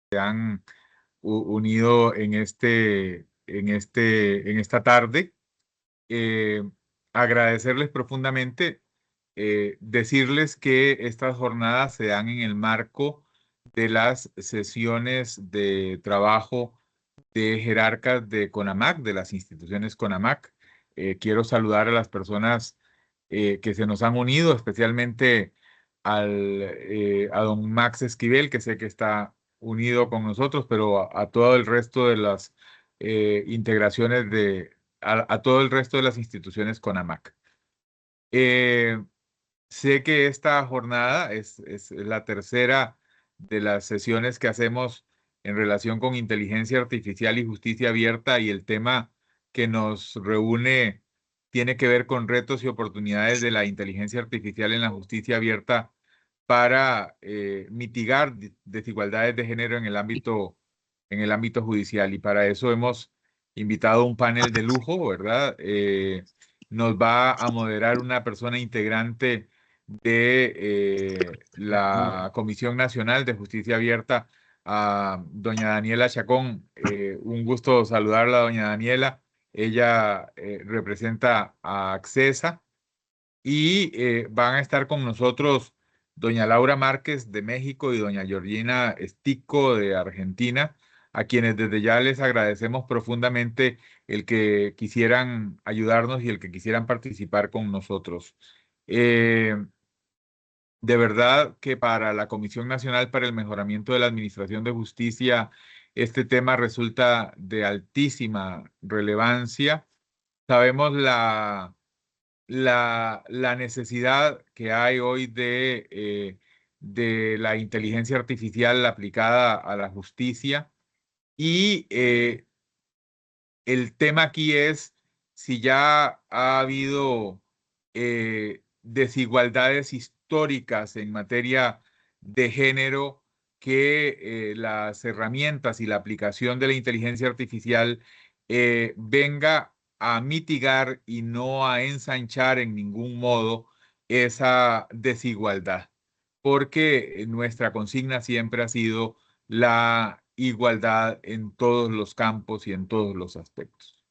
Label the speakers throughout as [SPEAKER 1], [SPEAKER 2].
[SPEAKER 1] se han unido en esta tarde. Eh, Agradecerles profundamente, decirles que estas jornadas se dan en el marco de las sesiones de trabajo de jerarcas de CONAMAC, de las instituciones CONAMAC. Quiero saludar a las personas que se nos han unido, especialmente a don Max Esquivel, que sé que está unido con nosotros, pero a todo el resto de las integraciones a todo el resto de las instituciones CONAMAC. Eh, Sé que esta jornada es la tercera de las sesiones que hacemos en relación con inteligencia artificial y justicia abierta, y el tema que nos reúne tiene que ver con retos y oportunidades de la inteligencia artificial en la justicia abierta para mitigar desigualdades de género en el ámbito judicial. Y para eso hemos invitado un panel de lujo, ¿verdad? Nos va a moderar una persona integrante de la Comisión Nacional de Justicia Abierta, a doña Daniela Chacón. Un gusto saludarla, doña Daniela. Ella representa a Accesa, y van a estar con nosotros doña Laura Márquez de México y doña Georgina Stico de Argentina, a quienes desde ya les agradecemos profundamente el que quisieran ayudarnos y el que quisieran participar con nosotros. Eh, de verdad que para la Comisión Nacional para el Mejoramiento de la Administración de Justicia, este tema resulta de altísima relevancia. Sabemos la necesidad que hay hoy de la inteligencia artificial aplicada a la justicia, y el tema aquí es si ya ha habido desigualdades históricas en materia de género, que las herramientas y la aplicación de la inteligencia artificial venga a mitigar y no a ensanchar en ningún modo esa desigualdad, porque nuestra consigna siempre ha sido la igualdad en todos los campos y en todos los aspectos.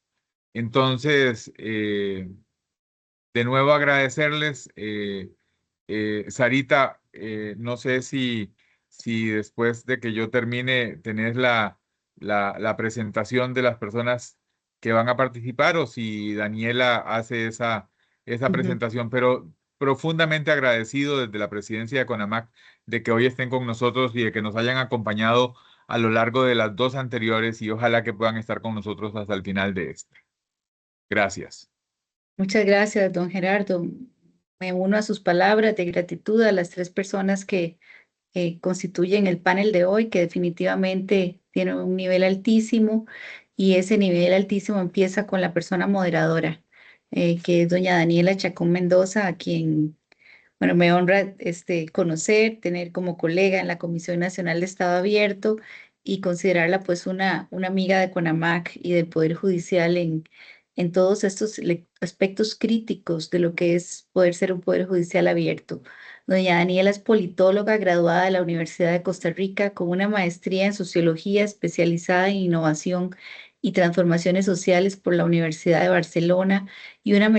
[SPEAKER 1] Entonces, de nuevo agradecerles. Sarita, no sé si después de que yo termine tenés la presentación de las personas que van a participar, o si Daniela hace esa
[SPEAKER 2] Ujú.
[SPEAKER 1] presentación, pero profundamente agradecido desde la presidencia de CONAMAC de que hoy estén con nosotros y de que nos hayan acompañado a lo largo de las dos anteriores, y ojalá que puedan estar con nosotros hasta el final de esta. Gracias.
[SPEAKER 2] Muchas gracias, don Gerardo. Me uno a sus palabras de gratitud a las tres personas que constituyen el panel de hoy, que definitivamente tiene un nivel altísimo, y ese nivel altísimo empieza con la persona moderadora, que es doña Daniela Chacón Mendoza, a quien, bueno, me honra conocer, tener como colega en la Comisión Nacional de Estado Abierto y considerarla pues una amiga de CONAMAC y del Poder Judicial en todos estos aspectos críticos de lo que es poder ser un Poder Judicial abierto. Doña Daniela es politóloga graduada de la Universidad de Costa Rica con una maestría en Sociología especializada en innovación y transformaciones sociales por la Universidad de Barcelona y una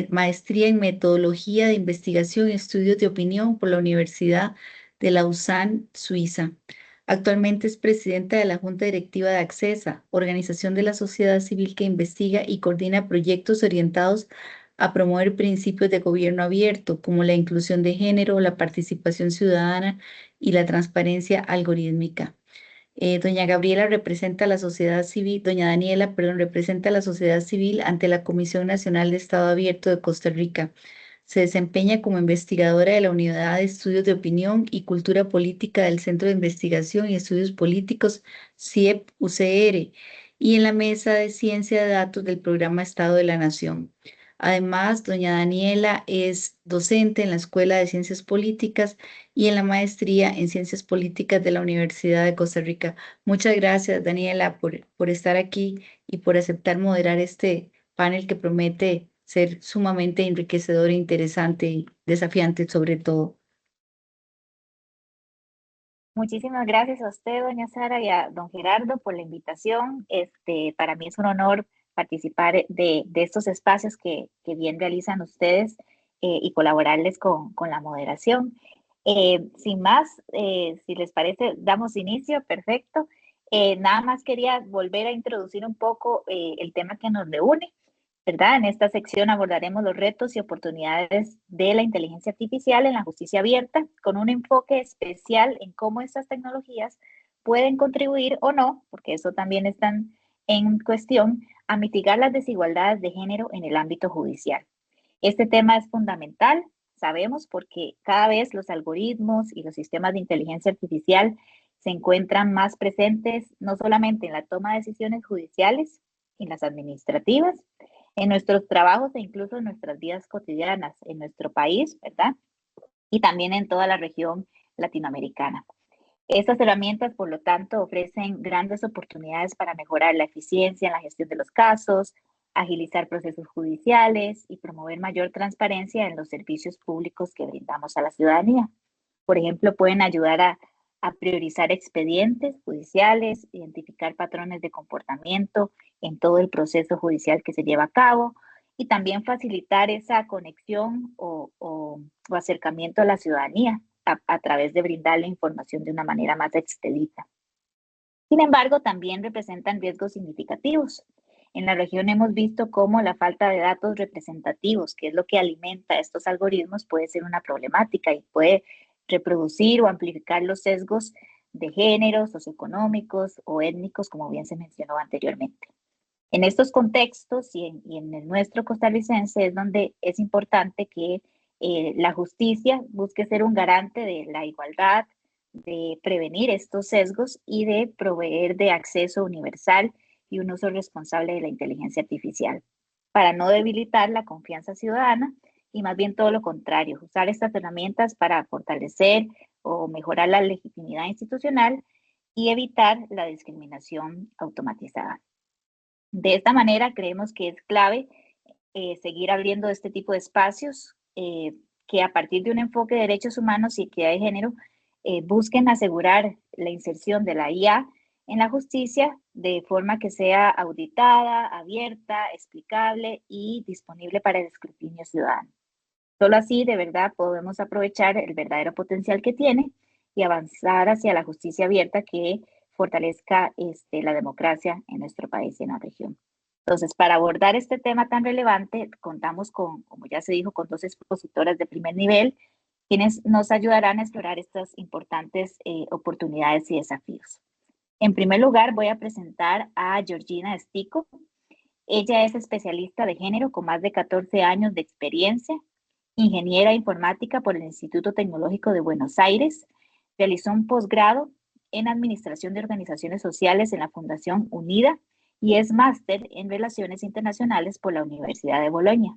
[SPEAKER 2] maestría en metodología de investigación y estudios de opinión por la Universidad de Lausanne, Suiza. Actualmente es presidenta de la Junta Directiva de Accesa, organización de la sociedad civil que investiga y coordina proyectos orientados a promover principios de gobierno abierto, como la inclusión de género, la participación ciudadana y la transparencia algorítmica. Doña Gabriela representa a la sociedad civil, doña Daniela, perdón, representa a la sociedad civil ante la Comisión Nacional de Estado Abierto de Costa Rica. Se desempeña como investigadora de la Unidad de Estudios de Opinión y Cultura Política del Centro de Investigación y Estudios Políticos CIEP-UCR y en la Mesa de Ciencia de Datos del Programa Estado de la Nación. Además, doña Daniela es docente en la Escuela de Ciencias Políticas y en la maestría en Ciencias Políticas de la Universidad de Costa Rica. Muchas gracias, Daniela, por estar aquí y por aceptar moderar este panel que promete ser sumamente enriquecedor, interesante y desafiante sobre todo.
[SPEAKER 3] Muchísimas gracias a usted, doña Sara, y a don Gerardo por la invitación. Para mí es un honor participar de estos espacios que bien realizan ustedes y colaborarles con la moderación. Sin más, si les parece, damos inicio, perfecto. Nada más quería volver a introducir un poco el tema que nos reúne, ¿verdad? En esta sección abordaremos los retos y oportunidades de la inteligencia artificial en la justicia abierta, con un enfoque especial en cómo estas tecnologías pueden contribuir o no, porque eso también está en cuestión, a mitigar las desigualdades de género en el ámbito judicial. Este tema es fundamental, sabemos, porque cada vez los algoritmos y los sistemas de inteligencia artificial se encuentran más presentes no solamente en la toma de decisiones judiciales, en las administrativas, en nuestros trabajos e incluso en nuestras vidas cotidianas, en nuestro país, ¿verdad? Y también en toda la región latinoamericana. Estas herramientas, por lo tanto, ofrecen grandes oportunidades para mejorar la eficiencia en la gestión de los casos, agilizar procesos judiciales y promover mayor transparencia en los servicios públicos que brindamos a la ciudadanía. Por ejemplo, pueden ayudar a priorizar expedientes judiciales, identificar patrones de comportamiento en todo el proceso judicial que se lleva a cabo y también facilitar esa conexión o acercamiento a la ciudadanía a través de brindarle información de una manera más expedita. Sin embargo, también representan riesgos significativos. En la región hemos visto cómo la falta de datos representativos, que es lo que alimenta estos algoritmos, puede ser una problemática y puede reproducir o amplificar los sesgos de género, socioeconómicos o étnicos, como bien se mencionó anteriormente. En estos contextos y en el nuestro costarricense es donde es importante que la justicia busque ser un garante de la igualdad, de prevenir estos sesgos y de proveer de acceso universal y un uso responsable de la inteligencia artificial, para no debilitar la confianza ciudadana y más bien todo lo contrario, usar estas herramientas para fortalecer o mejorar la legitimidad institucional y evitar la discriminación automatizada. De esta manera, creemos que es clave seguir abriendo este tipo de espacios que a partir de un enfoque de derechos humanos y equidad de género busquen asegurar la inserción de la IA en la justicia de forma que sea auditada, abierta, explicable y disponible para el escrutinio ciudadano. Solo así, de verdad, podemos aprovechar el verdadero potencial que tiene y avanzar hacia la justicia abierta que fortalezca la democracia en nuestro país y en la región. Entonces, para abordar este tema tan relevante, contamos con, como ya se dijo, con dos expositoras de primer nivel, quienes nos ayudarán a explorar estas importantes oportunidades y desafíos. En primer lugar, voy a presentar a Georgina Estico. Ella es especialista de género con más de 14 años de experiencia, ingeniera informática por el Instituto Tecnológico de Buenos Aires, realizó un posgrado en Administración de Organizaciones Sociales en la Fundación UNIDA y es máster en Relaciones Internacionales por la Universidad de Bolonia.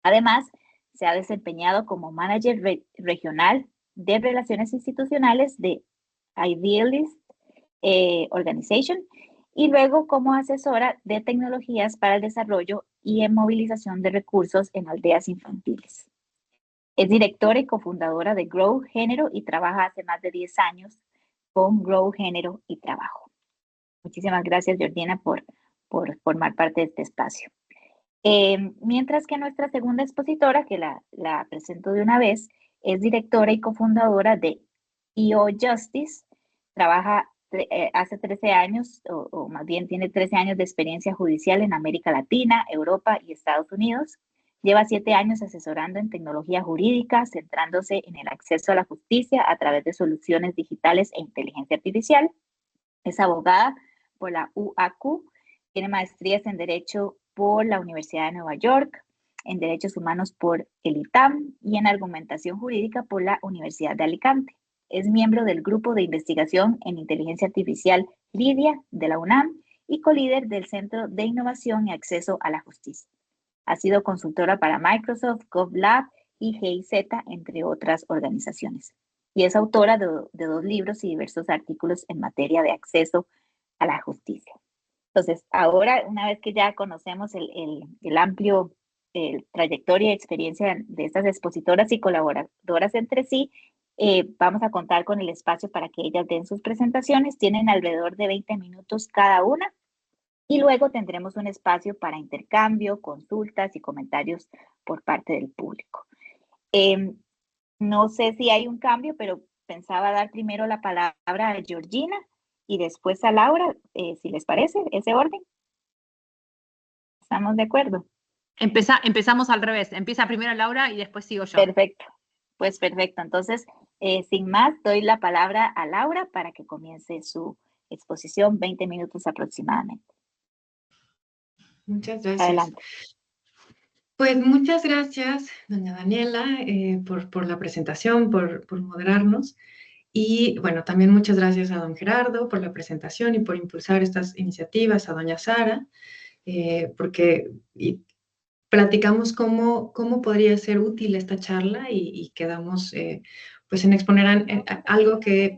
[SPEAKER 3] Además, se ha desempeñado como manager regional de Relaciones Institucionales de Idealist Organization y luego como asesora de tecnologías para el desarrollo y en movilización de recursos en aldeas infantiles. Es directora y cofundadora de Grow Género y trabaja hace más de 10 años con Grow Género y Trabajo. Muchísimas gracias, Georgina, por formar parte de este espacio. Mientras que nuestra segunda expositora, que la presento de una vez, es directora y cofundadora de EO Justice, trabaja hace 13 años, o más bien tiene 13 años de experiencia judicial en América Latina, Europa y Estados Unidos. Lleva 7 años asesorando en tecnología jurídica, centrándose en el acceso a la justicia a través de soluciones digitales e inteligencia artificial. Es abogada por la UAQ, tiene maestrías en Derecho por la Universidad de Nueva York, en Derechos Humanos por el ITAM y en Argumentación Jurídica por la Universidad de Alicante. Es miembro del Grupo de Investigación en Inteligencia Artificial LIDIA de la UNAM y colíder del Centro de Innovación y Acceso a la Justicia. Ha sido consultora para Microsoft, GovLab y GIZ, entre otras organizaciones. Y es autora de 2 libros y diversos artículos en materia de acceso a la justicia. Entonces, ahora, una vez que ya conocemos el amplio trayectoria y experiencia de estas expositoras y colaboradoras entre sí, Vamos a contar con el espacio para que ellas den sus presentaciones. Tienen alrededor de 20 minutos cada una. Y luego tendremos un espacio para intercambio, consultas y comentarios por parte del público. No sé si hay un cambio, pero pensaba dar primero la palabra a Georgina y después a Laura, si les parece, ese orden. ¿Estamos de acuerdo?
[SPEAKER 4] Empezamos al revés. Empieza primero Laura y después sigo yo.
[SPEAKER 3] Perfecto. Pues perfecto. Entonces, sin más, doy la palabra a Laura para que comience su exposición, 20 minutos aproximadamente.
[SPEAKER 5] Muchas gracias.
[SPEAKER 3] Adelante.
[SPEAKER 5] Pues muchas gracias, doña Daniela, por la presentación, por moderarnos. Y bueno, también muchas gracias a don Gerardo por la presentación y por impulsar estas iniciativas, a doña Sara, porque platicamos cómo podría ser útil esta charla y quedamos pues en exponer algo que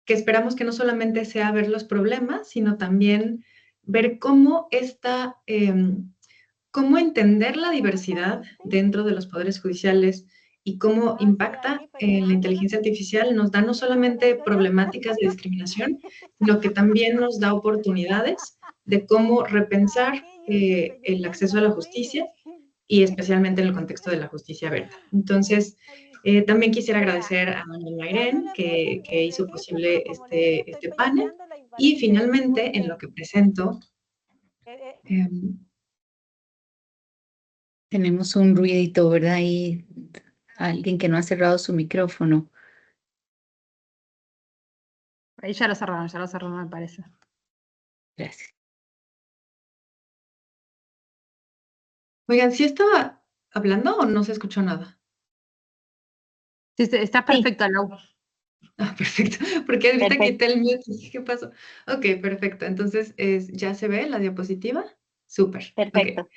[SPEAKER 5] esperamos que no solamente sea ver los problemas, sino también ver cómo cómo entender la diversidad dentro de los poderes judiciales y cómo impacta en la inteligencia artificial nos da no solamente problemáticas de discriminación, sino que también nos da oportunidades de cómo repensar el acceso a la justicia y especialmente en el contexto de la justicia abierta. Entonces, también quisiera agradecer a doña Mayren que hizo posible este panel y finalmente en lo que presento
[SPEAKER 2] Tenemos un ruidito, ¿verdad? Ahí alguien que no ha cerrado su micrófono.
[SPEAKER 4] Ahí ya lo cerraron, me parece.
[SPEAKER 2] Gracias.
[SPEAKER 5] Oigan, ¿sí estaba hablando o no se escuchó nada?
[SPEAKER 4] Sí, está perfecto, Laura.
[SPEAKER 5] Ah, perfecto, porque ahorita
[SPEAKER 3] Perfecto.
[SPEAKER 5] quité el mute y dije, ¿qué pasó? Ok, perfecto. Entonces, ¿ya se ve la diapositiva? Súper.
[SPEAKER 3] Perfecto.
[SPEAKER 5] Ok.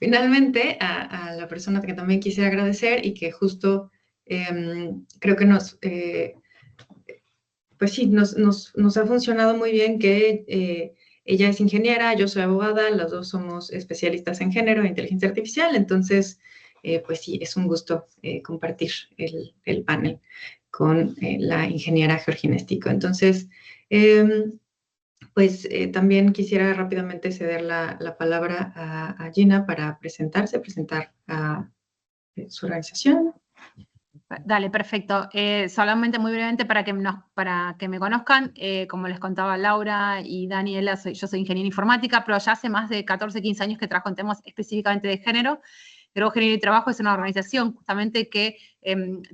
[SPEAKER 5] Finalmente, a la persona que también quisiera agradecer y que justo creo que pues sí, nos ha funcionado muy bien que ella es ingeniera, yo soy abogada, las dos somos especialistas en género e inteligencia artificial, entonces, pues sí, es un gusto compartir el panel con la ingeniera Georgina Estico. Entonces, pues también quisiera rápidamente ceder la palabra a Gina para presentar a su organización.
[SPEAKER 4] Dale, perfecto. Solamente muy brevemente para que me conozcan, como les contaba Laura y Daniela, yo soy ingeniera informática, pero ya hace más de 14, 15 años que trabajo en temas específicamente de género. Pero Género y Trabajo es una organización justamente que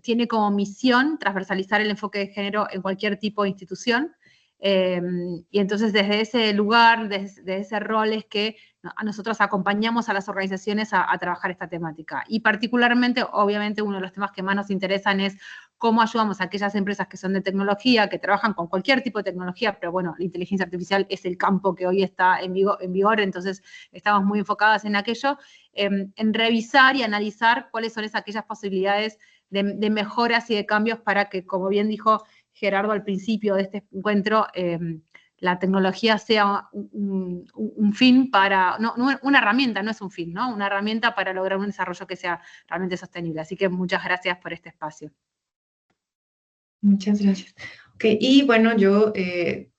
[SPEAKER 4] tiene como misión transversalizar el enfoque de género en cualquier tipo de institución. Y entonces desde ese lugar, desde ese rol es que nosotros acompañamos a las organizaciones a trabajar esta temática. Y particularmente, obviamente, uno de los temas que más nos interesan es cómo ayudamos a aquellas empresas que son de tecnología, que trabajan con cualquier tipo de tecnología, pero bueno, la inteligencia artificial es el campo que hoy está en vigor, entonces estamos muy enfocadas en aquello, en revisar y analizar cuáles son aquellas posibilidades de mejoras y de cambios para que, como bien dijo Gerardo al principio de este encuentro, la tecnología sea un fin para, no, una herramienta, no es un fin, ¿no? Una herramienta para lograr un desarrollo que sea realmente sostenible. Así que muchas gracias por este espacio.
[SPEAKER 5] Muchas gracias. Ok, y bueno, yo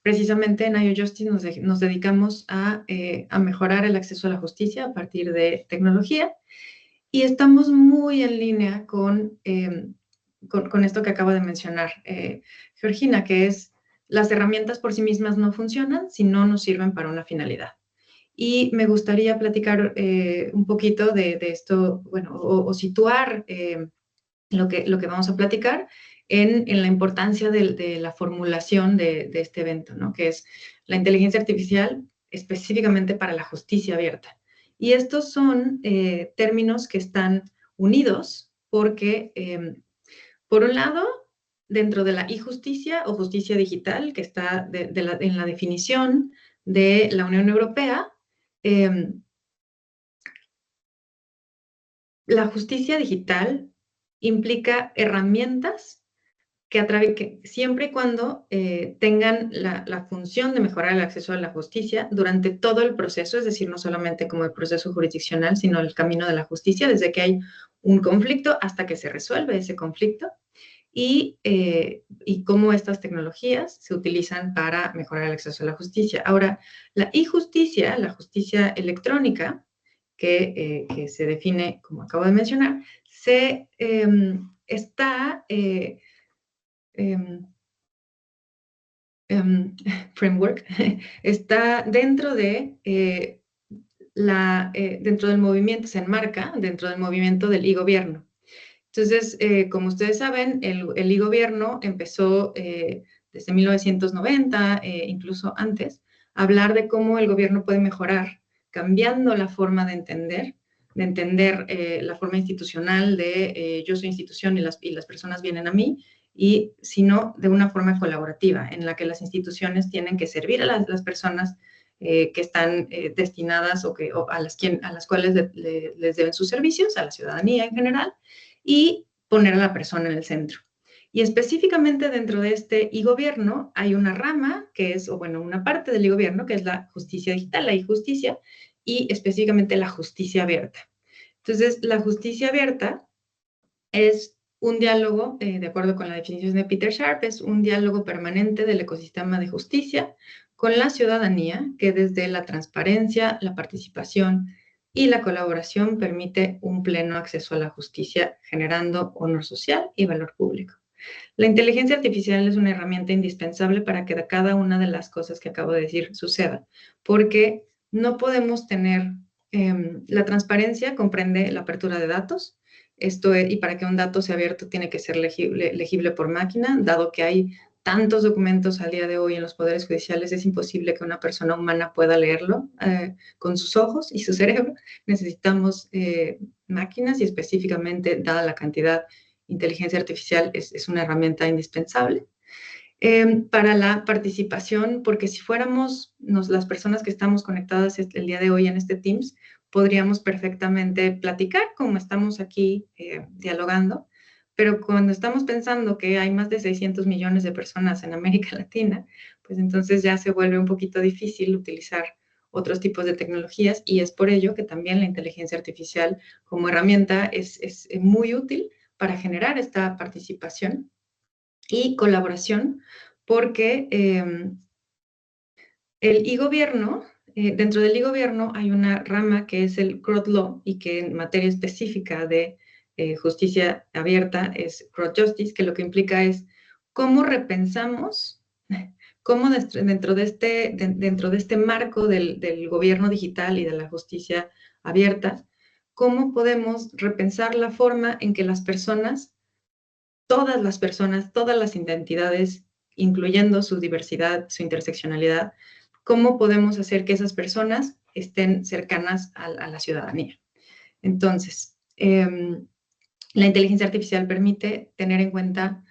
[SPEAKER 5] precisamente en IO Justice nos dedicamos a mejorar el acceso a la justicia a partir de tecnología y estamos muy en línea con esto que acaba de mencionar Georgina, que es las herramientas por sí mismas no funcionan si no nos sirven para una finalidad. Y me gustaría platicar un poquito de esto, bueno, o situar lo que vamos a platicar en la importancia de la formulación de este evento, ¿no? Que es la inteligencia artificial específicamente para la justicia abierta. Y estos son términos que están unidos porque, por un lado, dentro de la e-justicia o justicia digital, que está en la definición de la Unión Europea, la justicia digital implica herramientas que siempre y cuando tengan la función de mejorar el acceso a la justicia durante todo el proceso, es decir, no solamente como el proceso jurisdiccional, sino el camino de la justicia, desde que hay un conflicto hasta que se resuelve ese conflicto, y cómo estas tecnologías se utilizan para mejorar el acceso a la justicia. Ahora, la e-justicia, la justicia electrónica, que se define, como acabo de mencionar, está... framework, está dentro dentro del movimiento, se enmarca dentro del movimiento del e-gobierno. Entonces, como ustedes saben, el e-gobierno empezó desde 1990, incluso antes, a hablar de cómo el gobierno puede mejorar, cambiando la forma de entender la forma institucional de yo soy institución y las personas vienen a mí, sino de una forma colaborativa, en la que las instituciones tienen que servir a las personas que están destinadas o a las cuales les deben sus servicios, a la ciudadanía en general, y poner a la persona en el centro. Y específicamente dentro de este e-gobierno hay una rama que es, o bueno, una parte del e-gobierno que es la justicia digital, la e-justicia, y específicamente la justicia abierta. Entonces, la justicia abierta es un diálogo, de acuerdo con la definición de Peter Sharp, es un diálogo permanente del ecosistema de justicia con la ciudadanía que desde la transparencia, la participación y la colaboración permite un pleno acceso a la justicia, generando honor social y valor público. La inteligencia artificial es una herramienta indispensable para que cada una de las cosas que acabo de decir suceda, porque no podemos tener, la transparencia comprende la apertura de datos, y para que un dato sea abierto tiene que ser legible por máquina, dado que hay tantos documentos al día de hoy en los poderes judiciales, es imposible que una persona humana pueda leerlo con sus ojos y su cerebro. Necesitamos máquinas y específicamente, dada la cantidad, inteligencia artificial es una herramienta indispensable. Para la participación, porque si fuéramos las personas que estamos conectadas el día de hoy en este Teams, podríamos perfectamente platicar como estamos aquí dialogando, pero cuando estamos pensando que hay más de 600 millones de personas en América Latina, pues entonces ya se vuelve un poquito difícil utilizar otros tipos de tecnologías, y es por ello que también la inteligencia artificial como herramienta es muy útil para generar esta participación y colaboración, porque el e-gobierno, dentro del e-gobierno hay una rama que es el crowd law, y que en materia específica de justicia abierta es crowd justice, que lo que implica es cómo repensamos, cómo dentro de este marco del gobierno digital y de la justicia abierta, cómo podemos repensar la forma en que las personas, todas las identidades, incluyendo su diversidad, su interseccionalidad, cómo podemos hacer que esas personas estén cercanas a la ciudadanía. Entonces, la inteligencia artificial permite tener en cuenta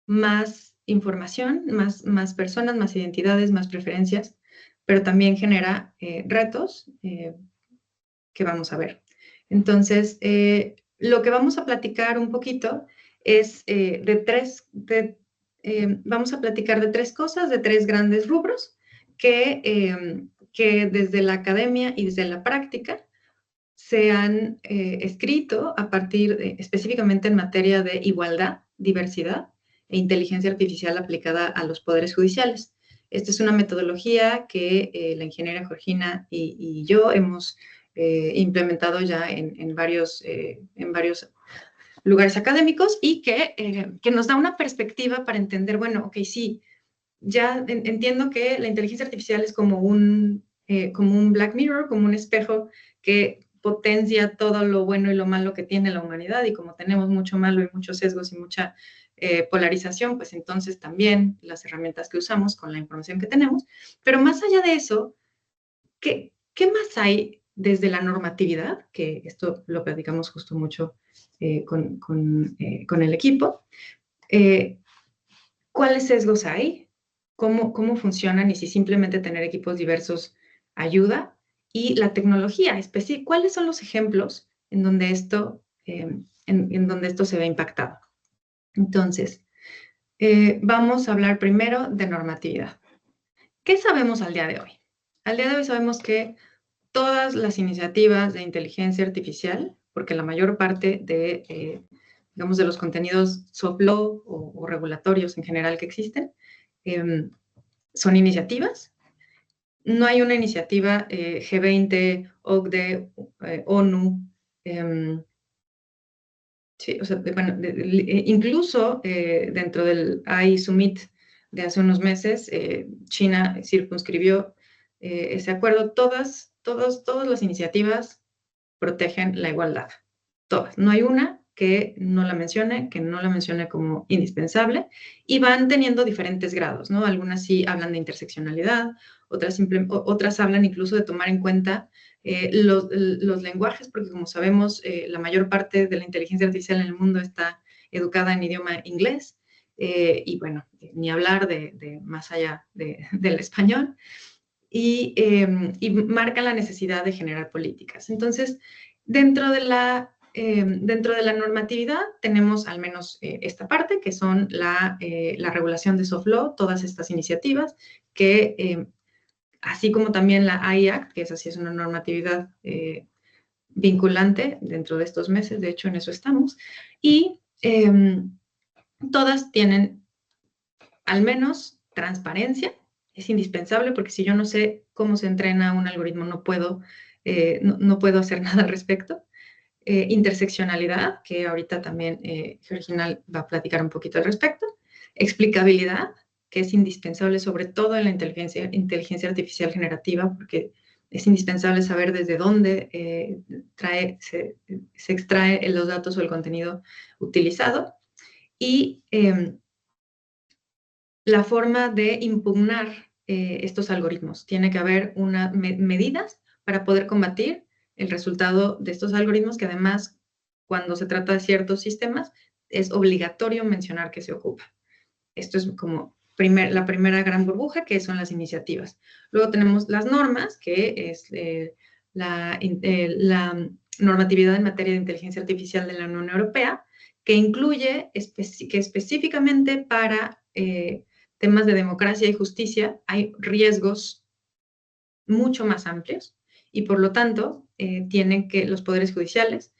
[SPEAKER 5] más información, más personas, más identidades, más preferencias, pero también genera retos que vamos a ver. Entonces, lo que vamos a platicar un poquito es vamos a platicar de tres cosas, de tres grandes rubros que desde la academia y desde la práctica se han escrito a partir específicamente en materia de igualdad, diversidad e inteligencia artificial aplicada a los poderes judiciales. Esta es una metodología que la ingeniera Georgina y yo hemos implementado ya en varios lugares académicos, y que nos da una perspectiva para entender, bueno, ok, sí, ya entiendo que la inteligencia artificial es como un Black Mirror, como un espejo que potencia todo lo bueno y lo malo que tiene la humanidad, y como tenemos mucho malo y muchos sesgos y mucha polarización, pues entonces también las herramientas que usamos con la información que tenemos. Pero más allá de eso, ¿qué más hay desde la normatividad? Que esto lo platicamos justo mucho con el equipo. ¿Cuáles sesgos hay? ¿Cómo funcionan? Y si simplemente tener equipos diversos ayuda. Y la tecnología, ¿cuáles son los ejemplos en donde esto se ve impactado? Entonces, Vamos a hablar primero de normatividad. ¿Qué sabemos al día de hoy? Al día de hoy sabemos que todas las iniciativas de inteligencia artificial, porque la mayor parte de, digamos, de los contenidos soft law o regulatorios en general que existen, son iniciativas. No hay una iniciativa G20, OCDE, ONU, sí, o sea, bueno, incluso dentro del AI Summit de hace unos meses, China circunscribió ese acuerdo. Todas las iniciativas protegen la igualdad. Todas. No hay una que no la mencione como indispensable, y van teniendo diferentes grados, ¿no? Algunas sí hablan de interseccionalidad, otras hablan incluso de tomar en cuenta los lenguajes, porque como sabemos, la mayor parte de la inteligencia artificial en el mundo está educada en idioma inglés, y bueno, ni hablar de más allá del español, y marca la necesidad de generar políticas. Entonces, dentro de la normatividad tenemos al menos esta parte, que son la regulación de soft law, todas estas iniciativas que, así como también la AI Act, que esa sí es una normatividad vinculante dentro de estos meses, de hecho en eso estamos, y todas tienen al menos transparencia. Es indispensable, porque si yo no sé cómo se entrena un algoritmo, no puedo hacer nada al respecto. Interseccionalidad, que ahorita también Georgina va a platicar un poquito al respecto. Explicabilidad, que es indispensable sobre todo en la inteligencia artificial generativa, porque es indispensable saber desde dónde se extrae los datos o el contenido utilizado. Y la forma de impugnar estos algoritmos. Tiene que haber medidas para poder combatir el resultado de estos algoritmos, que además, cuando se trata de ciertos sistemas, es obligatorio mencionar que se ocupa. Esto es como la primera gran burbuja, que son las iniciativas. Luego tenemos las normas, que es la normatividad en materia de inteligencia artificial de la Unión Europea, que incluye que específicamente para temas de democracia y justicia hay riesgos mucho más amplios, y por lo tanto tienen que los poderes judiciales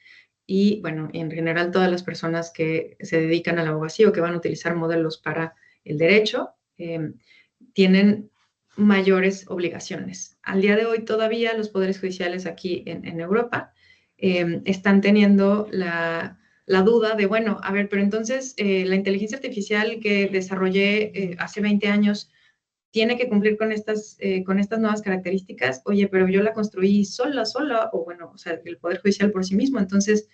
[SPEAKER 5] y, bueno, en general todas las personas que se dedican a la abogacía o que van a utilizar modelos para el derecho, tienen mayores obligaciones. Al día de hoy todavía los poderes judiciales aquí en Europa están teniendo la duda de, bueno, a ver, pero entonces la inteligencia artificial que desarrollé hace 20 años tiene que cumplir con estas nuevas características. Oye, pero yo la construí sola, o bueno, o sea, el Poder Judicial por sí mismo, entonces,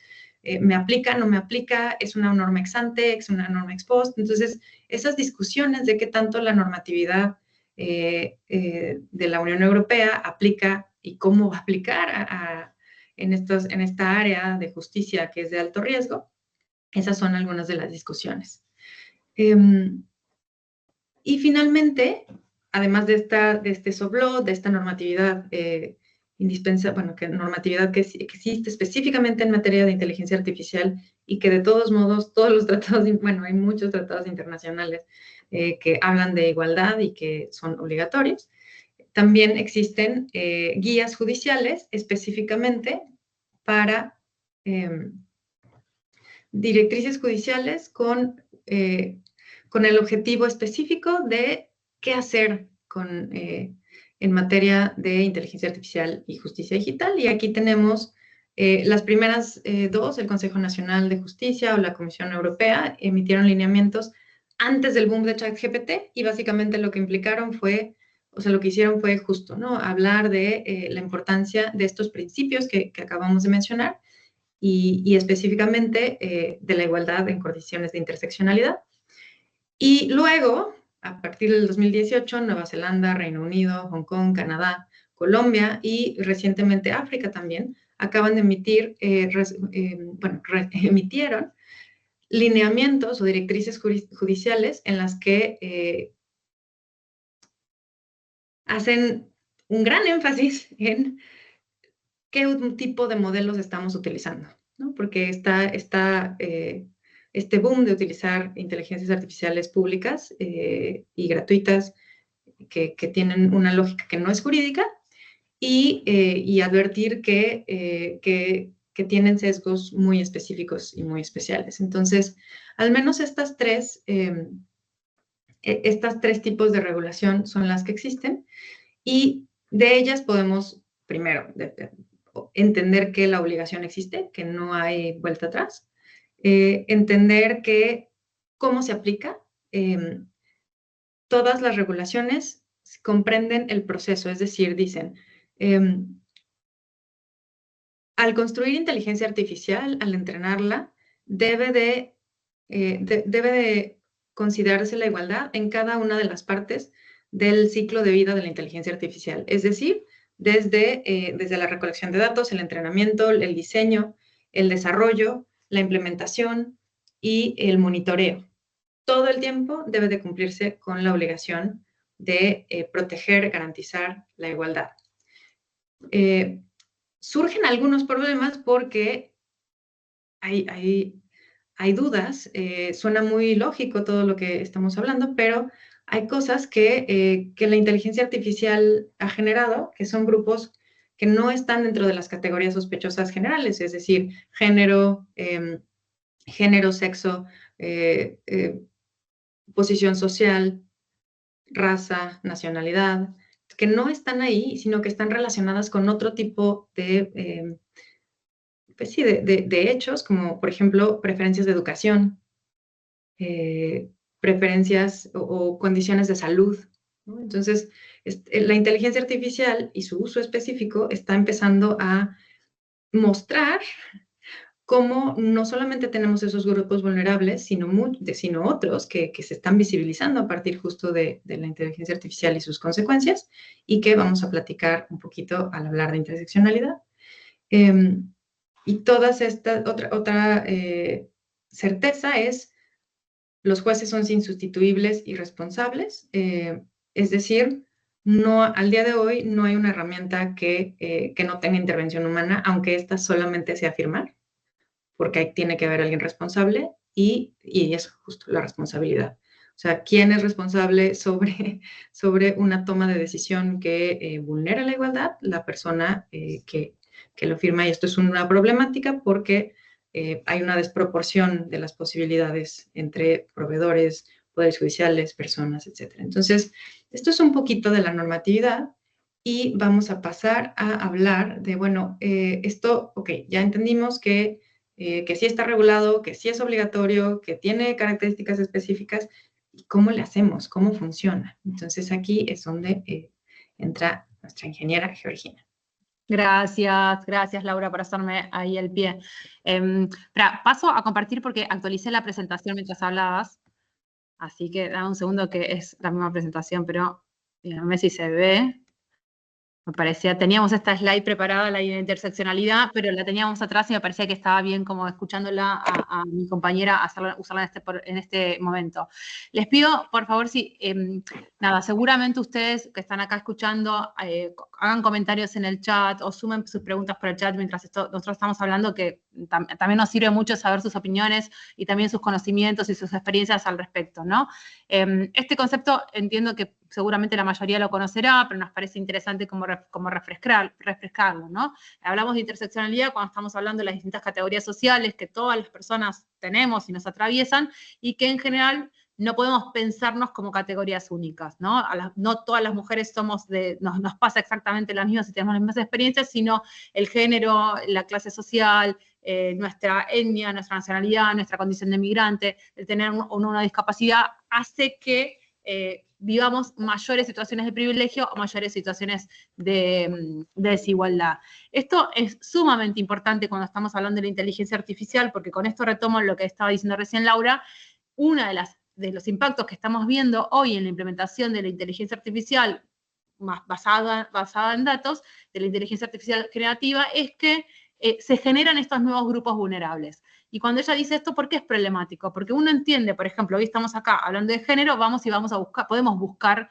[SPEAKER 5] ¿me aplica, no me aplica? ¿Es una norma ex ante, es una norma ex post? Entonces, esas discusiones de qué tanto la normatividad de la Unión Europea aplica y cómo va a aplicar en esta área de justicia que es de alto riesgo, esas son algunas de las discusiones. Y finalmente, además de este soft law, de esta normatividad indispensable, bueno, normatividad que existe específicamente en materia de inteligencia artificial, y que de todos modos, todos los tratados, bueno, hay muchos tratados internacionales que hablan de igualdad y que son obligatorios. También existen guías judiciales específicamente para directrices judiciales con el objetivo específico de qué hacer en materia de inteligencia artificial y justicia digital. Y aquí tenemos las primeras dos, el Consejo Nacional de Justicia o la Comisión Europea, emitieron lineamientos antes del boom de ChatGPT, y básicamente lo que implicaron fue, o sea, lo que hicieron fue justo, ¿no? Hablar de la importancia de estos principios que acabamos de mencionar, y específicamente de la igualdad en condiciones de interseccionalidad. Y luego, a partir del 2018, Nueva Zelanda, Reino Unido, Hong Kong, Canadá, Colombia y recientemente África también acaban de emitieron lineamientos o directrices judiciales en las que hacen un gran énfasis en qué tipo de modelos estamos utilizando, ¿no? Porque está este boom de utilizar inteligencias artificiales públicas y gratuitas que tienen una lógica que no es jurídica, y advertir que tienen sesgos muy específicos y muy especiales. Entonces, al menos estas tres tipos de regulación son las que existen, y de ellas podemos, primero, entender que la obligación existe, que no hay vuelta atrás, entender cómo se aplica. Todas las regulaciones comprenden el proceso, es decir, dicen, al construir inteligencia artificial, al entrenarla, debe de considerarse la igualdad en cada una de las partes del ciclo de vida de la inteligencia artificial. Es decir, desde la recolección de datos, el entrenamiento, el diseño, el desarrollo, la implementación y el monitoreo. Todo el tiempo debe de cumplirse con la obligación de proteger, garantizar la igualdad. Surgen algunos problemas porque hay dudas, suena muy lógico todo lo que estamos hablando, pero hay cosas que la inteligencia artificial ha generado, que son grupos que no están dentro de las categorías sospechosas generales, es decir, género, sexo, posición social, raza, nacionalidad, que no están ahí, sino que están relacionadas con otro tipo de hechos, como por ejemplo preferencias de educación, preferencias o condiciones de salud, ¿no? Entonces, la inteligencia artificial y su uso específico está empezando a mostrar cómo no solamente tenemos esos grupos vulnerables, sino otros que se están visibilizando a partir justo de la inteligencia artificial y sus consecuencias, y que vamos a platicar un poquito al hablar de interseccionalidad. Y todas estas, otra certeza es, los jueces son insustituibles y responsables, es decir, al día de hoy no hay una herramienta que no tenga intervención humana, aunque esta solamente sea firmar, porque tiene que haber alguien responsable, y es justo la responsabilidad. O sea, ¿quién es responsable sobre una toma de decisión que vulnera la igualdad? La persona que lo firma, y esto es una problemática porque hay una desproporción de las posibilidades entre proveedores, poderes judiciales, personas, etc. Entonces, esto es un poquito de la normatividad, y vamos a pasar a hablar de, bueno, esto, ok, ya entendimos que sí está regulado, que sí es obligatorio, que tiene características específicas, y cómo le hacemos, cómo funciona. Entonces aquí es donde entra nuestra ingeniera Georgina.
[SPEAKER 4] Gracias Laura por hacerme ahí el pie. Paso a compartir porque actualicé la presentación mientras hablabas, así que dame un segundo, que es la misma presentación, pero díganme si se ve. Me parecía, teníamos esta slide preparada, la interseccionalidad, pero la teníamos atrás y me parecía que estaba bien, como escuchándola a mi compañera, usarla en este momento. Les pido, por favor, nada, seguramente ustedes que están acá escuchando, hagan comentarios en el chat o sumen sus preguntas por el chat mientras nosotros estamos hablando, que también nos sirve mucho saber sus opiniones y también sus conocimientos y sus experiencias al respecto, ¿no? Este concepto entiendo que seguramente la mayoría lo conocerá, pero nos parece interesante como refrescarlo, ¿no? Hablamos de interseccionalidad cuando estamos hablando de las distintas categorías sociales que todas las personas tenemos y nos atraviesan, y que en general no podemos pensarnos como categorías únicas, ¿no? No todas las mujeres nos pasa exactamente lo mismo si tenemos las mismas experiencias, sino el género, la clase social, nuestra etnia, nuestra nacionalidad, nuestra condición de migrante, el tener una discapacidad, hace que vivamos mayores situaciones de privilegio o mayores situaciones de desigualdad. Esto es sumamente importante cuando estamos hablando de la inteligencia artificial, porque con esto retomo lo que estaba diciendo recién Laura. Una de los impactos que estamos viendo hoy en la implementación de la inteligencia artificial más basada en datos, de la inteligencia artificial generativa, es que se generan estos nuevos grupos vulnerables. Y cuando ella dice esto, ¿por qué es problemático? Porque uno entiende, por ejemplo, hoy estamos acá hablando de género, podemos buscar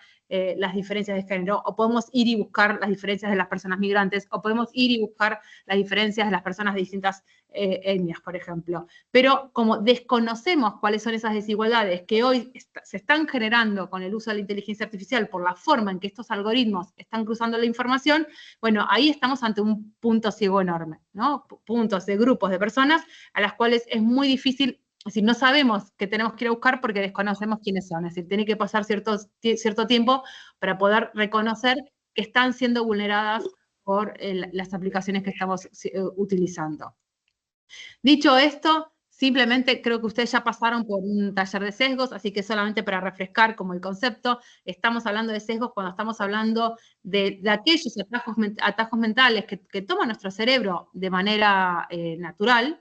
[SPEAKER 4] las diferencias de género, o podemos ir y buscar las diferencias de las personas migrantes, o podemos ir y buscar las diferencias de las personas de distintas etnias, por ejemplo. Pero como desconocemos cuáles son esas desigualdades que hoy se están generando con el uso de la inteligencia artificial por la forma en que estos algoritmos están cruzando la información, bueno, ahí estamos ante un punto ciego enorme, ¿no? Puntos de grupos de personas a las cuales es muy difícil. Es decir, no sabemos qué tenemos que ir a buscar porque desconocemos quiénes son. Es decir, tiene que pasar cierto tiempo para poder reconocer que están siendo vulneradas por las aplicaciones que estamos utilizando. Dicho esto, simplemente creo que ustedes ya pasaron por un taller de sesgos, así que solamente para refrescar como el concepto, estamos hablando de sesgos cuando estamos hablando de aquellos atajos mentales que toma nuestro cerebro de manera natural,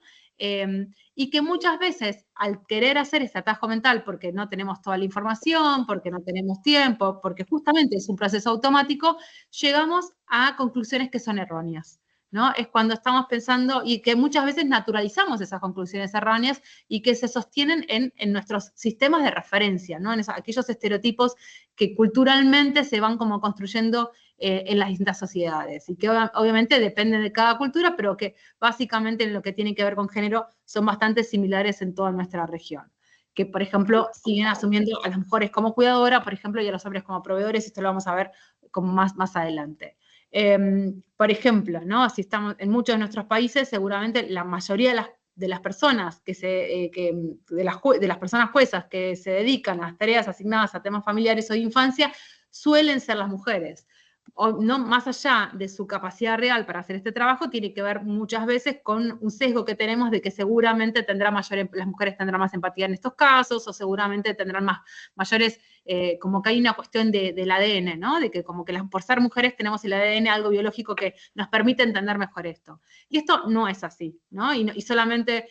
[SPEAKER 4] y que muchas veces al querer hacer ese atajo mental porque no tenemos toda la información, porque no tenemos tiempo, porque justamente es un proceso automático, llegamos a conclusiones que son erróneas, ¿no? Es cuando estamos pensando y que muchas veces naturalizamos esas conclusiones erróneas y que se sostienen en nuestros sistemas de referencia, ¿no? En aquellos estereotipos que culturalmente se van como construyendo en las distintas sociedades y que obviamente dependen de cada cultura, pero que básicamente en lo que tiene que ver con género son bastante similares en toda nuestra región. Que, por ejemplo, siguen asumiendo a las mujeres como cuidadora, por ejemplo, y a los hombres como proveedores, esto lo vamos a ver como más adelante. Por ejemplo, ¿no? Si estamos en muchos de nuestros países, seguramente la mayoría de las personas de las personas juezas que se dedican a las tareas asignadas a temas familiares o de infancia suelen ser las mujeres. O no, más allá de su capacidad real para hacer este trabajo, tiene que ver muchas veces con un sesgo que tenemos de que seguramente las mujeres tendrán más empatía en estos casos, o seguramente tendrán mayores, como que hay una cuestión del ADN, ¿no? De que como que por ser mujeres tenemos el ADN, algo biológico que nos permite entender mejor esto. Y esto no es así, ¿no? Y solamente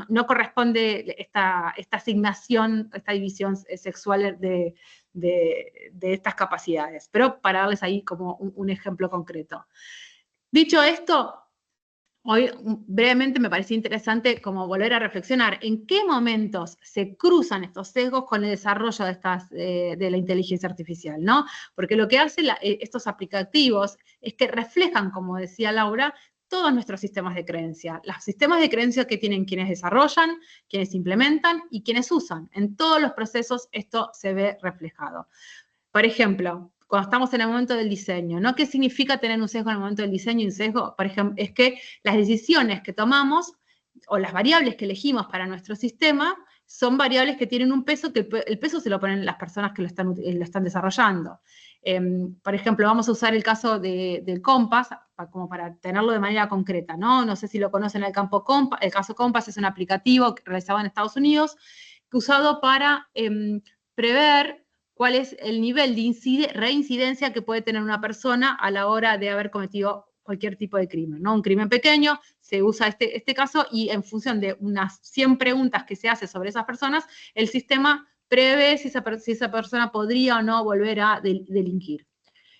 [SPEAKER 4] no corresponde esta asignación, esta división sexual de estas capacidades, pero para darles ahí como un ejemplo concreto. Dicho esto, hoy brevemente me parecía interesante como volver a reflexionar en qué momentos se cruzan estos sesgos con el desarrollo de la inteligencia artificial, ¿no? Porque lo que hacen estos aplicativos es que reflejan, como decía Laura, todos nuestros sistemas de creencia. Los sistemas de creencia que tienen quienes desarrollan, quienes implementan y quienes usan. En todos los procesos esto se ve reflejado. Por ejemplo, cuando estamos en el momento del diseño, ¿no? ¿Qué significa tener un sesgo en el momento del diseño? Un sesgo, por ejemplo, es que las decisiones que tomamos o las variables que elegimos para nuestro sistema son variables que tienen un peso, que el peso se lo ponen las personas que lo están desarrollando. Por ejemplo, vamos a usar el caso del Compass, como para tenerlo de manera concreta, ¿no? No sé si lo conocen el caso Compass es un aplicativo realizado en Estados Unidos, usado para prever cuál es el nivel de reincidencia que puede tener una persona a la hora de haber cometido cualquier tipo de crimen, ¿no? Un crimen pequeño, se usa este caso y en función de unas 100 preguntas que se hace sobre esas personas, el sistema prevé si esa persona podría o no volver a delinquir.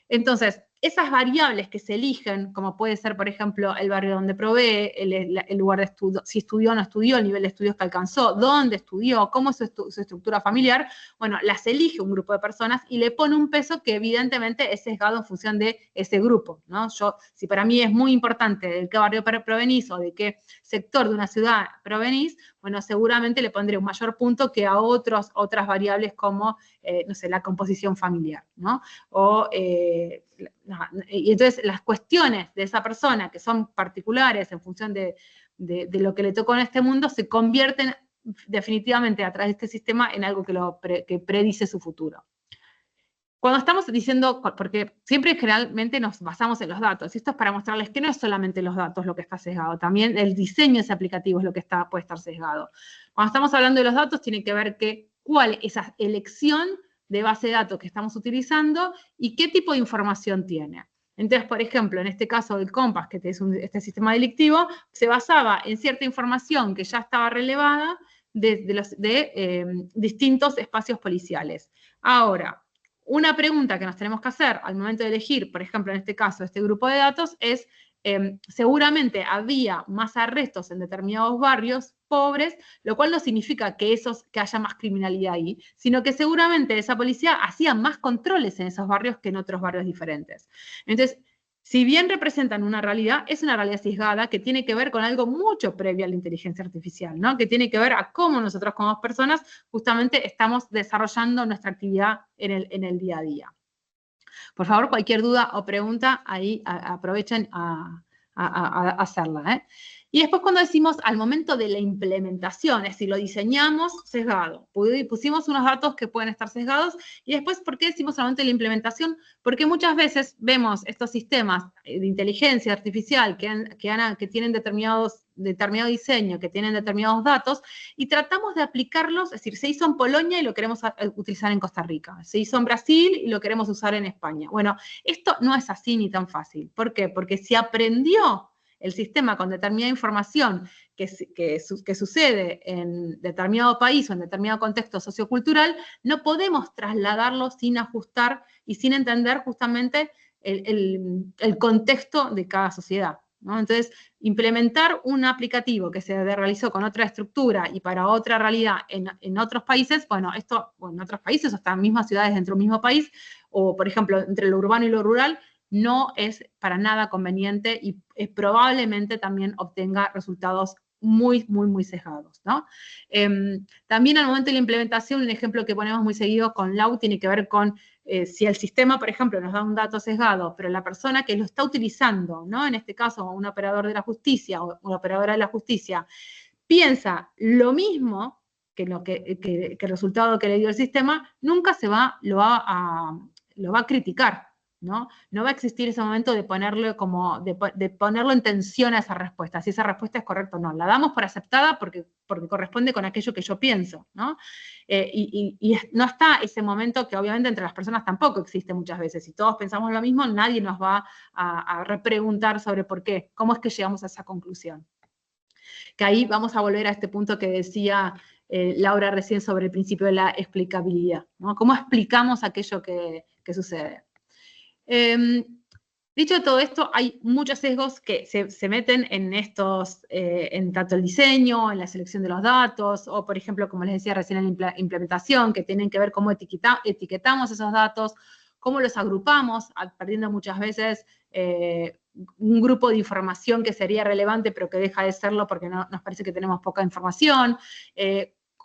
[SPEAKER 4] Entonces, esas variables que se eligen, como puede ser, por ejemplo, el barrio donde provee, el lugar de estudio, si estudió o no estudió, el nivel de estudios que alcanzó, dónde estudió, cómo es su estructura familiar, bueno, las elige un grupo de personas y le pone un peso que evidentemente es sesgado en función de ese grupo, ¿no? Si para mí es muy importante de qué barrio provenís o de qué sector de una ciudad provenís, bueno, seguramente le pondré un mayor punto que a otras variables como, no sé, la composición familiar, ¿no? Y entonces las cuestiones de esa persona que son particulares en función de lo que le tocó en este mundo se convierten definitivamente a través de este sistema en algo que predice su futuro. Cuando estamos diciendo, porque siempre generalmente nos basamos en los datos, y esto es para mostrarles que no es solamente los datos lo que está sesgado, también el diseño de ese aplicativo es lo que puede estar sesgado. Cuando estamos hablando de los datos, tiene que ver cuál es esa elección de base de datos que estamos utilizando y qué tipo de información tiene. Entonces, por ejemplo, en este caso del Compass, que es este sistema delictivo, se basaba en cierta información que ya estaba relevada de distintos espacios policiales. Ahora, una pregunta que nos tenemos que hacer al momento de elegir, por ejemplo, en este caso, este grupo de datos, es seguramente había más arrestos en determinados barrios pobres, lo cual no significa que haya más criminalidad ahí, sino que seguramente esa policía hacía más controles en esos barrios que en otros barrios diferentes. Entonces, si bien representan una realidad, es una realidad sesgada que tiene que ver con algo mucho previo a la inteligencia artificial, ¿no? Que tiene que ver a cómo nosotros como personas justamente estamos desarrollando nuestra actividad en el día a día. Por favor, cualquier duda o pregunta, ahí aprovechen a hacerla, ¿eh? Y después cuando decimos al momento de la implementación, es decir, lo diseñamos sesgado, pusimos unos datos que pueden estar sesgados, y después, ¿por qué decimos al momento de la implementación? Porque muchas veces vemos estos sistemas de inteligencia artificial que tienen determinado diseño, que tienen determinados datos, y tratamos de aplicarlos, es decir, se hizo en Polonia y lo queremos utilizar en Costa Rica, se hizo en Brasil y lo queremos usar en España. Bueno, esto no es así ni tan fácil. ¿Por qué? Porque si aprendió el sistema con determinada información que sucede en determinado país o en determinado contexto sociocultural, no podemos trasladarlo sin ajustar y sin entender justamente el contexto de cada sociedad, ¿no? Entonces, implementar un aplicativo que se realizó con otra estructura y para otra realidad en otros países, bueno, en otros países o hasta en mismas ciudades dentro del mismo país, o por ejemplo, entre lo urbano y lo rural, no es para nada conveniente y probablemente también obtenga resultados muy, muy, muy sesgados, ¿no? También al momento de la implementación, un ejemplo que ponemos muy seguido con Lau tiene que ver con si el sistema, por ejemplo, nos da un dato sesgado, pero la persona que lo está utilizando, ¿no? En este caso, un operador de la justicia o una operadora de la justicia, piensa lo mismo que el resultado que le dio el sistema, nunca lo va a criticar, ¿no? No va a existir ese momento de ponerlo en tensión a esa respuesta, si esa respuesta es correcta o no. La damos por aceptada porque corresponde con aquello que yo pienso, ¿no? Y no está ese momento que obviamente entre las personas tampoco existe muchas veces. Si todos pensamos lo mismo, nadie nos va a repreguntar sobre por qué, cómo es que llegamos a esa conclusión. Que ahí vamos a volver a este punto que decía Laura recién sobre el principio de la explicabilidad, ¿no? ¿Cómo explicamos aquello que sucede? Dicho todo esto, hay muchos sesgos que se meten en tanto el diseño, en la selección de los datos, o por ejemplo, como les decía recién, en la implementación, que tienen que ver cómo etiquetamos esos datos, cómo los agrupamos, perdiendo muchas veces un grupo de información que sería relevante, pero que deja de serlo porque nos parece que tenemos poca información,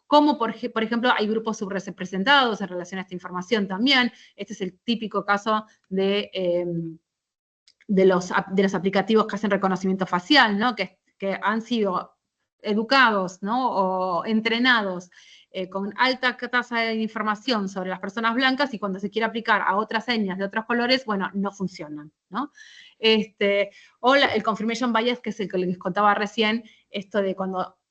[SPEAKER 4] cómo, por ejemplo, hay grupos subrepresentados en relación a esta información también. Este es el típico caso de los aplicativos que hacen reconocimiento facial, ¿no? Que han sido educados, ¿no? O entrenados con alta tasa de información sobre las personas blancas, y cuando se quiere aplicar a otras etnias de otros colores, bueno, no funcionan, ¿no? O el confirmation bias, que es el que les contaba recién, esto de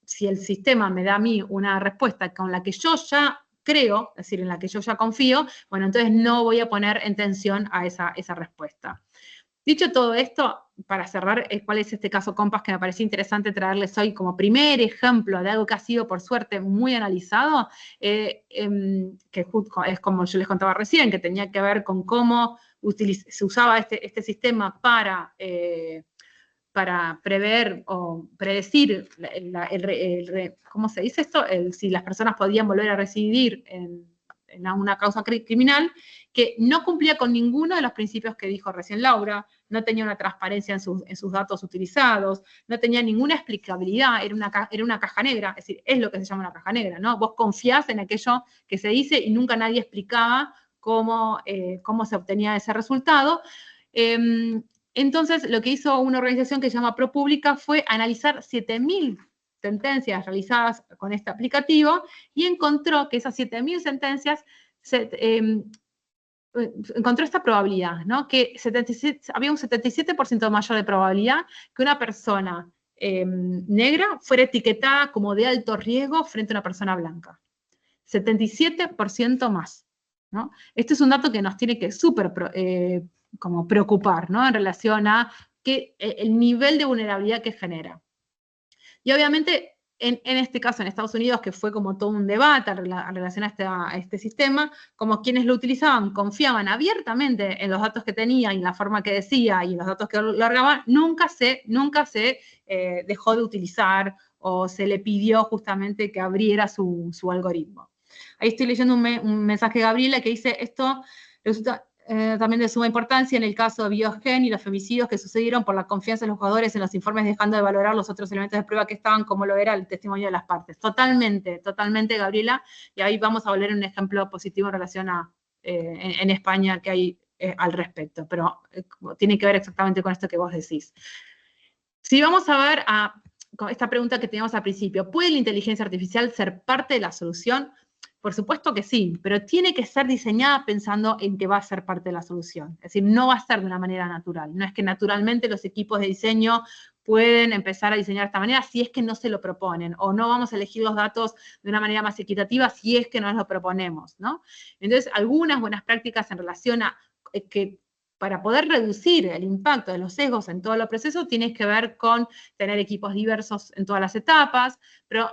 [SPEAKER 4] si el sistema me da a mí una respuesta con la que yo ya creo, es decir, en la que yo ya confío, bueno, entonces no voy a poner en tensión a esa respuesta. Dicho todo esto, para cerrar, ¿cuál es este caso Compass que me pareció interesante traerles hoy como primer ejemplo de algo que ha sido, por suerte, muy analizado? Que es como yo les contaba recién, que tenía que ver con cómo se usaba este sistema para prever o predecir, ¿cómo se dice esto? Si las personas podían volver a recidir en una causa criminal, que no cumplía con ninguno de los principios que dijo recién Laura, no tenía una transparencia en sus datos utilizados, no tenía ninguna explicabilidad, era una caja negra, es decir, es lo que se llama una caja negra, ¿no? Vos confiás en aquello que se dice y nunca nadie explicaba cómo se obtenía ese resultado. Entonces, lo que hizo una organización que se llama ProPublica fue analizar 7.000 sentencias realizadas con este aplicativo y encontró que esas 7.000 sentencias encontró esta probabilidad, ¿no? Que había un 77% mayor de probabilidad que una persona negra fuera etiquetada como de alto riesgo frente a una persona blanca. 77% más, ¿no? Este es un dato que nos tiene que súper como preocupar, ¿no? En relación a el nivel de vulnerabilidad que genera. Y obviamente en este caso en Estados Unidos, que fue como todo un debate en relación a este sistema, como quienes lo utilizaban confiaban abiertamente en los datos que tenía y en la forma que decía y en los datos que largaba, nunca se dejó de utilizar o se le pidió justamente que abriera su algoritmo. Ahí estoy leyendo un mensaje de Gabriela que dice, esto resulta también de suma importancia en el caso de Biogen y los femicidios que sucedieron por la confianza de los jugadores en los informes, dejando de valorar los otros elementos de prueba que estaban, como lo era el testimonio de las partes. Totalmente, totalmente, Gabriela, y ahí vamos a volver a un ejemplo positivo en relación a en España que hay al respecto, pero tiene que ver exactamente con esto que vos decís. Si vamos a ver con esta pregunta que teníamos al principio, ¿puede la inteligencia artificial ser parte de la solución? Por supuesto que sí, pero tiene que ser diseñada pensando en que va a ser parte de la solución. Es decir, no va a ser de una manera natural. No es que naturalmente los equipos de diseño pueden empezar a diseñar de esta manera si es que no se lo proponen, o no vamos a elegir los datos de una manera más equitativa si es que no nos lo proponemos, ¿no? Entonces, algunas buenas prácticas en relación a que para poder reducir el impacto de los sesgos en todos los procesos, tienes que ver con tener equipos diversos en todas las etapas, pero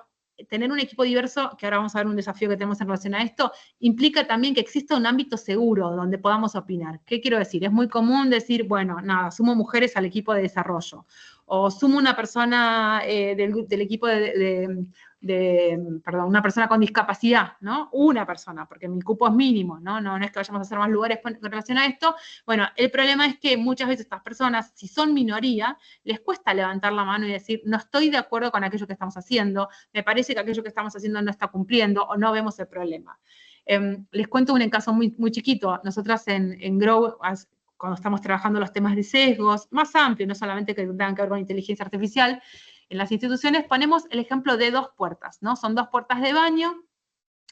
[SPEAKER 4] tener un equipo diverso, que ahora vamos a ver un desafío que tenemos en relación a esto, implica también que exista un ámbito seguro donde podamos opinar. ¿Qué quiero decir? Es muy común decir, bueno, nada, sumo mujeres al equipo de desarrollo, o sumo una persona del equipo perdón, una persona con discapacidad, ¿no? Una persona, porque mi cupo es mínimo, ¿no? No es que vayamos a hacer más lugares en relación a esto. Bueno, el problema es que muchas veces estas personas, si son minoría, les cuesta levantar la mano y decir, no estoy de acuerdo con aquello que estamos haciendo, me parece que aquello que estamos haciendo no está cumpliendo o no vemos el problema. Les cuento un caso muy, muy chiquito. Nosotras en Grow, cuando estamos trabajando los temas de sesgos, más amplios, no solamente que tengan que ver con inteligencia artificial, en las instituciones ponemos el ejemplo de 2 puertas, ¿no? Son 2 puertas de baño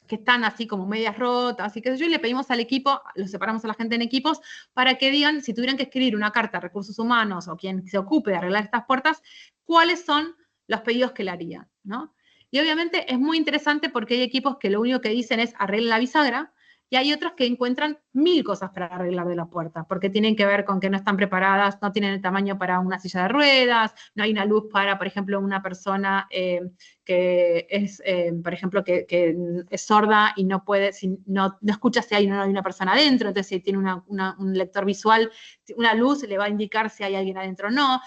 [SPEAKER 4] que están así como medias rotas, y qué sé yo, y le pedimos al equipo, los separamos a la gente en equipos, para que digan, si tuvieran que escribir una carta a recursos humanos o quien se ocupe de arreglar estas puertas, cuáles son los pedidos que le harían, ¿no? Y obviamente es muy interesante porque hay equipos que lo único que dicen es arreglen la bisagra, y hay otros que encuentran 1000 cosas para arreglar de la puerta, porque tienen que ver con que no están preparadas, no tienen el tamaño para una silla de ruedas, no hay una luz para, por ejemplo, una persona que es, por ejemplo, que es sorda y no puede, no escucha si hay o no hay una persona adentro, entonces si tiene un lector visual, una luz le va a indicar si hay alguien adentro o no.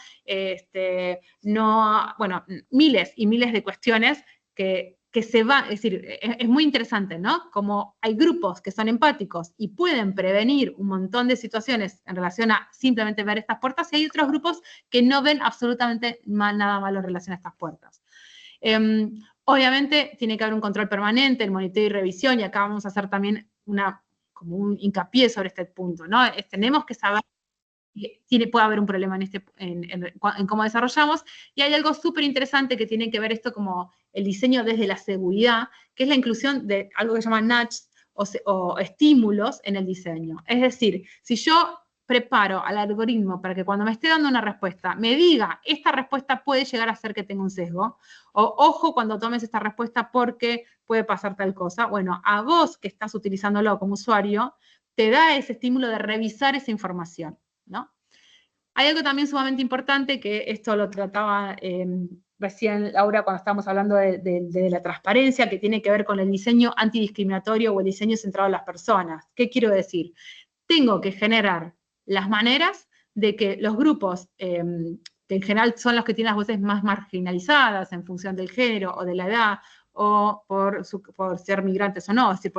[SPEAKER 4] Bueno, miles y miles de cuestiones que se va, es decir, es muy interesante, ¿no? Como hay grupos que son empáticos y pueden prevenir un montón de situaciones en relación a simplemente ver estas puertas, y hay otros grupos que no ven absolutamente nada malo en relación a estas puertas. Obviamente tiene que haber un control permanente, el monitoreo y revisión, y acá vamos a hacer también como un hincapié sobre este punto, ¿no? Tenemos que saber puede haber un problema en cómo desarrollamos, y hay algo súper interesante que tiene que ver esto como el diseño desde la seguridad, que es la inclusión de algo que se llama nudges o estímulos en el diseño. Es decir, si yo preparo al algoritmo para que cuando me esté dando una respuesta, me diga, esta respuesta puede llegar a ser que tenga un sesgo, o ojo cuando tomes esta respuesta porque puede pasar tal cosa, bueno, a vos que estás utilizándolo como usuario, te da ese estímulo de revisar esa información, ¿no? Hay algo también sumamente importante, que esto lo trataba recién Laura cuando estábamos hablando de la transparencia, que tiene que ver con el diseño antidiscriminatorio o el diseño centrado en las personas. ¿Qué quiero decir? Tengo que generar las maneras de que los grupos, que en general son los que tienen las voces más marginalizadas en función del género o de la edad, o por ser migrantes o no, es decir,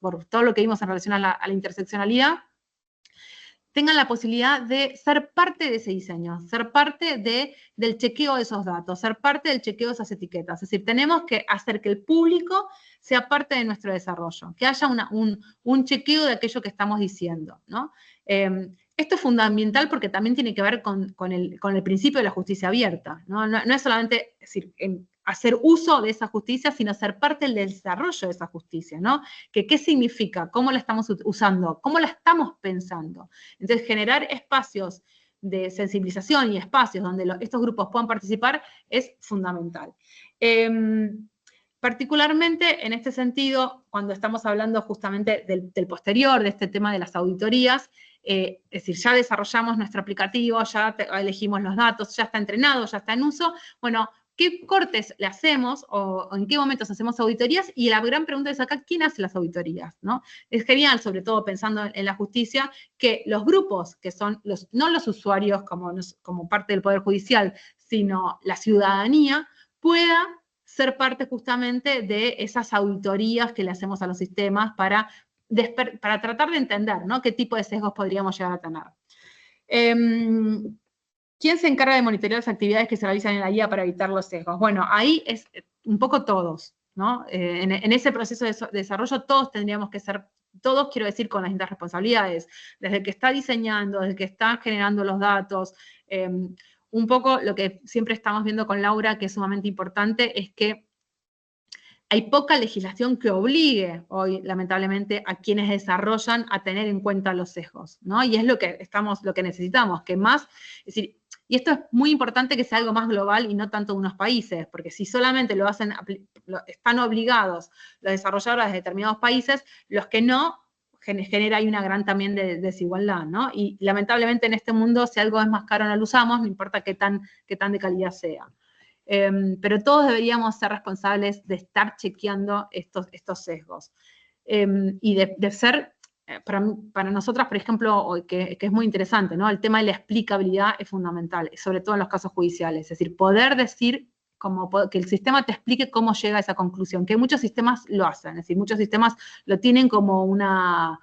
[SPEAKER 4] por todo lo que vimos en relación a la interseccionalidad, tengan la posibilidad de ser parte de ese diseño, ser parte del chequeo de esos datos, ser parte del chequeo de esas etiquetas. Es decir, tenemos que hacer que el público sea parte de nuestro desarrollo, que haya un chequeo de aquello que estamos diciendo, ¿no? Esto es fundamental porque también tiene que ver con el principio de la justicia abierta, ¿no? No es solamente decir, hacer uso de esa justicia, sino ser parte del desarrollo de esa justicia, ¿no? ¿Qué significa? ¿Cómo la estamos usando? ¿Cómo la estamos pensando? Entonces, generar espacios de sensibilización y espacios donde estos grupos puedan participar es fundamental. Particularmente en este sentido, cuando estamos hablando justamente del posterior, de este tema de las auditorías, es decir, ya desarrollamos nuestro aplicativo, ya elegimos los datos, ya está entrenado, ya está en uso, bueno, qué cortes le hacemos o en qué momentos hacemos auditorías, y la gran pregunta es acá, ¿quién hace las auditorías? ¿No? Es genial, sobre todo pensando en la justicia, que los grupos, que son no los usuarios como parte del Poder Judicial, sino la ciudadanía, pueda ser parte justamente de esas auditorías que le hacemos a los sistemas para tratar de entender, ¿no?, qué tipo de sesgos podríamos llegar a tener. ¿Quién se encarga de monitorear las actividades que se realizan en la guía para evitar los sesgos? Bueno, ahí es un poco todos, ¿no? En ese proceso de desarrollo todos tendríamos que ser, todos quiero decir con las distintas responsabilidades, desde el que está diseñando, desde el que está generando los datos. Un poco lo que siempre estamos viendo con Laura, que es sumamente importante, es que hay poca legislación que obligue hoy, lamentablemente, a quienes desarrollan a tener en cuenta los sesgos, ¿no? Y es lo que necesitamos, que más, es decir, y esto es muy importante que sea algo más global y no tanto de unos países, porque si solamente están obligados los desarrolladores de determinados países, los que no, genera ahí una gran también desigualdad, ¿no? Y lamentablemente en este mundo, si algo es más caro no lo usamos, no importa qué tan de calidad sea. Pero todos deberíamos ser responsables de estar chequeando estos sesgos. Y de ser, para nosotras, por ejemplo, que es muy interesante, ¿no? El tema de la explicabilidad es fundamental, sobre todo en los casos judiciales. Es decir, poder decir, que el sistema te explique cómo llega a esa conclusión, que muchos sistemas lo hacen, es decir, muchos sistemas lo tienen como una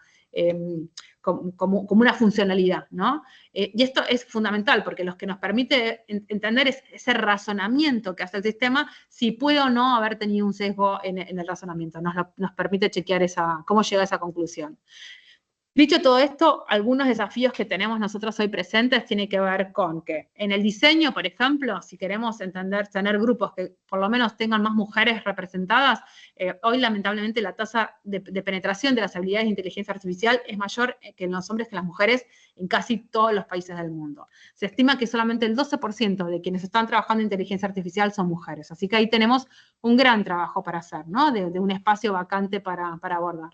[SPEAKER 4] funcionalidad, ¿no? Y esto es fundamental, porque lo que nos permite entender es ese razonamiento que hace el sistema, si puede o no haber tenido un sesgo en el razonamiento, nos permite chequear cómo llega a esa conclusión. Dicho todo esto, algunos desafíos que tenemos nosotros hoy presentes tienen que ver con que en el diseño, por ejemplo, si queremos tener grupos que por lo menos tengan más mujeres representadas, hoy lamentablemente la tasa de penetración de las habilidades de inteligencia artificial es mayor que en los hombres que en las mujeres en casi todos los países del mundo. Se estima que solamente el 12% de quienes están trabajando en inteligencia artificial son mujeres, así que ahí tenemos un gran trabajo para hacer, ¿no? De un espacio vacante para abordar.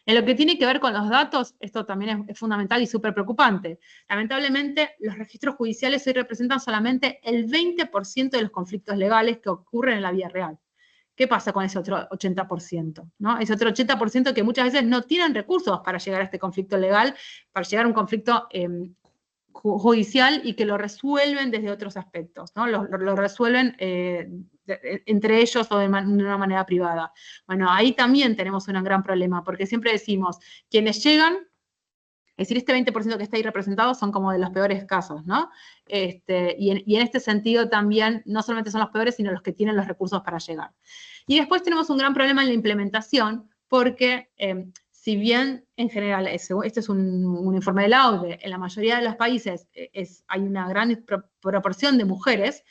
[SPEAKER 4] En lo que tiene que ver con los datos, esto también es fundamental y súper preocupante. Lamentablemente, los registros judiciales hoy representan solamente el 20% de los conflictos legales que ocurren en la vida real. ¿Qué pasa con ese otro 80%? ¿No? Ese otro 80% que muchas veces no tienen recursos para llegar a este conflicto legal, para llegar a un conflicto judicial, y que lo resuelven desde otros aspectos, ¿no? Lo resuelven entre ellos o de una manera privada. Bueno, ahí también tenemos un gran problema, porque siempre decimos, quienes llegan, es decir, este 20% que está ahí representado son como de los peores casos, ¿no? Y en este sentido también, no solamente son los peores, sino los que tienen los recursos para llegar. Y después tenemos un gran problema en la implementación, porque si bien en general, este es un informe de la OCDE, en la mayoría de los países hay una gran proporción de mujeres,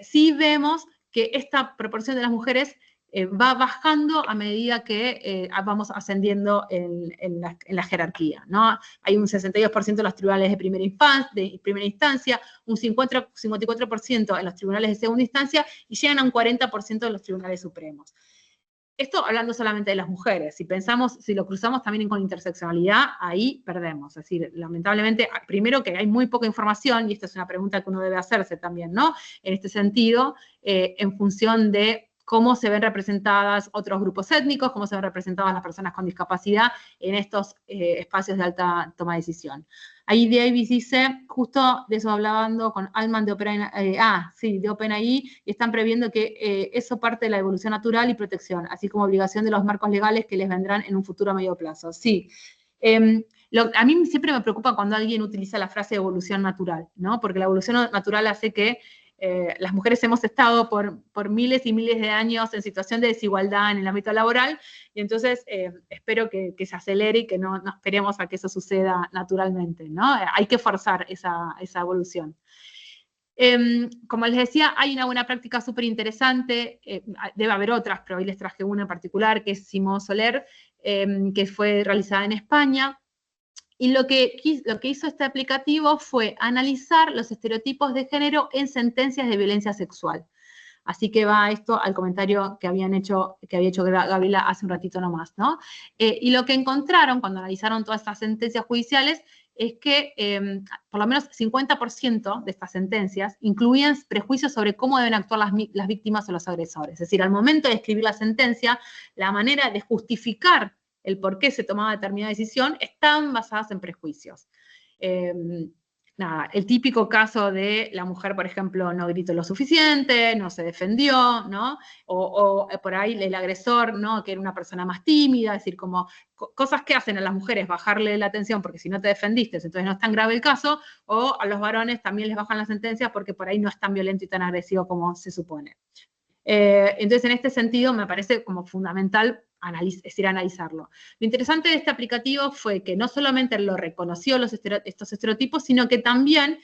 [SPEAKER 4] sí vemos que esta proporción de las mujeres va bajando a medida que vamos ascendiendo en la jerarquía, ¿no? Hay un 62% de los tribunales de primera instancia, un 54% en los tribunales de segunda instancia, y llegan a un 40% de los tribunales supremos. Esto hablando solamente de las mujeres. Si lo cruzamos también con interseccionalidad, ahí perdemos. Es decir, lamentablemente, primero que hay muy poca información, y esta es una pregunta que uno debe hacerse también, ¿no? En este sentido, en función de cómo se ven representadas otros grupos étnicos, cómo se ven representadas las personas con discapacidad en estos espacios de alta toma de decisión. Ahí Davis dice, justo de eso hablando con Altman de OpenAI, y están previendo que eso parte de la evolución natural y protección, así como obligación de los marcos legales que les vendrán en un futuro a medio plazo. Sí. A mí siempre me preocupa cuando alguien utiliza la frase evolución natural, ¿no? Porque la evolución natural hace que las mujeres hemos estado por miles y miles de años en situación de desigualdad en el ámbito laboral, y entonces espero que se acelere y que no esperemos a que eso suceda naturalmente, ¿no? Hay que forzar esa evolución. Como les decía, hay una buena práctica súper interesante, debe haber otras, pero hoy les traje una en particular, que es Simón Soler, que fue realizada en España. Y lo que hizo este aplicativo fue analizar los estereotipos de género en sentencias de violencia sexual. Así que va esto al comentario que había hecho Gabriela hace un ratito nomás, ¿no? Y lo que encontraron cuando analizaron todas estas sentencias judiciales es que por lo menos 50% de estas sentencias incluían prejuicios sobre cómo deben actuar las víctimas o los agresores. Es decir, al momento de escribir la sentencia, la manera de justificar el por qué se tomaba determinada decisión estaban basadas en prejuicios. Nada, el típico caso de la mujer, por ejemplo, no gritó lo suficiente, no se defendió, ¿no? O por ahí el agresor, ¿no? Que era una persona más tímida, es decir, como cosas que hacen a las mujeres bajarle la atención porque si no te defendiste, entonces no es tan grave el caso, o a los varones también les bajan la sentencia porque por ahí no es tan violento y tan agresivo como se supone. Entonces, en este sentido, me parece como fundamental analizarlo. Lo interesante de este aplicativo fue que no solamente lo reconoció estos estereotipos, sino que también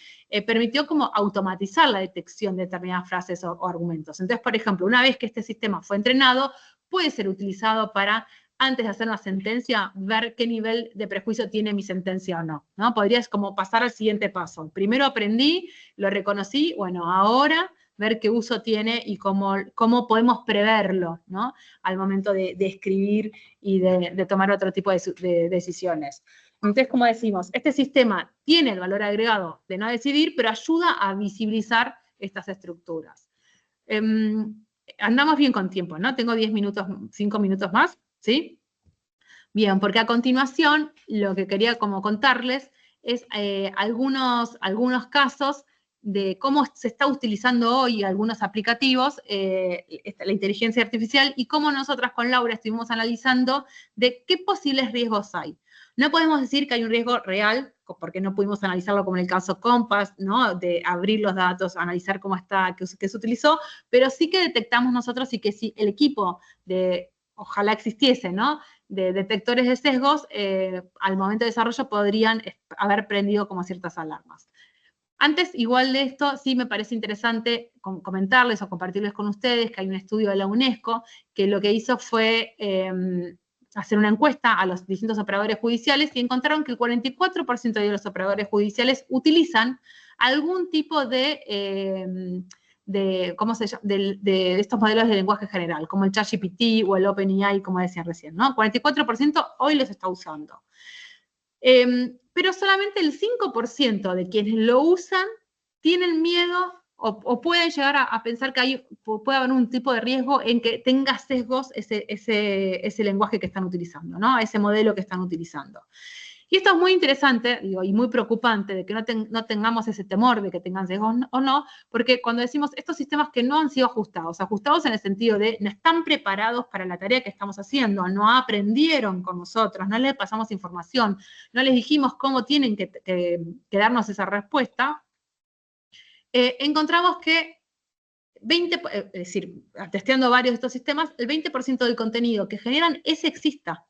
[SPEAKER 4] permitió como automatizar la detección de determinadas frases o argumentos. Entonces, por ejemplo, una vez que este sistema fue entrenado, puede ser utilizado para, antes de hacer una sentencia, ver qué nivel de prejuicio tiene mi sentencia o no, ¿no? Podrías como pasar al siguiente paso. Primero aprendí, lo reconocí, bueno, ahora ver qué uso tiene y cómo podemos preverlo, ¿no? Al momento de escribir y de tomar otro tipo de decisiones. Entonces, como decimos, este sistema tiene el valor agregado de no decidir, pero ayuda a visibilizar estas estructuras. Andamos bien con tiempo, ¿no? Tengo 10 minutos, 5 minutos más, ¿sí? Bien, porque a continuación lo que quería como contarles es algunos casos de cómo se está utilizando hoy algunos aplicativos, la inteligencia artificial, y cómo nosotras con Laura estuvimos analizando de qué posibles riesgos hay. No podemos decir que hay un riesgo real, porque no pudimos analizarlo como en el caso Compass, ¿no? De abrir los datos, analizar cómo está, qué se utilizó, pero sí que detectamos nosotros y que si el equipo ojalá existiese, ¿no? De detectores de sesgos, al momento de desarrollo podrían haber prendido como ciertas alarmas. Antes, igual de esto, sí me parece interesante comentarles o compartirles con ustedes que hay un estudio de la UNESCO que lo que hizo fue hacer una encuesta a los distintos operadores judiciales y encontraron que el 44% de los operadores judiciales utilizan algún tipo de estos modelos de lenguaje general, como el ChatGPT o el OpenAI, como decía recién, ¿no? 44% hoy los está usando. Pero solamente el 5% de quienes lo usan tienen miedo o pueden llegar a pensar que puede haber un tipo de riesgo en que tenga sesgos ese lenguaje que están utilizando, ¿no? Ese modelo que están utilizando. Y esto es muy interesante, digo, y muy preocupante, de que no tengamos ese temor de que tengan sesgos o no, porque cuando decimos estos sistemas que no han sido ajustados en el sentido de no están preparados para la tarea que estamos haciendo, no aprendieron con nosotros, no les pasamos información, no les dijimos cómo tienen que darnos esa respuesta, encontramos que es decir, testeando varios de estos sistemas, el 20% del contenido que generan es sexista,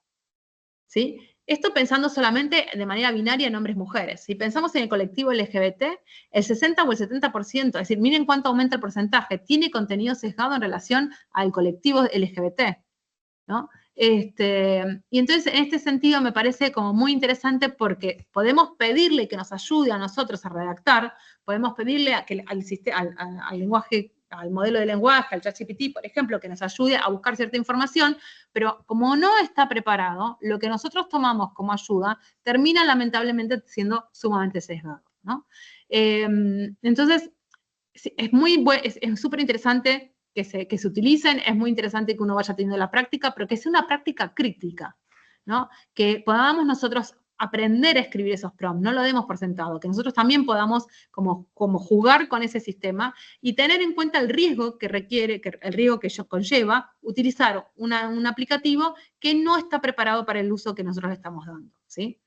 [SPEAKER 4] ¿sí? Esto pensando solamente de manera binaria en hombres-mujeres. Si pensamos en el colectivo LGBT, el 60 o el 70%, es decir, miren cuánto aumenta el porcentaje, tiene contenido sesgado en relación al colectivo LGBT, ¿no? Y entonces, en este sentido, me parece como muy interesante porque podemos pedirle que nos ayude a nosotros a redactar, podemos pedirle al lenguaje, al modelo de lenguaje, al ChatGPT, por ejemplo, que nos ayude a buscar cierta información, pero como no está preparado, lo que nosotros tomamos como ayuda termina lamentablemente siendo sumamente sesgado, ¿no? Entonces, es súper interesante que se utilicen, es muy interesante que uno vaya teniendo la práctica, pero que sea una práctica crítica, ¿no? Que podamos nosotros aprender a escribir esos prompts, no lo demos por sentado, que nosotros también podamos como jugar con ese sistema y tener en cuenta el riesgo que requiere, el riesgo que conlleva utilizar un aplicativo que no está preparado para el uso que nosotros le estamos dando, ¿sí?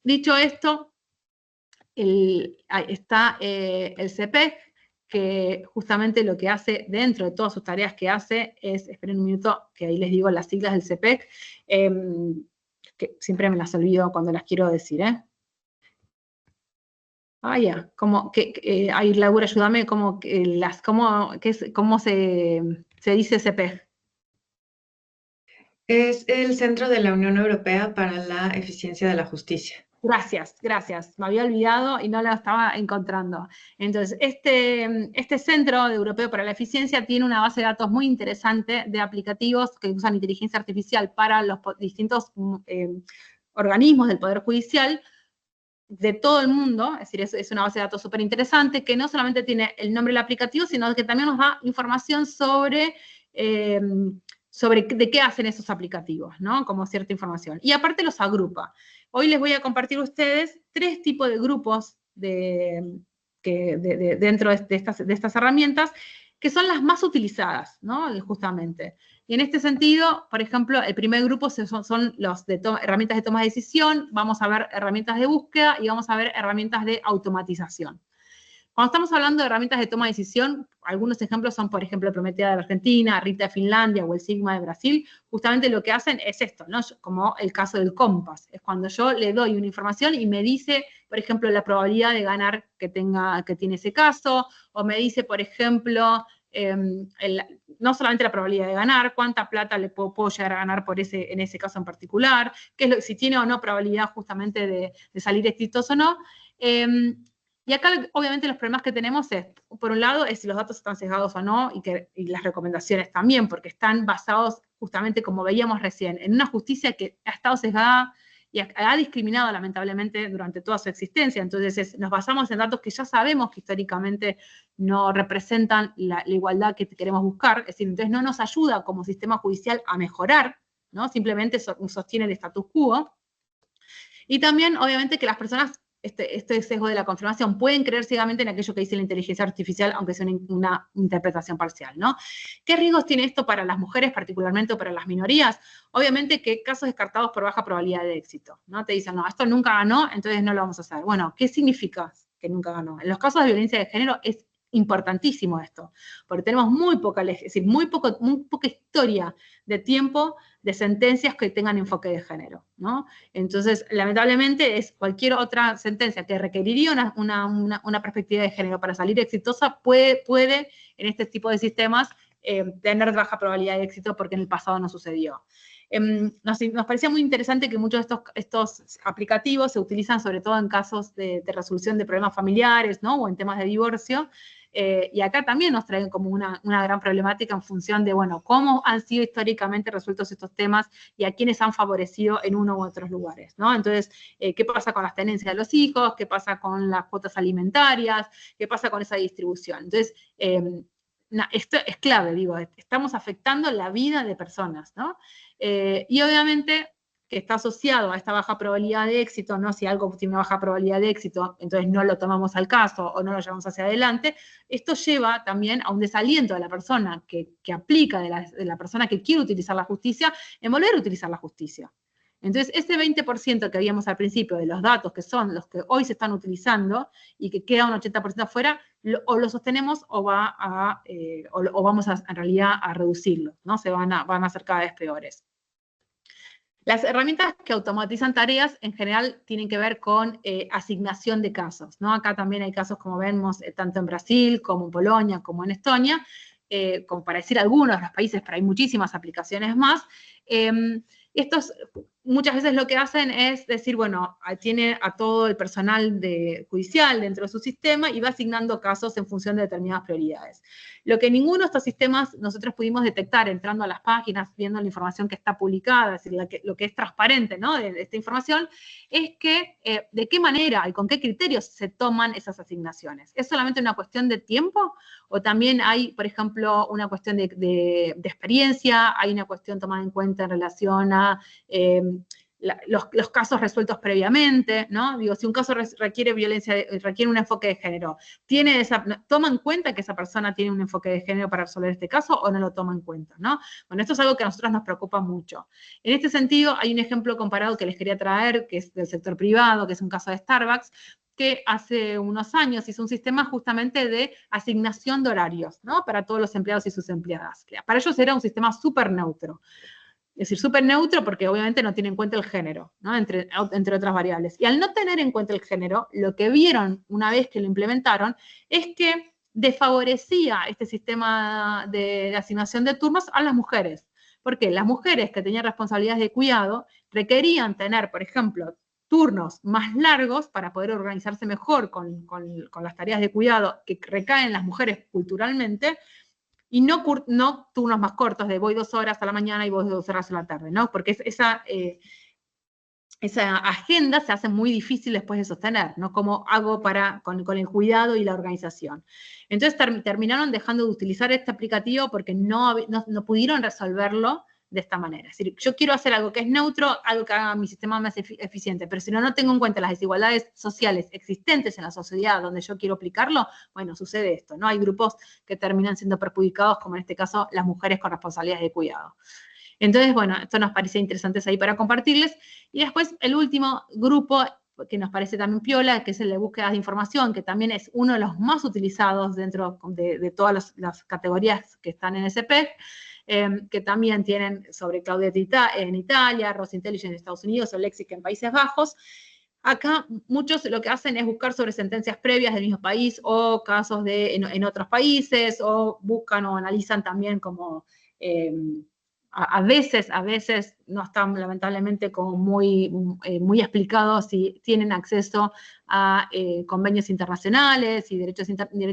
[SPEAKER 4] Dicho esto, está el CPEG, que justamente lo que hace dentro de todas sus tareas que hace es, esperen un minuto, que ahí les digo las siglas del CPEG, que siempre me las olvido cuando las quiero decir, ¿eh? Ya, ahí Laura, ayúdame, cómo se dice CPEG.
[SPEAKER 5] Es el Centro de la Unión Europea para la Eficiencia de la Justicia.
[SPEAKER 4] Gracias. Me había olvidado y no la estaba encontrando. Entonces, este Centro Europeo para la Eficiencia tiene una base de datos muy interesante de aplicativos que usan inteligencia artificial para los distintos organismos del Poder Judicial, de todo el mundo, es decir, es una base de datos súper interesante, que no solamente tiene el nombre del aplicativo, sino que también nos da información sobre de qué hacen esos aplicativos, ¿no? Como cierta información. Y aparte los agrupa. Hoy les voy a compartir a ustedes 3 tipos de grupos dentro de estas herramientas, que son las más utilizadas, ¿no? Justamente. Y en este sentido, por ejemplo, el primer grupo son los de herramientas de toma de decisión, vamos a ver herramientas de búsqueda y vamos a ver herramientas de automatización. Cuando estamos hablando de herramientas de toma de decisión, algunos ejemplos son, por ejemplo, Prometida de Argentina, Rita de Finlandia o el Sigma de Brasil. Justamente lo que hacen es esto, ¿no? Como el caso del Compass. Es cuando yo le doy una información y me dice, por ejemplo, la probabilidad de ganar que tiene ese caso, o me dice, por ejemplo, no solamente la probabilidad de ganar, cuánta plata le puedo llegar a ganar en ese caso en particular, si tiene o no probabilidad justamente de salir exitoso o no. Y acá, obviamente, los problemas que tenemos es, por un lado, es si los datos están sesgados o no, y las recomendaciones también, porque están basados, justamente como veíamos recién, en una justicia que ha estado sesgada y ha discriminado, lamentablemente, durante toda su existencia. Entonces, nos basamos en datos que ya sabemos que históricamente no representan la igualdad que queremos buscar. Es decir, entonces no nos ayuda como sistema judicial a mejorar, ¿no? Simplemente sostiene el status quo. Y también, obviamente, que las personas, este sesgo de la confirmación, pueden creer ciegamente en aquello que dice la inteligencia artificial, aunque sea una interpretación parcial, ¿no? ¿Qué riesgos tiene esto para las mujeres, particularmente, o para las minorías? Obviamente que casos descartados por baja probabilidad de éxito, ¿no? Te dicen, no, esto nunca ganó, entonces no lo vamos a hacer. Bueno, ¿qué significa que nunca ganó? En los casos de violencia de género es importantísimo esto, porque tenemos muy poca historia de tiempo de sentencias que tengan enfoque de género, ¿no? Entonces, lamentablemente, cualquier otra sentencia que requeriría una perspectiva de género para salir exitosa puede en este tipo de sistemas, tener baja probabilidad de éxito porque en el pasado no sucedió. Nos parecía muy interesante que muchos de estos aplicativos se utilizan sobre todo en casos de resolución de problemas familiares, ¿no? O en temas de divorcio. Y acá también nos traen como una gran problemática en función de, bueno, cómo han sido históricamente resueltos estos temas y a quiénes han favorecido en uno u otros lugares, ¿no? Entonces, ¿qué pasa con las tenencias de los hijos? ¿Qué pasa con las cuotas alimentarias? ¿Qué pasa con esa distribución? Entonces, esto es clave, digo, estamos afectando la vida de personas, ¿no? Y obviamente que está asociado a esta baja probabilidad de éxito, ¿no? Si algo tiene una baja probabilidad de éxito, entonces no lo tomamos al caso o no lo llevamos hacia adelante, esto lleva también a un desaliento de la persona que aplica, de la persona que quiere utilizar la justicia, en volver a utilizar la justicia. Entonces, ese 20% que habíamos al principio de los datos, que son los que hoy se están utilizando y que queda un 80% afuera, o lo sostenemos o vamos en realidad a reducirlo, ¿no? Van a ser cada vez peores. Las herramientas que automatizan tareas en general tienen que ver con asignación de casos, ¿no? Acá también hay casos, como vemos, tanto en Brasil, como en Polonia, como en Estonia, como para decir algunos de los países, pero hay muchísimas aplicaciones más. Estos muchas veces lo que hacen es decir, bueno, tiene a todo el personal judicial dentro de su sistema y va asignando casos en función de determinadas prioridades. Lo que ninguno de estos sistemas nosotros pudimos detectar entrando a las páginas, viendo la información que está publicada, es decir, lo que es transparente, ¿no? de esta información, es que de qué manera y con qué criterios se toman esas asignaciones. ¿Es solamente una cuestión de tiempo? ¿O también hay, por ejemplo, una cuestión de experiencia? ¿Hay una cuestión tomada en cuenta en relación a los casos resueltos previamente, ¿no? Digo, si un caso requiere un enfoque de género, ¿toma en cuenta que esa persona tiene un enfoque de género para resolver este caso o no lo toma en cuenta, ¿no? Bueno, esto es algo que a nosotros nos preocupa mucho. En este sentido, hay un ejemplo comparado que les quería traer, que es del sector privado, que es un caso de Starbucks, que hace unos años hizo un sistema justamente de asignación de horarios, ¿no? Para todos los empleados y sus empleadas. Para ellos era un sistema súper neutro. Es decir, súper neutro porque obviamente no tiene en cuenta el género, ¿no? Entre otras variables. Y al no tener en cuenta el género, lo que vieron una vez que lo implementaron es que desfavorecía este sistema de asignación de turnos a las mujeres. Porque las mujeres que tenían responsabilidades de cuidado requerían tener, por ejemplo, turnos más largos para poder organizarse mejor con las tareas de cuidado que recaen en las mujeres culturalmente, y no turnos más cortos de voy 2 horas a la mañana y voy 2 horas a la tarde, ¿no? Porque esa agenda se hace muy difícil después de sostener, ¿no? ¿Cómo hago con el cuidado y la organización? Entonces terminaron dejando de utilizar este aplicativo porque no pudieron resolverlo de esta manera. Es decir, yo quiero hacer algo que es neutro, algo que haga mi sistema más eficiente, pero si no tengo en cuenta las desigualdades sociales existentes en la sociedad donde yo quiero aplicarlo, bueno, sucede esto, ¿no? Hay grupos que terminan siendo perjudicados, como en este caso las mujeres con responsabilidades de cuidado. Entonces, bueno, esto nos parece interesante ahí para compartirles. Y después el último grupo que nos parece también piola, que es el de búsquedas de información, que también es uno de los más utilizados dentro de todas las categorías que están en SPEC, que también tienen sobre Claudia en Italia, Ross Intelligence en Estados Unidos o Lexic en Países Bajos. Acá muchos lo que hacen es buscar sobre sentencias previas del mismo país o casos en otros países, o buscan o analizan también como... a veces no están lamentablemente como muy explicados si tienen acceso a convenios internacionales y derecho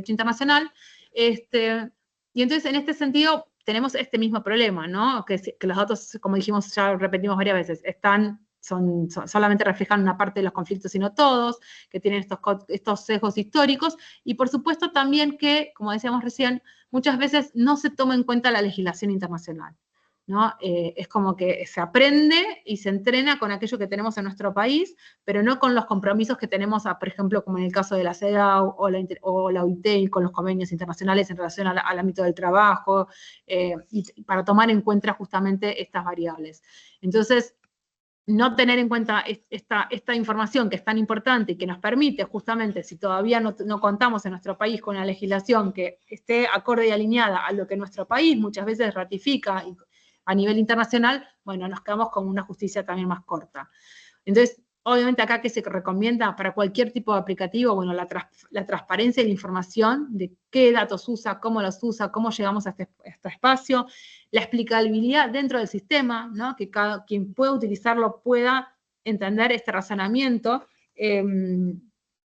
[SPEAKER 4] internacional. Y entonces en este sentido tenemos este mismo problema, ¿no? Que los datos, como dijimos, ya repetimos varias veces, solamente reflejan una parte de los conflictos y no todos, que tienen estos sesgos históricos, y por supuesto también que, como decíamos recién, muchas veces no se toma en cuenta la legislación internacional, ¿no? Es como que se aprende y se entrena con aquello que tenemos en nuestro país, pero no con los compromisos que tenemos, por ejemplo, como en el caso de la CEDAW o la OIT, y con los convenios internacionales en relación al ámbito del trabajo, y para tomar en cuenta justamente estas variables. Entonces, no tener en cuenta esta información que es tan importante y que nos permite justamente, si todavía no contamos en nuestro país con una legislación que esté acorde y alineada a lo que nuestro país muchas veces ratifica a nivel internacional, bueno, nos quedamos con una justicia también más corta. Entonces, obviamente acá que se recomienda para cualquier tipo de aplicativo, bueno, la transparencia de la información, de qué datos usa, cómo los usa, cómo llegamos a este espacio, la explicabilidad dentro del sistema, ¿no? Que quien pueda utilizarlo pueda entender este razonamiento, y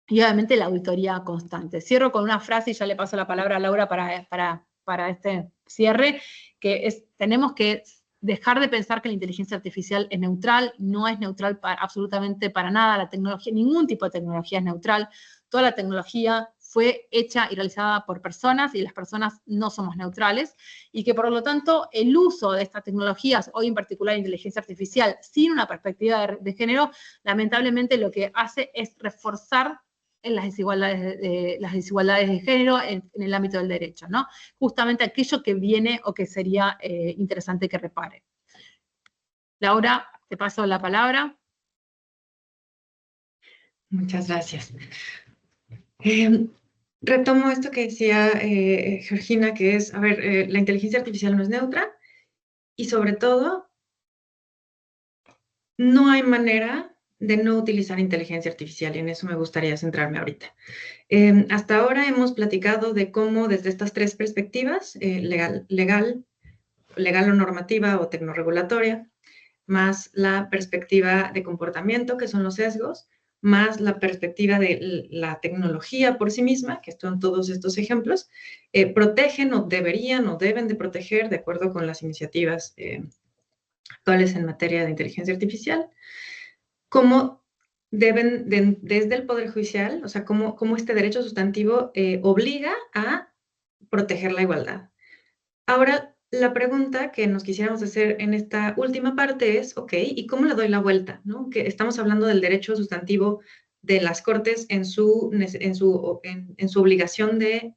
[SPEAKER 4] obviamente la auditoría constante. Cierro con una frase y ya le paso la palabra a Laura para este cierre, que es: tenemos que dejar de pensar que la inteligencia artificial es neutral. No es neutral absolutamente para nada. La tecnología, ningún tipo de tecnología es neutral. Toda la tecnología fue hecha y realizada por personas, y las personas no somos neutrales, y que por lo tanto el uso de estas tecnologías, hoy en particular inteligencia artificial, sin una perspectiva de género, lamentablemente lo que hace es reforzar en las desigualdades de género en el ámbito del derecho, ¿no? Justamente aquello que viene o que sería interesante que repare. Laura, te paso la palabra.
[SPEAKER 5] Muchas gracias. Retomo esto que decía Georgina, que es, a ver, la inteligencia artificial no es neutra, y sobre todo, no hay manera de no utilizar inteligencia artificial, y en eso me gustaría centrarme ahorita. Hasta ahora hemos platicado de cómo desde estas tres perspectivas, legal o normativa o tecnorregulatoria, más la perspectiva de comportamiento, que son los sesgos, más la perspectiva de la tecnología por sí misma, que son todos estos ejemplos, protegen o deberían o deben de proteger de acuerdo con las iniciativas actuales en materia de inteligencia artificial, cómo deben, desde el Poder Judicial, o sea, cómo este derecho sustantivo obliga a proteger la igualdad. Ahora, la pregunta que nos quisiéramos hacer en esta última parte es, ok, ¿y cómo le doy la vuelta? ¿No? Que estamos hablando del derecho sustantivo de las Cortes en su obligación de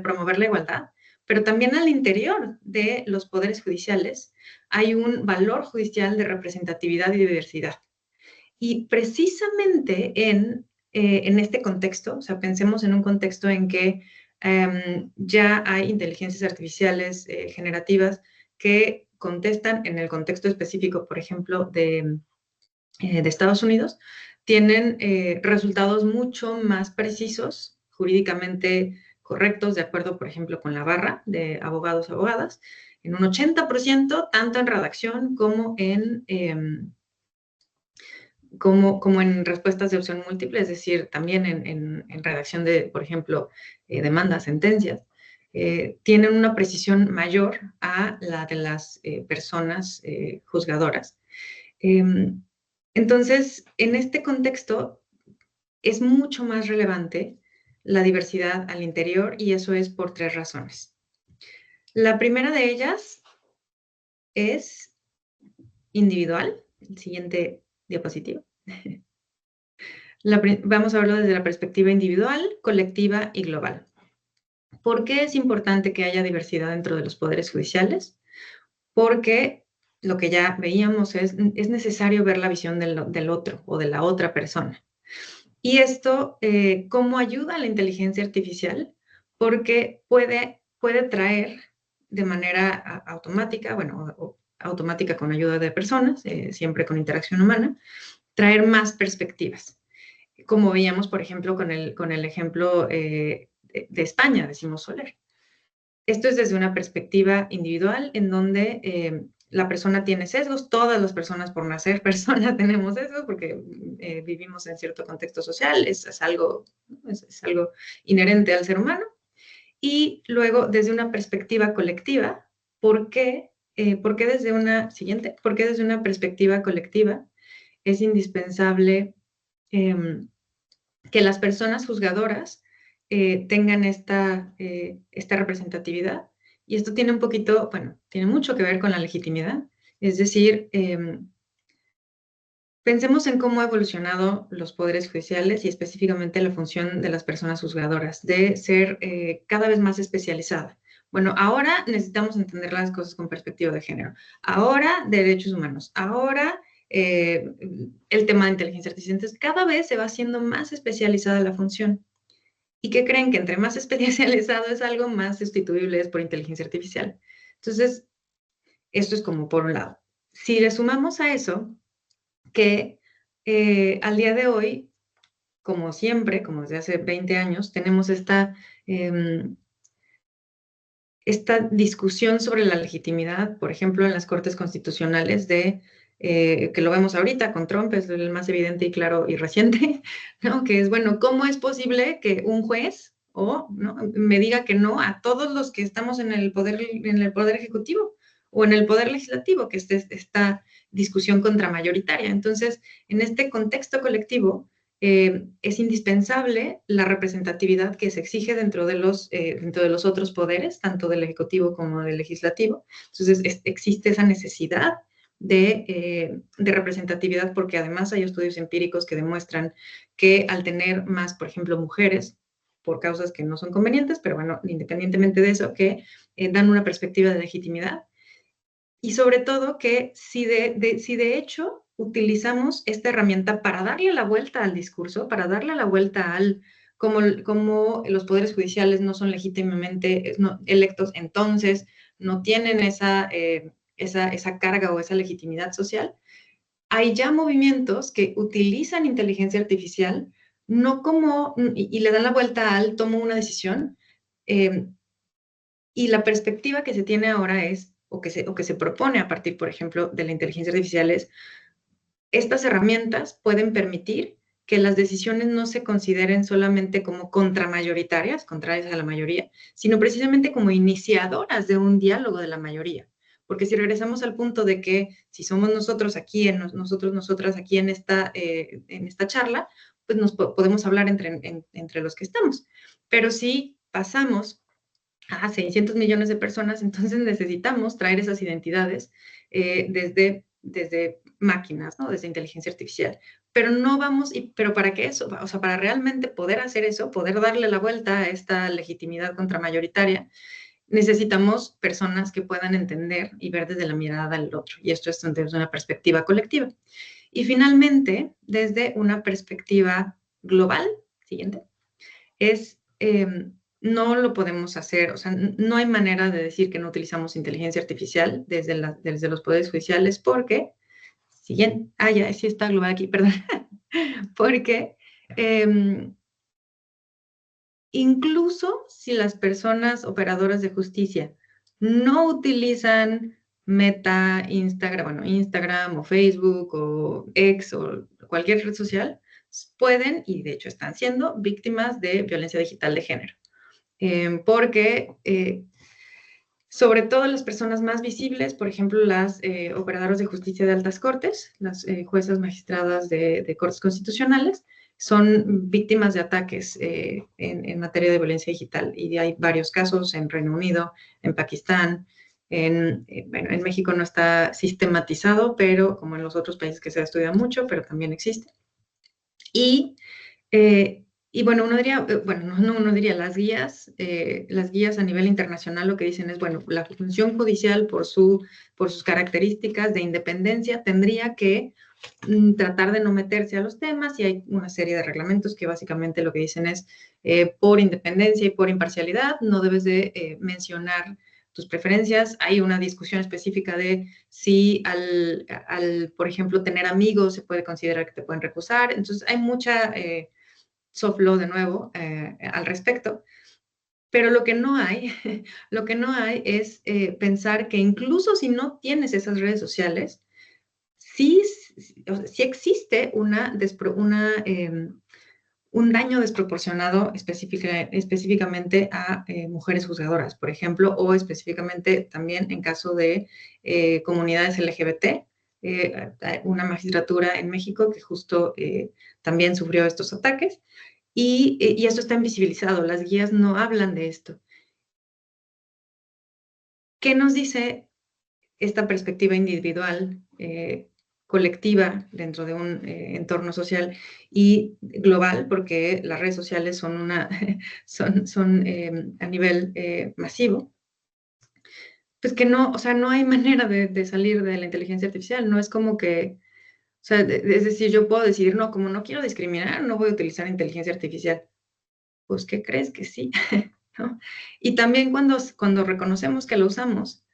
[SPEAKER 5] promover la igualdad, pero también al interior de los poderes judiciales hay un valor judicial de representatividad y diversidad. Y precisamente en este contexto, o sea, pensemos en un contexto en que ya hay inteligencias artificiales generativas que contestan en el contexto específico, por ejemplo, de Estados Unidos, tienen resultados mucho más precisos, jurídicamente correctos, de acuerdo, por ejemplo, con la barra de abogados y abogadas, en un 80%, tanto en redacción como en respuestas de opción múltiple, es decir, también en redacción de, por ejemplo, demandas, sentencias, tienen una precisión mayor a la de las personas juzgadoras. Entonces, en este contexto, es mucho más relevante la diversidad al interior y eso es por 3 razones. La primera de ellas es individual. El siguiente diapositiva. Vamos a verlo desde la perspectiva individual, colectiva y global. ¿Por qué es importante que haya diversidad dentro de los poderes judiciales? Porque lo que ya veíamos es necesario ver la visión del otro o de la otra persona. Y esto, ¿cómo ayuda a la inteligencia artificial? Porque puede traer de manera automática, bueno, automática con ayuda de personas, siempre con interacción humana, traer más perspectivas. Como veíamos, por ejemplo, con el ejemplo de España, decimos Soler. Esto es desde una perspectiva individual en donde la persona tiene sesgos, todas las personas por nacer persona tenemos sesgos porque vivimos en cierto contexto social, es algo inherente al ser humano. Y luego, desde una perspectiva colectiva, ¿por qué desde una perspectiva colectiva es indispensable que las personas juzgadoras tengan esta representatividad? Y esto tiene tiene mucho que ver con la legitimidad. Es decir, pensemos en cómo ha evolucionado los poderes judiciales y específicamente la función de las personas juzgadoras, de ser cada vez más especializada. Bueno, ahora necesitamos entender las cosas con perspectiva de género. Ahora, derechos humanos. Ahora, el tema de inteligencia artificial. Entonces, cada vez se va haciendo más especializada la función. ¿Y qué creen? Que entre más especializado es algo, más sustituible es por inteligencia artificial. Entonces, esto es como por un lado. Si le sumamos a eso, que al día de hoy, como siempre, como desde hace 20 años, tenemos esta discusión sobre la legitimidad, por ejemplo, en las cortes constitucionales que lo vemos ahorita con Trump, es el más evidente y claro y reciente, ¿no? Que es, bueno, ¿cómo es posible que un juez ¿no? me diga que no a todos los que estamos en el poder ejecutivo o en el poder legislativo, que es esta discusión contramayoritaria? Entonces, en este contexto colectivo, es indispensable la representatividad que se exige dentro de los otros poderes, tanto del Ejecutivo como del Legislativo. Entonces, existe esa necesidad de representatividad, porque además hay estudios empíricos que demuestran que al tener más, por ejemplo, mujeres, por causas que no son convenientes, pero bueno, independientemente de eso, que dan una perspectiva de legitimidad. Y sobre todo que si de hecho utilizamos esta herramienta para darle la vuelta al discurso, para darle la vuelta al cómo los poderes judiciales no son legítimamente electos, entonces no tienen esa carga o esa legitimidad social. Hay ya movimientos que utilizan inteligencia artificial no y le dan la vuelta al tomo una decisión, y la perspectiva que se tiene ahora es, o que se propone a partir, por ejemplo, de la inteligencia artificial es, estas herramientas pueden permitir que las decisiones no se consideren solamente como contrarias a la mayoría, sino precisamente como iniciadoras de un diálogo de la mayoría. Porque si regresamos al punto de que si somos nosotros aquí, nosotras aquí en esta charla, pues podemos hablar entre los que estamos. Pero si pasamos a 600 millones de personas, entonces necesitamos traer esas identidades desde máquinas, ¿no? Desde inteligencia artificial. Pero pero para que eso, o sea, para realmente poder hacer eso, poder darle la vuelta a esta legitimidad contramayoritaria, necesitamos personas que puedan entender y ver desde la mirada del otro. Y esto es desde una perspectiva colectiva. Y finalmente, desde una perspectiva global, siguiente, no lo podemos hacer, o sea, no hay manera de decir que no utilizamos inteligencia artificial desde los poderes judiciales porque, ya, sí está global aquí, perdón, porque incluso si las personas operadoras de justicia no utilizan Meta, Instagram o Facebook o X o cualquier red social, pueden, y de hecho están siendo, víctimas de violencia digital de género. Porque sobre todo las personas más visibles, por ejemplo, las operadoras de justicia de altas cortes, las juezas magistradas de cortes constitucionales, son víctimas de ataques en materia de violencia digital. Y hay varios casos en Reino Unido, en Pakistán, bueno, en México no está sistematizado, pero como en los otros países que se ha estudiado mucho, pero también existe. Y bueno, uno diría, uno diría, las guías a nivel internacional lo que dicen es, bueno, la función judicial por sus características de independencia tendría que tratar de no meterse a los temas, y hay una serie de reglamentos que básicamente lo que dicen es, por independencia y por imparcialidad, no debes de mencionar tus preferencias. Hay una discusión específica de si por ejemplo, tener amigos se puede considerar que te pueden recusar. Entonces, hay mucha soft law de nuevo al respecto. Pero lo que no hay, lo que no hay es pensar que incluso si no tienes esas redes sociales, sí existe un daño desproporcionado específicamente a mujeres juzgadoras, por ejemplo, o específicamente también en caso de comunidades LGBT. Una magistratura en México que justo también sufrió estos ataques, y esto está invisibilizado, las guías no hablan de esto. ¿Qué nos dice esta perspectiva individual, colectiva, dentro de un entorno social y global? Porque las redes sociales son a nivel masivo. Pues que no, o sea, no hay manera de salir de la inteligencia artificial. No es como que, o sea, es decir, yo puedo decidir, no, como no quiero discriminar, no voy a utilizar inteligencia artificial. Pues, ¿qué crees? Que sí, ¿no? Y también cuando reconocemos que lo usamos,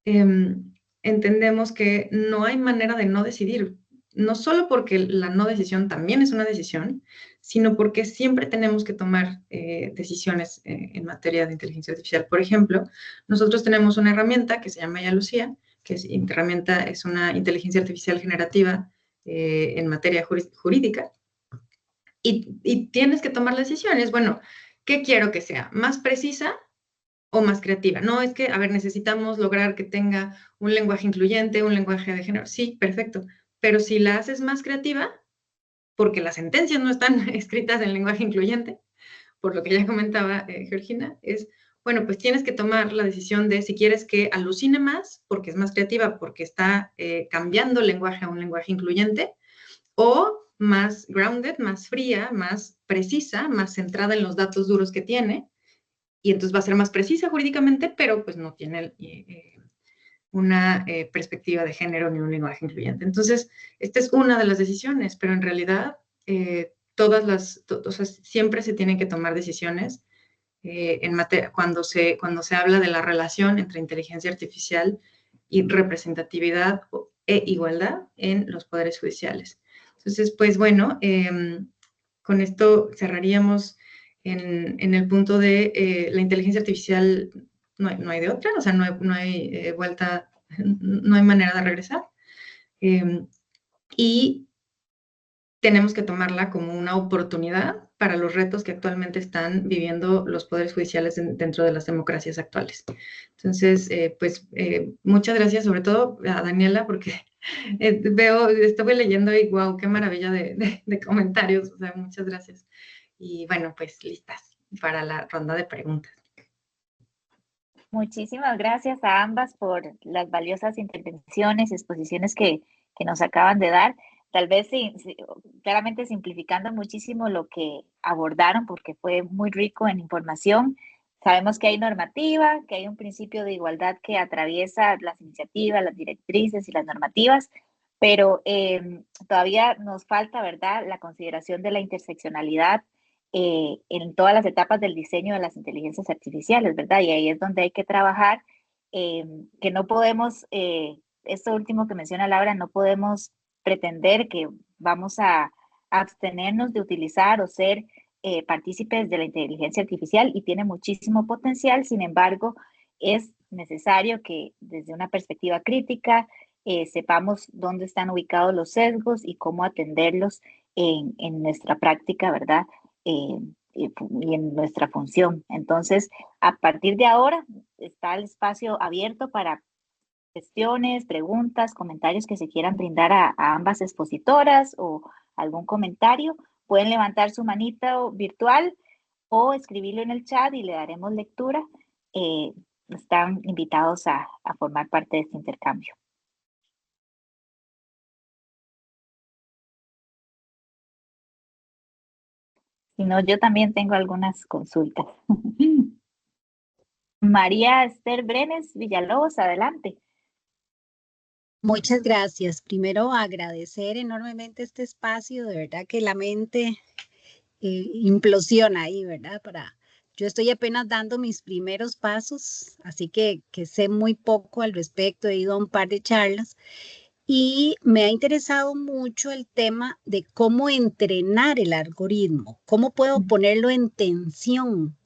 [SPEAKER 5] entendemos que no hay manera de no decidir, no solo porque la no decisión también es una decisión, sino porque siempre tenemos que tomar decisiones en materia de inteligencia artificial. Por ejemplo, nosotros tenemos una herramienta que se llama Ya Lucía, que es una inteligencia artificial generativa en materia jurídica, y tienes que tomar decisiones. Bueno, ¿qué quiero que sea? ¿Más precisa o más creativa? No es que, a ver, necesitamos lograr que tenga un lenguaje incluyente, un lenguaje de género. Sí, perfecto. Pero si la haces más creativa, porque las sentencias no están escritas en lenguaje incluyente, por lo que ya comentaba Georgina, es, bueno, pues tienes que tomar la decisión de si quieres que alucine más, porque es más creativa, porque está cambiando el lenguaje a un lenguaje incluyente, o más grounded, más fría, más precisa, más centrada en los datos duros que tiene, y entonces va a ser más precisa jurídicamente, pero pues no tiene una perspectiva de género ni un lenguaje incluyente. Entonces, esta es una de las decisiones, pero en realidad o sea, siempre se tienen que tomar decisiones cuando se habla de la relación entre inteligencia artificial y representatividad e igualdad en los poderes judiciales. Entonces, pues bueno, con esto cerraríamos en el punto de la inteligencia artificial. No hay de otra, o sea, no hay vuelta, no hay manera de regresar. Y tenemos que tomarla como una oportunidad para los retos que actualmente están viviendo los poderes judiciales dentro de las democracias actuales. Entonces, muchas gracias, sobre todo a Daniela, porque estuve leyendo y wow, qué maravilla de comentarios, o sea, muchas gracias. Y bueno, pues listas para la ronda de preguntas.
[SPEAKER 3] Muchísimas gracias a ambas por las valiosas intervenciones y exposiciones que nos acaban de dar. Tal vez claramente simplificando muchísimo lo que abordaron, porque fue muy rico en información. Sabemos que hay normativa, que hay un principio de igualdad que atraviesa las iniciativas, las directrices y las normativas, pero todavía nos falta, ¿verdad?, la consideración de la interseccionalidad en todas las etapas del diseño de las inteligencias artificiales, ¿verdad? Y ahí es donde hay que trabajar, que no podemos, esto último que menciona Laura, no podemos pretender que vamos a abstenernos de utilizar o ser partícipes de la inteligencia artificial, y tiene muchísimo potencial. Sin embargo, es necesario que desde una perspectiva crítica sepamos dónde están ubicados los sesgos y cómo atenderlos en nuestra práctica, ¿verdad? y en nuestra función. Entonces, a partir de ahora está el espacio abierto para cuestiones, preguntas, comentarios que se quieran brindar a ambas expositoras o algún comentario. Pueden levantar su manita virtual o escribirlo en el chat y le daremos lectura. Están invitados a formar parte de este intercambio. Si no, yo también tengo algunas consultas. María Esther Brenes Villalobos, adelante.
[SPEAKER 6] Muchas gracias. Primero, agradecer enormemente este espacio. De verdad que la mente implosiona ahí, ¿verdad? Yo estoy apenas dando mis primeros pasos, así que sé muy poco al respecto. He ido a un par de charlas y me ha interesado mucho el tema de cómo entrenar el algoritmo, cómo puedo ponerlo en tensión,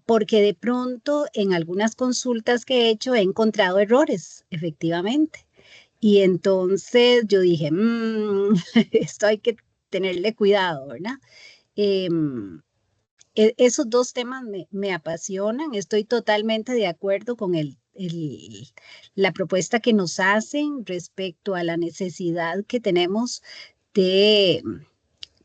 [SPEAKER 6] porque de pronto en algunas consultas que he hecho he encontrado errores, efectivamente. Y entonces yo dije, esto hay que tenerle cuidado, ¿verdad? Esos dos temas me apasionan. Estoy totalmente de acuerdo con la propuesta que nos hacen respecto a la necesidad que tenemos de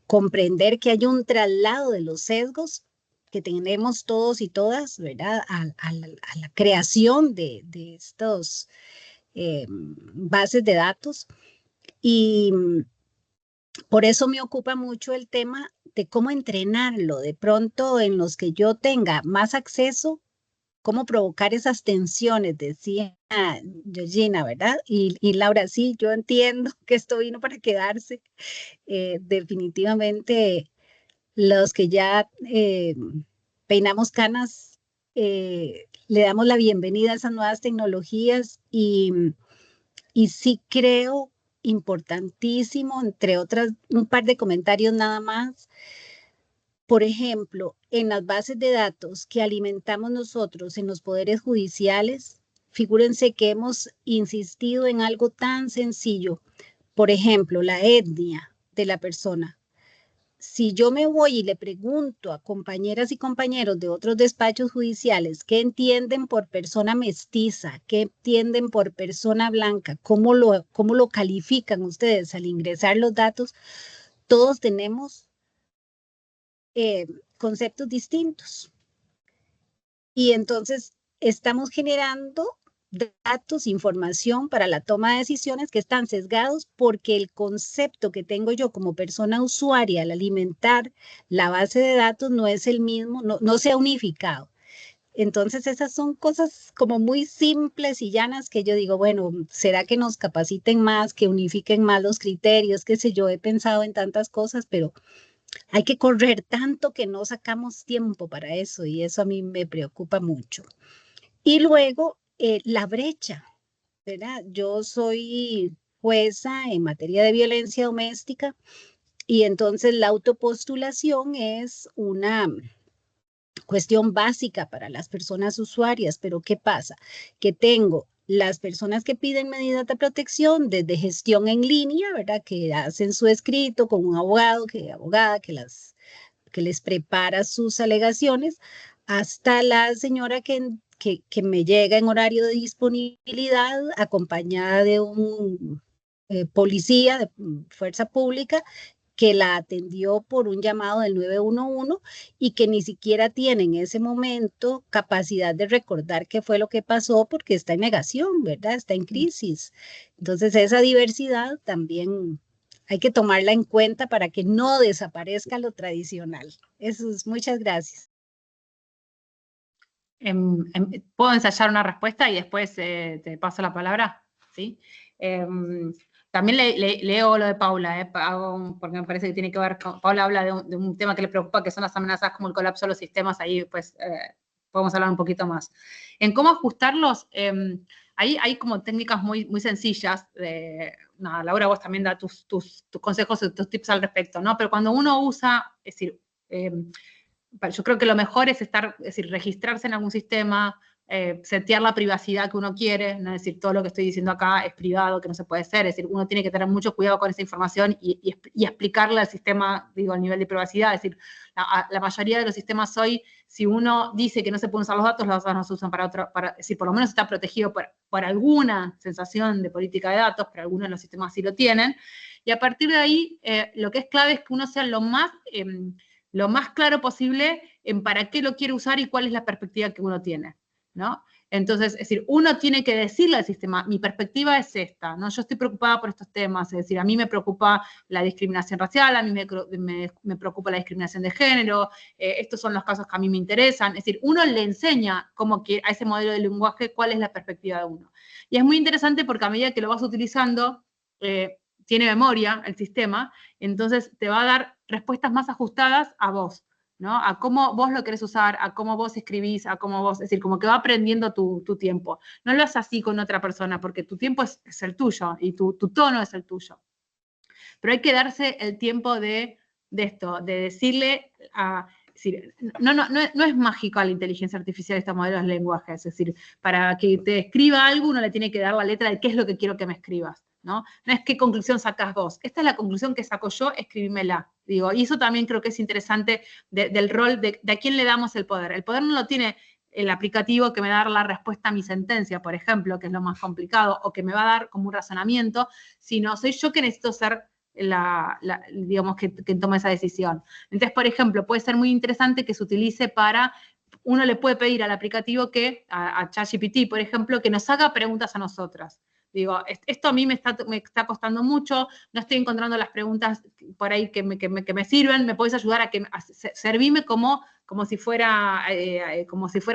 [SPEAKER 6] comprender que hay un traslado de los sesgos que tenemos todos y todas, ¿verdad? A la creación de estos bases de datos. Y por eso me ocupa mucho el tema de cómo entrenarlo. De pronto, en los que yo tenga más acceso, cómo provocar esas tensiones, decía Georgina, ¿verdad? Y Laura, sí, yo entiendo que esto vino para quedarse. Definitivamente, los que ya peinamos canas, le damos la bienvenida a esas nuevas tecnologías y sí creo importantísimo, entre otras, un par de comentarios nada más. Por ejemplo, en las bases de datos que alimentamos nosotros en los poderes judiciales, figúrense que hemos insistido en algo tan sencillo. Por ejemplo, la etnia de la persona. Si yo me voy y le pregunto a compañeras y compañeros de otros despachos judiciales qué entienden por persona mestiza, qué entienden por persona blanca, cómo lo califican ustedes al ingresar los datos, todos tenemos conceptos distintos. Y entonces estamos generando datos, información para la toma de decisiones que están sesgados porque el concepto que tengo yo como persona usuaria al alimentar la base de datos no es el mismo, no se ha unificado. Entonces esas son cosas como muy simples y llanas que yo digo, bueno, ¿será que nos capaciten más, que unifiquen más los criterios? Qué sé yo, he pensado en tantas cosas, pero hay que correr tanto que no sacamos tiempo para eso y eso a mí me preocupa mucho. Y luego, la brecha, ¿verdad? Yo soy jueza en materia de violencia doméstica y entonces la autopostulación es una cuestión básica para las personas usuarias, pero ¿qué pasa? Que tengo las personas que piden medidas de protección desde gestión en línea, ¿verdad? Que hacen su escrito con un abogado, abogada que les prepara sus alegaciones, hasta la señora que me llega en horario de disponibilidad acompañada de un policía de fuerza pública que la atendió por un llamado del 911 y que ni siquiera tiene en ese momento capacidad de recordar qué fue lo que pasó porque está en negación, ¿verdad? Está en crisis. Entonces esa diversidad también hay que tomarla en cuenta para que no desaparezca lo tradicional. Eso es, muchas gracias.
[SPEAKER 4] ¿Puedo ensayar una respuesta y después te paso la palabra? ¿Sí? También leo lo de Paula, porque me parece que tiene que ver con, Paula habla de un tema que le preocupa, que son las amenazas como el colapso de los sistemas, ahí pues podemos hablar un poquito más. En cómo ajustarlos, ahí hay como técnicas muy, muy sencillas, nada, Laura, vos también da tus consejos, tus tips al respecto, ¿no? Pero cuando uno usa, es decir, yo creo que lo mejor es registrarse en algún sistema, setear la privacidad que uno quiere, no es decir, todo lo que estoy diciendo acá es privado, que no se puede hacer, es decir, uno tiene que tener mucho cuidado con esa información y explicarle al sistema, digo, el nivel de privacidad, es decir, la mayoría de los sistemas hoy, si uno dice que no se pueden usar los datos no se usan para otro, es decir, por lo menos está protegido por alguna sensación de política de datos, pero algunos de los sistemas sí lo tienen, y a partir de ahí, lo que es clave es que uno sea lo más claro posible en para qué lo quiere usar y cuál es la perspectiva que uno tiene, ¿no? Entonces, es decir, uno tiene que decirle al sistema, mi perspectiva es esta, ¿no? Yo estoy preocupada por estos temas, es decir, a mí me preocupa la discriminación racial, a mí me preocupa la discriminación de género, estos son los casos que a mí me interesan, es decir, uno le enseña a ese modelo de lenguaje cuál es la perspectiva de uno. Y es muy interesante porque a medida que lo vas utilizando, tiene memoria el sistema, entonces te va a dar respuestas más ajustadas a vos, ¿no? A cómo vos lo querés usar, a cómo vos escribís, a cómo vos, es decir, como que va aprendiendo tu tiempo. No lo haces así con otra persona, porque tu tiempo es el tuyo y tu tono es el tuyo. Pero hay que darse el tiempo de esto, de decirle a... Es decir, no es mágico a la inteligencia artificial estos modelos de lenguaje, es decir, para que te escriba algo uno le tiene que dar la letra de qué es lo que quiero que me escribas, ¿no? No es qué conclusión sacás vos, esta es la conclusión que saco yo, escribímela, digo, y eso también creo que es interesante del rol de a quién le damos el poder. El poder no lo tiene el aplicativo que me va a dar la respuesta a mi sentencia, por ejemplo, que es lo más complicado, o que me va a dar como un razonamiento, sino soy yo que necesito ser digamos, que tome esa decisión. Entonces, por ejemplo, puede ser muy interesante que se utilice para, uno le puede pedir al aplicativo que, a ChatGPT, por ejemplo, que nos haga preguntas a nosotras. Digo, esto a mí me está costando mucho, no estoy encontrando las preguntas por ahí que me sirven, me puedes ayudar a servirme como si fuera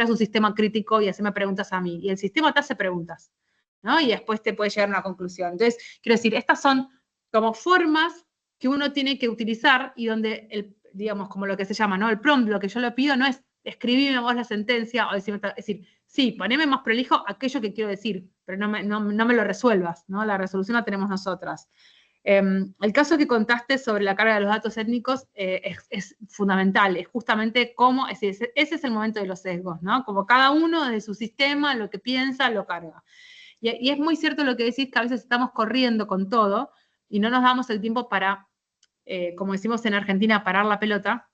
[SPEAKER 4] un sistema crítico y hacerme preguntas a mí. Y el sistema te hace preguntas, ¿no? Y después te puede llegar a una conclusión. Entonces, quiero decir, estas son como formas que uno tiene que utilizar y donde, digamos, como lo que se llama, ¿no? El prompt, lo que yo le pido no es escribime vos la sentencia o decirme, es decir, sí, poneme más prolijo aquello que quiero decir, pero no me lo resuelvas, ¿no? La resolución la tenemos nosotras. El caso que contaste sobre la carga de los datos étnicos es fundamental, es justamente cómo, es decir, ese es el momento de los sesgos, ¿no? Como cada uno desde su sistema, lo que piensa, lo carga. Y es muy cierto lo que decís, que a veces estamos corriendo con todo, y no nos damos el tiempo para, como decimos en Argentina, parar la pelota,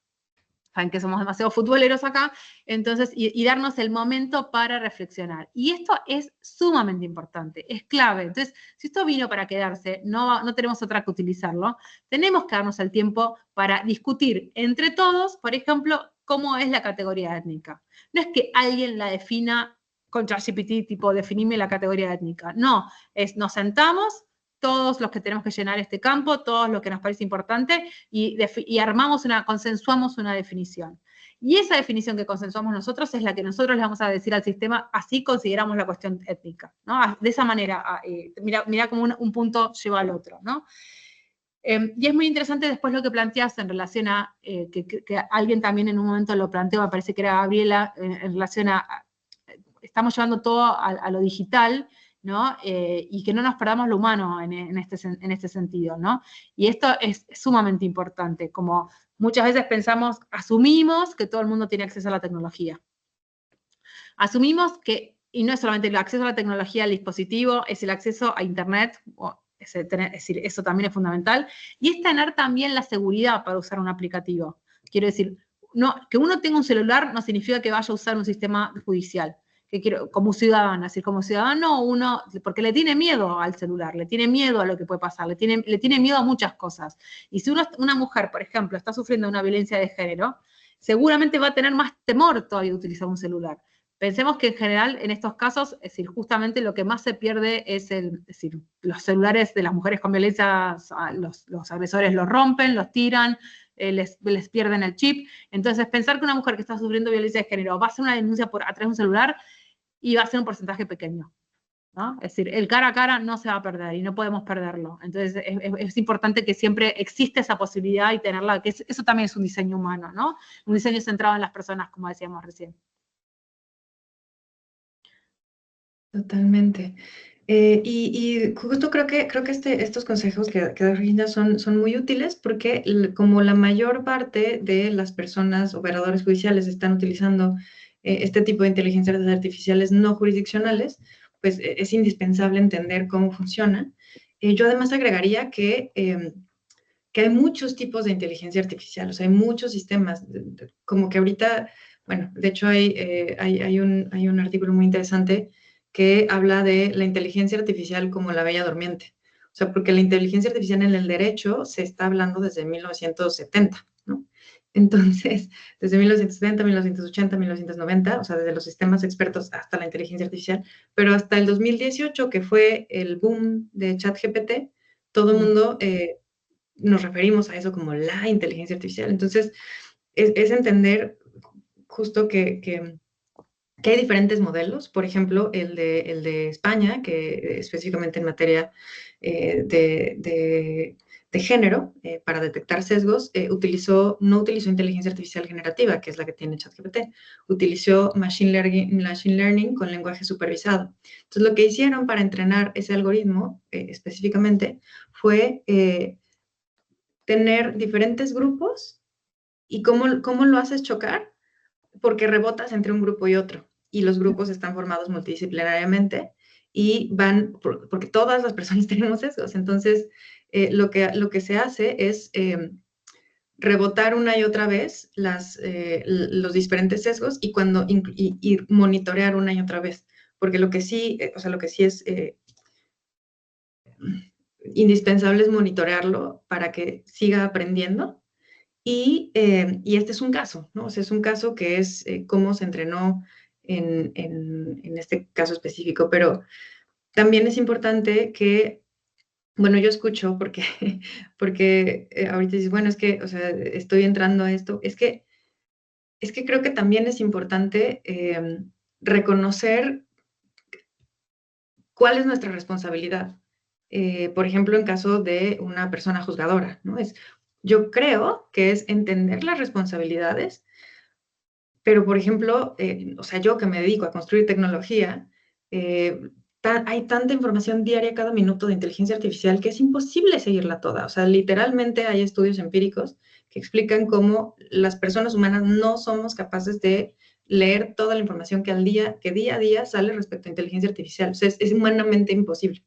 [SPEAKER 4] saben que somos demasiado futboleros acá, entonces, y darnos el momento para reflexionar. Y esto es sumamente importante, es clave. Entonces, si esto vino para quedarse, no tenemos otra que utilizarlo, tenemos que darnos el tiempo para discutir entre todos, por ejemplo, cómo es la categoría étnica. No es que alguien la defina con ChatGPT, tipo, definime la categoría étnica. No, nos sentamos, todos los que tenemos que llenar este campo, todos los que nos parece importante, y consensuamos una definición. Y esa definición que consensuamos nosotros es la que nosotros le vamos a decir al sistema, así consideramos la cuestión étnica, ¿no? De esa manera, mira cómo un punto lleva al otro, ¿no? Y es muy interesante después lo que planteas en relación a, que alguien también en un momento lo planteó, me parece que era Gabriela, en relación a estamos llevando todo a lo digital, ¿no? Y que no nos perdamos lo humano en este sentido, ¿no? Y esto es sumamente importante, como muchas veces asumimos que todo el mundo tiene acceso a la tecnología. Asumimos que, y no es solamente el acceso a la tecnología al dispositivo, es el acceso a Internet, es decir, eso también es fundamental, y es tener también la seguridad para usar un aplicativo. Quiero decir, que uno tenga un celular no significa que vaya a usar un sistema judicial. Como ciudadano, es decir, como ciudadano uno, porque le tiene miedo al celular, le tiene miedo a lo que puede pasar, le tiene miedo a muchas cosas. Y si una mujer, por ejemplo, está sufriendo una violencia de género, seguramente va a tener más temor todavía de utilizar un celular. Pensemos que en general, en estos casos, es decir, justamente lo que más se pierde es decir, los celulares de las mujeres con violencia, los agresores los rompen, los tiran, les pierden el chip. Entonces, pensar que una mujer que está sufriendo violencia de género va a hacer una denuncia a través de un celular y va a ser un porcentaje pequeño, ¿no? Es decir, el cara a cara no se va a perder y no podemos perderlo. Entonces, es importante que siempre existe esa posibilidad y tenerla, que eso también es un diseño humano, ¿no? Un diseño centrado en las personas, como decíamos recién.
[SPEAKER 5] Totalmente. Y justo creo que estos consejos que da Virginia son muy útiles porque como la mayor parte de las personas, operadores judiciales, están utilizando este tipo de inteligencias artificiales no jurisdiccionales, pues es indispensable entender cómo funciona. Yo además agregaría que hay muchos tipos de inteligencia artificial, o sea, hay muchos sistemas, como que ahorita, bueno, de hecho hay un artículo muy interesante que habla de la inteligencia artificial como la bella durmiente. O sea, porque la inteligencia artificial en el derecho se está hablando desde 1970, ¿no? Entonces, desde 1970, 1980, 1990, o sea, desde los sistemas expertos hasta la inteligencia artificial, pero hasta el 2018, que fue el boom de ChatGPT, todo el mundo nos referimos a eso como la inteligencia artificial. Entonces, es entender justo que hay diferentes modelos. Por ejemplo, el de España, que específicamente en materia de género, para detectar sesgos, no utilizó inteligencia artificial generativa, que es la que tiene ChatGPT. Utilizó machine learning con lenguaje supervisado. Entonces, lo que hicieron para entrenar ese algoritmo específicamente fue tener diferentes grupos. ¿Y cómo lo haces chocar? Porque rebotas entre un grupo y otro. Y los grupos están formados multidisciplinariamente y porque todas las personas tenemos sesgos. Entonces, lo que se hace es rebotar una y otra vez los diferentes sesgos y monitorear una y otra vez. Porque lo que sí es indispensable es monitorearlo para que siga aprendiendo. Y este es un caso, ¿no? O sea, es un caso que es cómo se entrenó en este caso específico, pero también es importante que, bueno, yo escucho porque ahorita dices, bueno, es que, o sea, estoy entrando a esto, es que creo que también es importante reconocer cuál es nuestra responsabilidad. Por ejemplo, en caso de una persona juzgadora, ¿no? Yo creo que es entender las responsabilidades, pero, por ejemplo, o sea, yo que me dedico a construir tecnología, hay tanta información diaria cada minuto de inteligencia artificial que es imposible seguirla toda. O sea, literalmente hay estudios empíricos que explican cómo las personas humanas no somos capaces de leer toda la información que día a día sale respecto a inteligencia artificial. O sea, es humanamente imposible.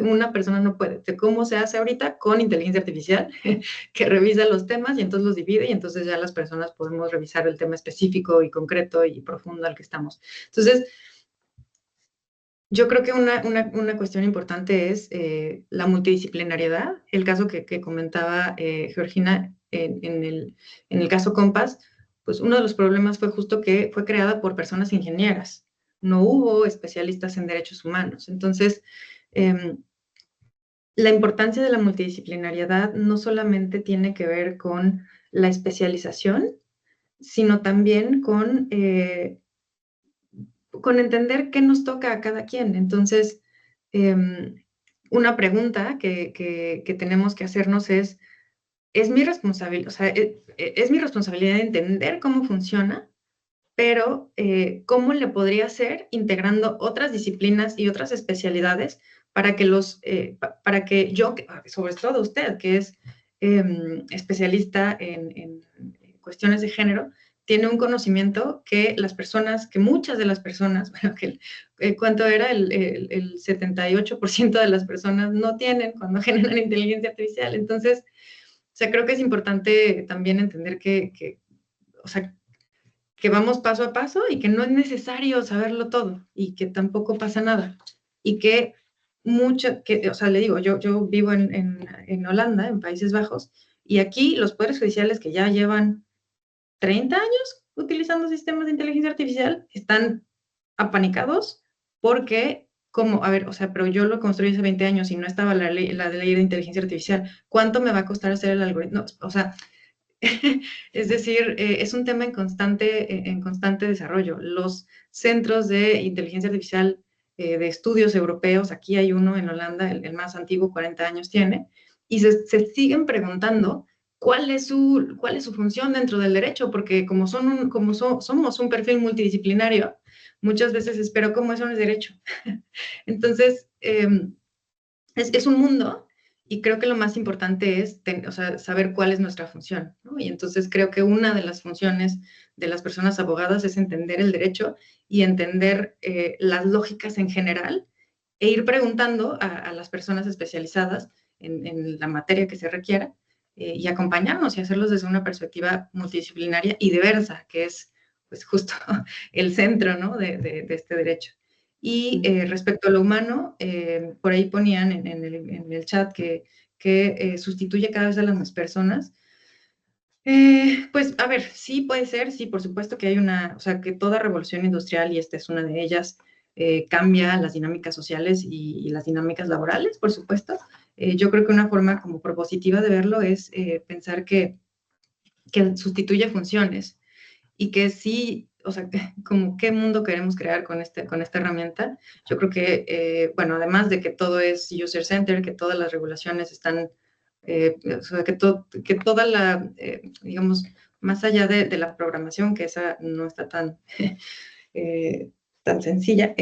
[SPEAKER 5] Una persona no puede. ¿Cómo se hace ahorita? Con inteligencia artificial, que revisa los temas y entonces los divide y entonces ya las personas podemos revisar el tema específico y concreto y profundo al que estamos. Entonces, yo creo que una cuestión importante es la multidisciplinariedad. El caso que comentaba Georgina en el caso Compass, pues uno de los problemas fue justo que fue creada por personas ingenieras. No hubo especialistas en derechos humanos. Entonces, la importancia de la multidisciplinariedad no solamente tiene que ver con la especialización, sino también con entender qué nos toca a cada quien. Entonces, una pregunta que tenemos que hacernos es mi responsabilidad, o sea, es mi responsabilidad entender cómo funciona, pero ¿cómo le podría hacer integrando otras disciplinas y otras especialidades para que yo, sobre todo usted, que es especialista en cuestiones de género, tiene un conocimiento que muchas de las personas, bueno, ¿cuánto era? El 78% de las personas no tienen cuando generan inteligencia artificial. Entonces, o sea, creo que es importante también entender o sea, que vamos paso a paso y que no es necesario saberlo todo y que tampoco pasa nada. Y que o sea, le digo, yo vivo en Holanda, en Países Bajos, y aquí los poderes judiciales que ya llevan 30 años utilizando sistemas de inteligencia artificial están apanicados porque, a ver, o sea, pero yo lo construí hace 20 años y no estaba la ley de inteligencia artificial. ¿Cuánto me va a costar hacer el algoritmo? No, o sea, es decir, es un tema en constante desarrollo. Los centros de inteligencia artificial de estudios europeos, aquí hay uno en Holanda, el más antiguo, 40 años tiene, y se siguen preguntando cuál es su función dentro del derecho, porque como somos un perfil multidisciplinario, muchas veces ¿cómo eso no es derecho? Entonces, es un mundo. y creo que lo más importante es saber cuál es nuestra función, ¿no? Y entonces creo que una de las funciones de las personas abogadas es entender el derecho y entender las lógicas en general e ir preguntando a las personas especializadas en la materia que se requiera y acompañarnos y hacerlos desde una perspectiva multidisciplinaria y diversa, que es pues justo el centro, ¿no? de este derecho. Y respecto a lo humano, por ahí ponían en el chat que sustituye cada vez a las personas. Pues, a ver, sí puede ser, sí, por supuesto que hay o sea, que toda revolución industrial, y esta es una de ellas, cambia las dinámicas sociales y las dinámicas laborales, por supuesto. Yo creo que una forma como propositiva de verlo es pensar que sustituye funciones y que sí, o sea, como qué mundo queremos crear con esta herramienta. Yo creo que, bueno, además de que todo es user-centered, que todas las regulaciones están, o sea, que toda la, digamos, más allá de la programación, que esa no está tan, tan sencilla,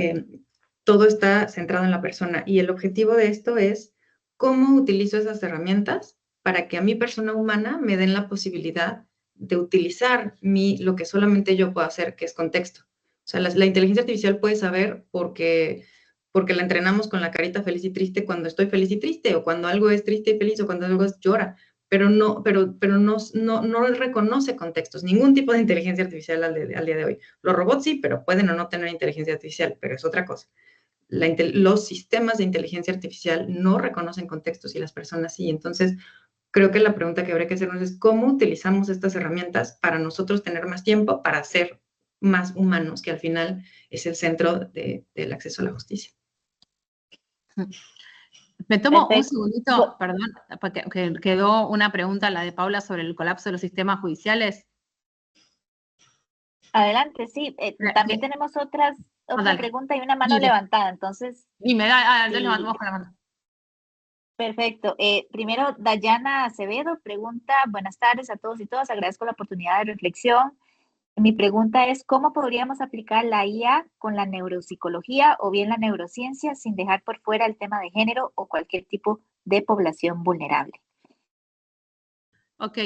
[SPEAKER 5] todo está centrado en la persona. Y el objetivo de esto es cómo utilizo esas herramientas para que a mi persona humana me den la posibilidad de utilizar lo que solamente yo puedo hacer, que es contexto. O sea, la inteligencia artificial puede saber porque la entrenamos con la carita feliz y triste cuando estoy feliz y triste, o cuando algo es triste y feliz, o cuando algo llora, pero no reconoce contextos, ningún tipo de inteligencia artificial al día de hoy. Los robots sí, pero pueden o no tener inteligencia artificial, pero es otra cosa. Los sistemas de inteligencia artificial no reconocen contextos y las personas sí. Entonces, creo que la pregunta que habría que hacernos es cómo utilizamos estas herramientas para nosotros tener más tiempo para ser más humanos, que al final es el centro del acceso a la justicia.
[SPEAKER 4] Me tomo un segundito, perdón, porque quedó una pregunta, la de Paula, sobre el colapso de los sistemas judiciales.
[SPEAKER 3] Adelante, sí. También tenemos otra pregunta y una mano levantada, entonces.
[SPEAKER 4] Dime, entonces levantamos con la mano.
[SPEAKER 3] Perfecto. Primero, Dayana Acevedo pregunta, buenas tardes a todos y todas, agradezco la oportunidad de reflexión. Mi pregunta es, ¿cómo podríamos aplicar la IA con la neuropsicología o bien la neurociencia sin dejar por fuera el tema de género o cualquier tipo de población vulnerable?
[SPEAKER 4] Ok,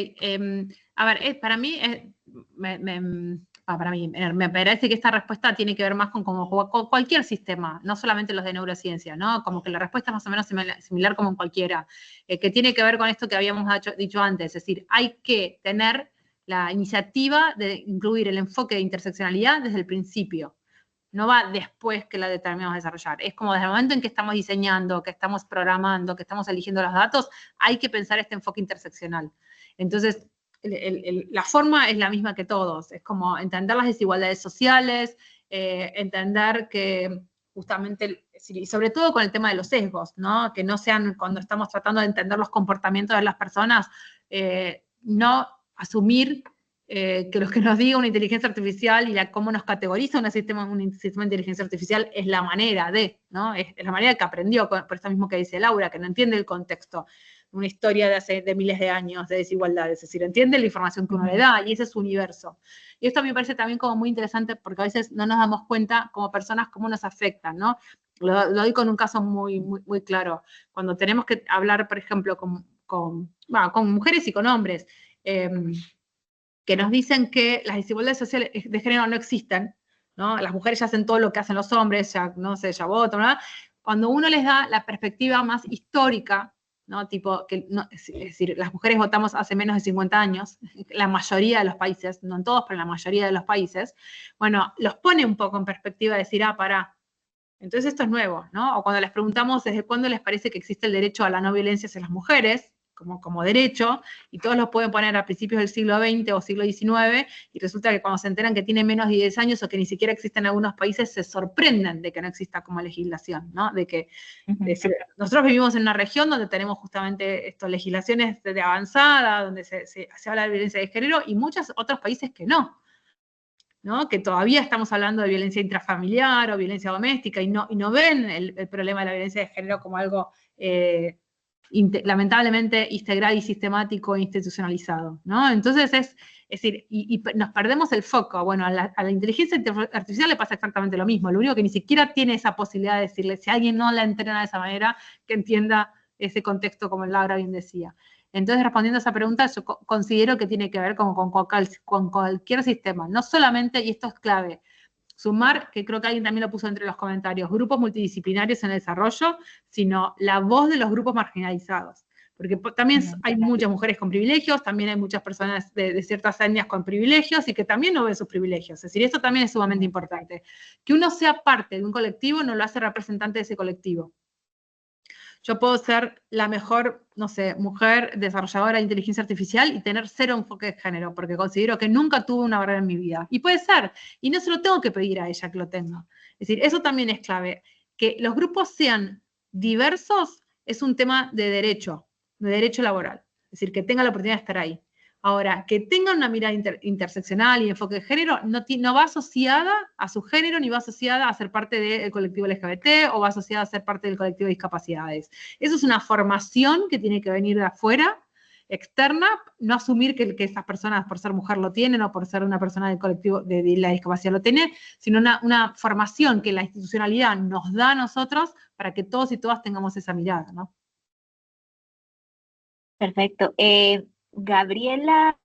[SPEAKER 4] a ver, para mí, me parece que esta respuesta tiene que ver más con cualquier sistema, no solamente los de neurociencia, ¿no? Como que la respuesta es más o menos similar como en cualquiera, que tiene que ver con esto que habíamos dicho antes, es decir, hay que tener la iniciativa de incluir el enfoque de interseccionalidad desde el principio. No va después que la determinamos a desarrollar. Es como desde el momento en que estamos diseñando, que estamos programando, que estamos eligiendo los datos, hay que pensar este enfoque interseccional. Entonces, la forma es la misma que todos. Es como entender las desigualdades sociales, entender que justamente, y sobre todo con el tema de los sesgos, ¿no? Que no sean, cuando estamos tratando de entender los comportamientos de las personas, no asumir que lo que nos diga una inteligencia artificial y cómo nos categoriza un sistema de inteligencia artificial es la manera de, ¿no? Es la manera que aprendió, por esto mismo que dice Laura, que no entiende el contexto, una historia de miles de años de desigualdad, es decir, entiende la información que uno le da y ese es su universo. Y esto me parece también como muy interesante porque a veces no nos damos cuenta como personas cómo nos afectan, ¿no? Lo doy con un caso muy, muy, muy claro. Cuando tenemos que hablar, por ejemplo, con mujeres y con hombres, que nos dicen que las desigualdades sociales de género no existen, ¿no? Las mujeres ya hacen todo lo que hacen los hombres, ya, no sé, ya votan, ¿no? Cuando uno les da la perspectiva más histórica, ¿no? Tipo, es decir, las mujeres votamos hace menos de 50 años, la mayoría de los países, no en todos, pero en la mayoría de los países, bueno, los pone un poco en perspectiva de decir, pará, entonces esto es nuevo, ¿no? O cuando les preguntamos desde cuándo les parece que existe el derecho a la no violencia hacia las mujeres, como derecho, y todos lo pueden poner a principios del siglo XX o siglo XIX, y resulta que cuando se enteran que tiene menos de 10 años o que ni siquiera existe en algunos países, se sorprenden de que no exista como legislación, ¿no? De que nosotros vivimos en una región donde tenemos justamente estas legislaciones de avanzada, donde se habla de violencia de género, y muchos otros países que no. ¿No? Que todavía estamos hablando de violencia intrafamiliar o violencia doméstica y no ven el problema de la violencia de género como algo lamentablemente integral y sistemático e institucionalizado, ¿no? Entonces es decir, y nos perdemos el foco. Bueno, a la inteligencia artificial le pasa exactamente lo mismo, lo único que ni siquiera tiene esa posibilidad de decirle, si alguien no la entrena de esa manera, que entienda ese contexto, como Laura bien decía. Entonces, respondiendo a esa pregunta, yo considero que tiene que ver con cualquier sistema, no solamente, y esto es clave, sumar, que creo que alguien también lo puso entre los comentarios, grupos multidisciplinarios en el desarrollo, sino la voz de los grupos marginalizados. Porque también hay muchas mujeres con privilegios, también hay muchas personas de ciertas etnias con privilegios y que también no ven sus privilegios. Es decir, esto también es sumamente importante. Que uno sea parte de un colectivo no lo hace representante de ese colectivo. Yo puedo ser la mejor, no sé, mujer desarrolladora de inteligencia artificial y tener cero enfoque de género, porque considero que nunca tuve una barrera en mi vida. Y puede ser, y no se lo tengo que pedir a ella que lo tenga. Es decir, eso también es clave. Que los grupos sean diversos es un tema de derecho laboral. Es decir, que tenga la oportunidad de estar ahí. Ahora, que tengan una mirada interseccional y enfoque de género no va asociada a su género, ni va asociada a ser parte del colectivo LGBT o va asociada a ser parte del colectivo de discapacidades. Eso es una formación que tiene que venir de afuera, externa, no asumir que esas personas por ser mujer lo tienen o por ser una persona del colectivo de la discapacidad lo tiene, sino una formación que la institucionalidad nos da a nosotros para que todos y todas tengamos esa mirada, ¿no?
[SPEAKER 3] Perfecto. Gabriela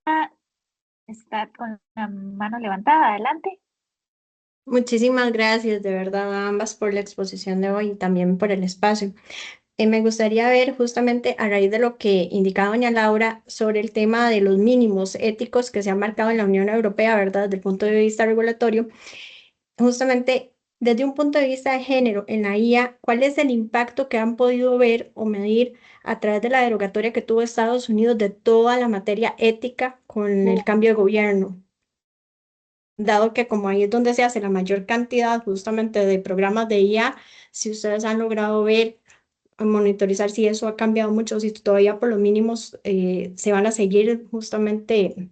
[SPEAKER 3] está con la mano levantada. Adelante.
[SPEAKER 7] Muchísimas gracias de verdad a ambas por la exposición de hoy y también por el espacio. Me gustaría ver justamente a raíz de lo que indicaba doña Laura sobre el tema de los mínimos éticos que se han marcado en la Unión Europea, ¿verdad? Desde el punto de vista regulatorio, justamente desde un punto de vista de género en la IA, ¿cuál es el impacto que han podido ver o medir a través de la derogatoria que tuvo Estados Unidos de toda la materia ética con el cambio de gobierno? Dado que como ahí es donde se hace la mayor cantidad justamente de programas de IA, si ustedes han logrado ver, monitorizar si eso ha cambiado mucho, si todavía por los mínimos se van a seguir justamente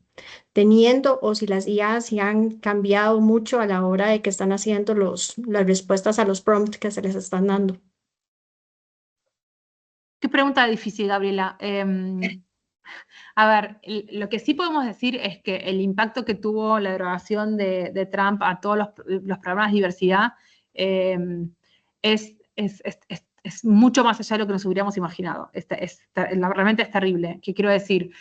[SPEAKER 7] teniendo, o si las IA se han cambiado mucho a la hora de que están haciendo las respuestas a los prompts que se les están dando.
[SPEAKER 4] Qué pregunta difícil, Gabriela. A ver, lo que sí podemos decir es que el impacto que tuvo la derogación de Trump a todos los programas de diversidad es mucho más allá de lo que nos hubiéramos imaginado. Realmente es terrible. ¿Qué quiero decir?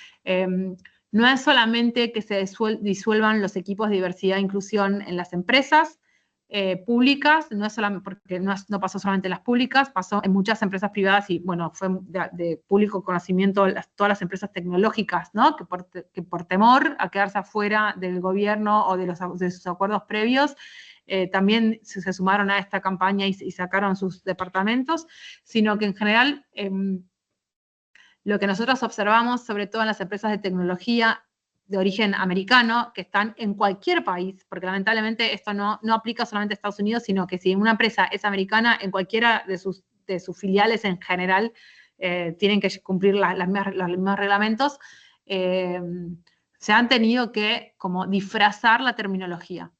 [SPEAKER 4] No es solamente que se disuelvan los equipos de diversidad e inclusión en las empresas públicas, no es solamente porque no pasó solamente en las públicas, pasó en muchas empresas privadas y, bueno, fue de público conocimiento todas las empresas tecnológicas, ¿no? Que por temor a quedarse afuera del gobierno o de sus acuerdos previos, también se sumaron a esta campaña y sacaron sus departamentos, sino que en general lo que nosotros observamos, sobre todo en las empresas de tecnología de origen americano, que están en cualquier país, porque lamentablemente esto no aplica solamente a Estados Unidos, sino que si una empresa es americana, en cualquiera de sus filiales en general tienen que cumplir los mismos reglamentos, se han tenido que como disfrazar la terminología.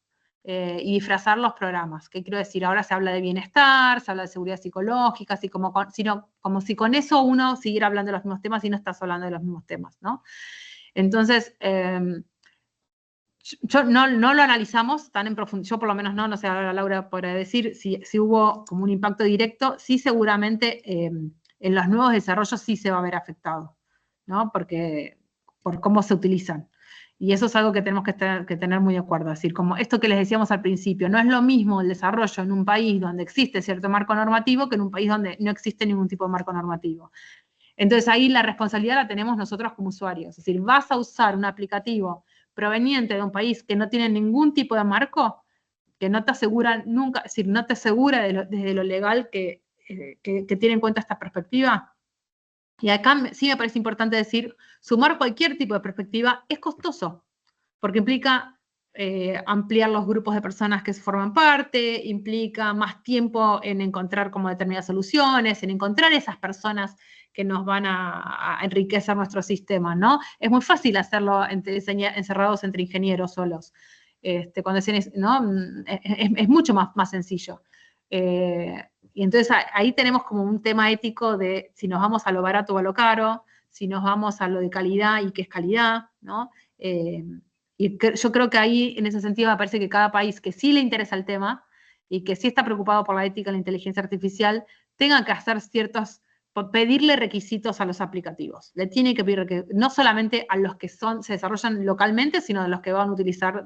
[SPEAKER 4] Y disfrazar los programas. ¿Qué quiero decir? Ahora se habla de bienestar, se habla de seguridad psicológica, así como si con eso uno siguiera hablando de los mismos temas y no estás hablando de los mismos temas, ¿no? Entonces, yo no lo analizamos tan en profundidad, yo por lo menos no sé, ahora Laura podrá decir si hubo como un impacto directo, sí seguramente en los nuevos desarrollos sí se va a ver afectado, ¿no? Por cómo se utilizan. Y eso es algo que tenemos que tener muy de acuerdo. Es decir, como esto que les decíamos al principio, no es lo mismo el desarrollo en un país donde existe cierto marco normativo que en un país donde no existe ningún tipo de marco normativo. Entonces ahí la responsabilidad la tenemos nosotros como usuarios. Es decir, vas a usar un aplicativo proveniente de un país que no tiene ningún tipo de marco, que no te asegura nunca, es decir, no te asegura desde lo legal que tiene en cuenta esta perspectiva. Y acá sí me parece importante decir, sumar cualquier tipo de perspectiva es costoso, porque implica ampliar los grupos de personas que forman parte, implica más tiempo en encontrar como determinadas soluciones, en encontrar esas personas que nos van a enriquecer nuestro sistema, ¿no? Es muy fácil hacerlo encerrados entre ingenieros solos. Cuando decían, ¿no? Es mucho más sencillo. Y entonces ahí tenemos como un tema ético de si nos vamos a lo barato o a lo caro, si nos vamos a lo de calidad y qué es calidad, ¿no? Y yo creo que ahí, en ese sentido, me parece que cada país que sí le interesa el tema y que sí está preocupado por la ética y la inteligencia artificial, tenga que hacer ciertos pedirle requisitos a los aplicativos. Le tiene que pedir no solamente a los que se desarrollan localmente, sino a los que van a utilizar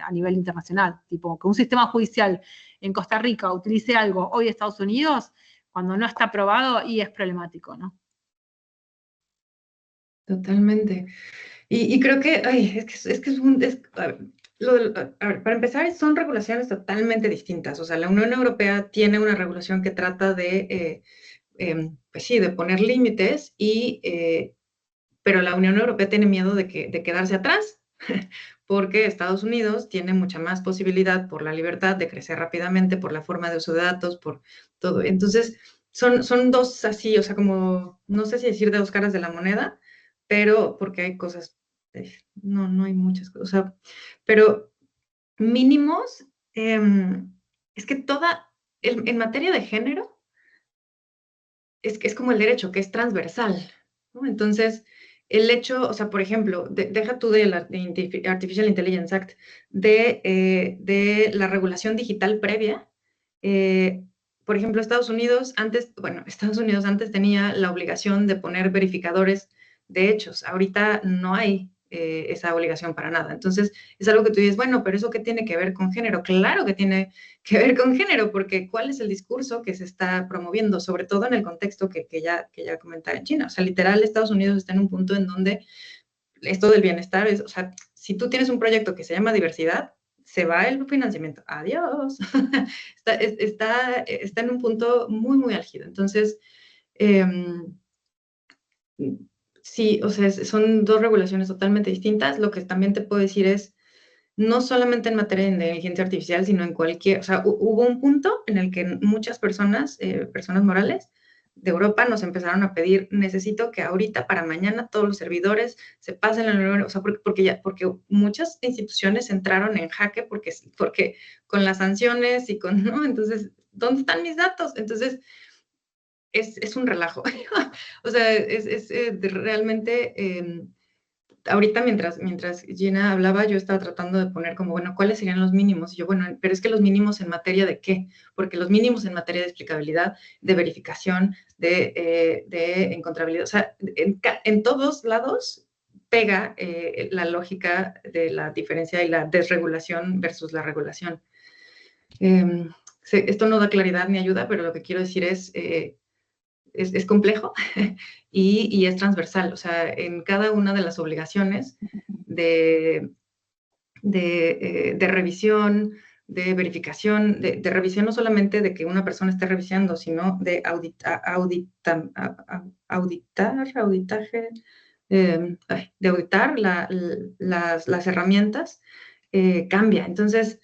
[SPEAKER 4] a nivel internacional. Tipo, que un sistema judicial en Costa Rica utilice algo hoy en Estados Unidos, cuando no está aprobado, y es problemático, ¿no?
[SPEAKER 5] Totalmente. Y creo que, ay, a ver, para empezar, son regulaciones totalmente distintas. O sea, la Unión Europea tiene una regulación que trata de, pues sí, de poner límites, pero la Unión Europea tiene miedo de quedarse atrás, porque Estados Unidos tiene mucha más posibilidad por la libertad de crecer rápidamente, por la forma de uso de datos, por todo. Entonces, son dos así, o sea, como, no sé si decir de dos caras de la moneda, pero porque hay cosas, no hay muchas cosas, o sea, pero mínimos, es que en materia de género, es como el derecho, que es transversal, ¿no? Entonces, el hecho, o sea, por ejemplo, deja tú de la Artificial Intelligence Act, de la regulación digital previa. Por ejemplo, Estados Unidos antes tenía la obligación de poner verificadores de hechos. Ahorita no hay esa obligación para nada. Entonces, es algo que tú dices, bueno, pero ¿eso qué tiene que ver con género? Claro que tiene que ver con género, porque ¿cuál es el discurso que se está promoviendo? Sobre todo en el contexto que ya comentaba en China. O sea, literal, Estados Unidos está en un punto en donde esto del bienestar es, o sea, si tú tienes un proyecto que se llama diversidad, se va el financiamiento. Adiós. está en un punto muy, muy álgido. Entonces, sí, o sea, son dos regulaciones totalmente distintas. Lo que también te puedo decir es, no solamente en materia de inteligencia artificial, sino en cualquier, o sea, hubo un punto en el que muchas personas, personas morales de Europa nos empezaron a pedir, necesito que ahorita para mañana todos los servidores se pasen a la Unión, o sea, porque muchas instituciones entraron en jaque porque con las sanciones y con, ¿no? Entonces, ¿dónde están mis datos? Entonces, es un relajo. O sea, realmente, ahorita mientras Gina hablaba, yo estaba tratando de poner como, bueno, ¿cuáles serían los mínimos? Y yo, bueno, pero es que los mínimos en materia de qué? Porque los mínimos en materia de explicabilidad, de verificación, de encontrabilidad, o sea, en todos lados pega la lógica de la diferencia y la desregulación versus la regulación. Esto no da claridad ni ayuda, pero lo que quiero decir es complejo y es transversal. O sea, en cada una de las obligaciones de revisión, de verificación, de revisión no solamente de que una persona esté revisando, sino de auditar las herramientas, cambia. Entonces,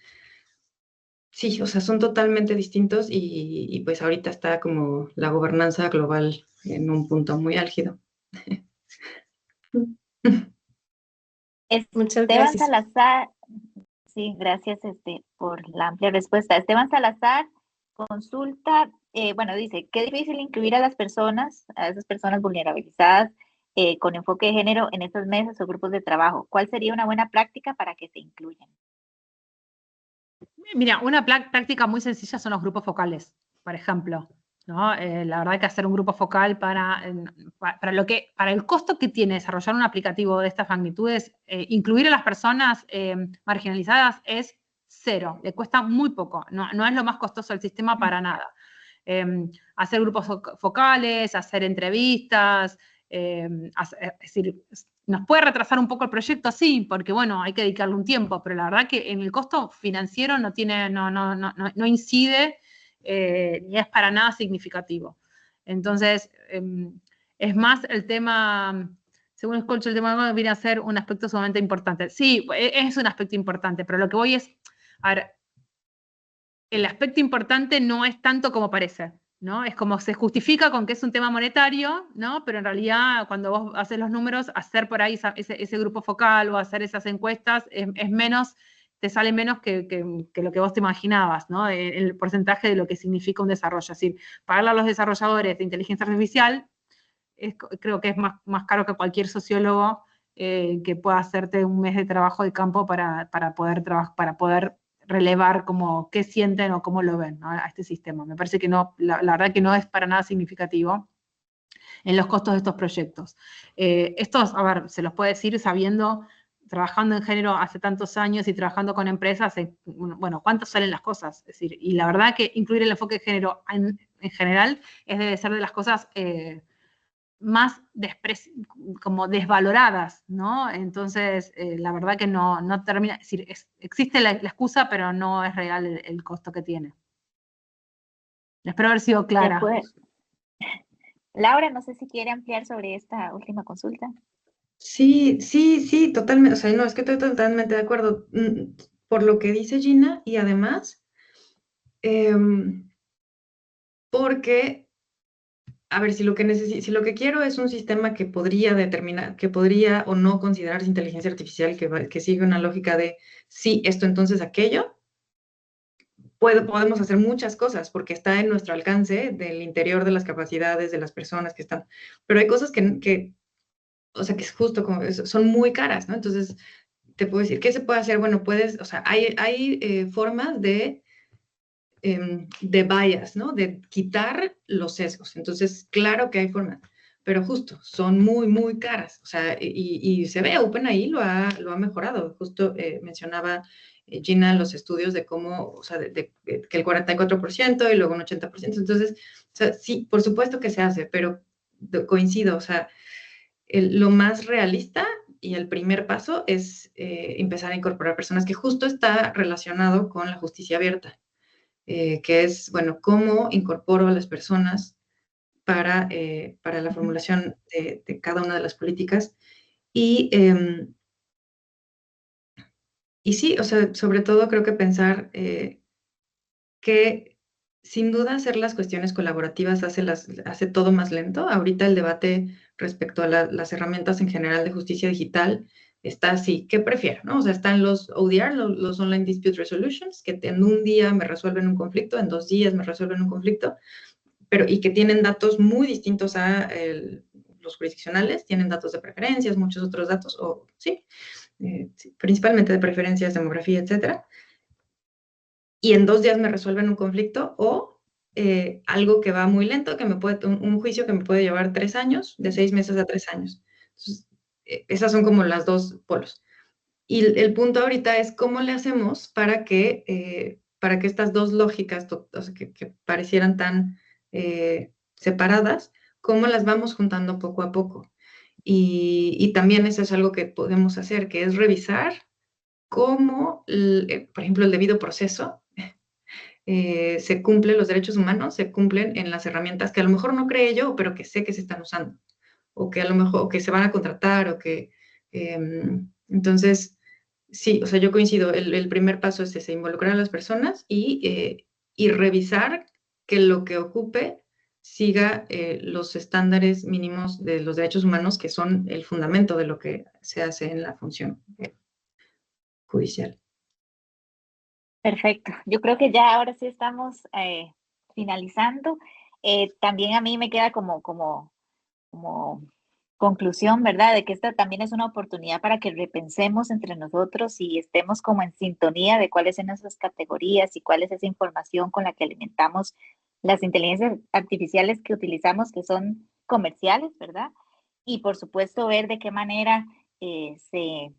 [SPEAKER 5] sí, o sea, son totalmente distintos y pues ahorita está como la gobernanza global en un punto muy álgido.
[SPEAKER 7] Muchas
[SPEAKER 3] Esteban
[SPEAKER 7] gracias.
[SPEAKER 3] Salazar, sí, gracias por la amplia respuesta. Esteban Salazar consulta, bueno, dice, qué difícil incluir a las personas, a esas personas vulnerabilizadas con enfoque de género en estas mesas o grupos de trabajo. ¿Cuál sería una buena práctica para que se incluyan?
[SPEAKER 4] Mira, una práctica muy sencilla son los grupos focales, por ejemplo, ¿no? La verdad que hacer un grupo focal para el costo que tiene desarrollar un aplicativo de estas magnitudes, incluir a las personas marginalizadas es cero, le cuesta muy poco, no es lo más costoso del sistema para nada. Hacer grupos focales, hacer entrevistas, es decir, ¿nos puede retrasar un poco el proyecto? Sí, porque bueno, hay que dedicarle un tiempo, pero la verdad que en el costo financiero no incide ni es para nada significativo. Entonces, es más el tema, según escucho, el tema viene a ser un aspecto sumamente importante. Sí, es un aspecto importante, pero lo que voy es, a ver, el aspecto importante no es tanto como parece, ¿no? Es como se justifica con que es un tema monetario, ¿no? Pero en realidad, cuando vos haces los números, hacer por ahí ese grupo focal o hacer esas encuestas es menos, te sale menos que lo que vos te imaginabas, ¿no? El porcentaje de lo que significa un desarrollo. Es decir, pagarle a los desarrolladores de inteligencia artificial creo que es más caro que cualquier sociólogo que pueda hacerte un mes de trabajo de campo para poder relevar como qué sienten o cómo lo ven, ¿no? A este sistema. Me parece que no, la verdad que no es para nada significativo. en los costos de estos proyectos. Estos, a ver, se los puede decir sabiendo, trabajando en género hace tantos años y trabajando con empresas, bueno, ¿cuánto salen las cosas? Es decir, y la verdad que incluir el enfoque de género en general debe ser de las cosas más como desvaloradas, ¿no? Entonces, la verdad que no termina, es decir, existe la excusa, pero no es real el costo que tiene. Espero haber sido clara.
[SPEAKER 3] Laura, no sé si quiere ampliar sobre esta última consulta.
[SPEAKER 5] Sí, totalmente. O sea, no, es que estoy totalmente de acuerdo por lo que dice Gina y además, porque, a ver, si lo que quiero es un sistema que podría determinar, que podría o no considerarse inteligencia artificial, que sigue una lógica de sí, esto, entonces aquello, podemos hacer muchas cosas porque está en nuestro alcance del interior de las capacidades de las personas que están, pero hay cosas que o sea, que es justo como, son muy caras, ¿no? Entonces, te puedo decir, ¿qué se puede hacer? Bueno, o sea, hay formas de bias, ¿no? De quitar los sesgos. Entonces, claro que hay formas, pero justo, son muy, muy caras. O sea, y se ve, OpenAI lo ha mejorado. Justo mencionaba Gina los estudios de cómo, o sea, que el 44% y luego un 80%. Entonces, o sea, sí, por supuesto que se hace, pero coincido, o sea, lo más realista y el primer paso es empezar a incorporar personas, que justo está relacionado con la justicia abierta, que es, bueno, cómo incorporo a las personas para la formulación de cada una de las políticas. Y sí, o sea, sobre todo creo que pensar que sin duda hacer las cuestiones colaborativas hace todo más lento. Ahorita el debate respecto a las herramientas en general de justicia digital está así. ¿Qué prefiero? ¿No? O sea, están los ODR, los Online Dispute Resolutions, que en un día me resuelven un conflicto, en 2 días me resuelven un conflicto, y que tienen datos muy distintos a los jurisdiccionales, tienen datos de preferencias, muchos otros datos, sí, principalmente de preferencias, demografía, etcétera. Y en 2 días me resuelven un conflicto, o algo que va muy lento, que un juicio que me puede llevar 3 años, de 6 meses a 3 años. Entonces, esas son como las dos polos. Y el punto ahorita es cómo le hacemos para que estas dos lógicas, o sea, que parecieran tan separadas, cómo las vamos juntando poco a poco. Y también eso es algo que podemos hacer, que es revisar cómo, por ejemplo, el debido proceso se cumplen, los derechos humanos se cumplen en las herramientas que a lo mejor no creé yo, pero que sé que se están usando, o que a lo mejor, o que se van a contratar, o que... entonces, sí, o sea, yo coincido, el primer paso es ese, involucrar a las personas y revisar que lo que ocupe siga los estándares mínimos de los derechos humanos, que son el fundamento de lo que se hace en la función judicial.
[SPEAKER 3] Perfecto. Yo creo que ya ahora sí estamos finalizando. También a mí me queda como conclusión, ¿verdad? De que esta también es una oportunidad para que repensemos entre nosotros y estemos como en sintonía de cuáles son esas categorías y cuál es esa información con la que alimentamos las inteligencias artificiales que utilizamos, que son comerciales, ¿verdad? Y por supuesto ver de qué manera se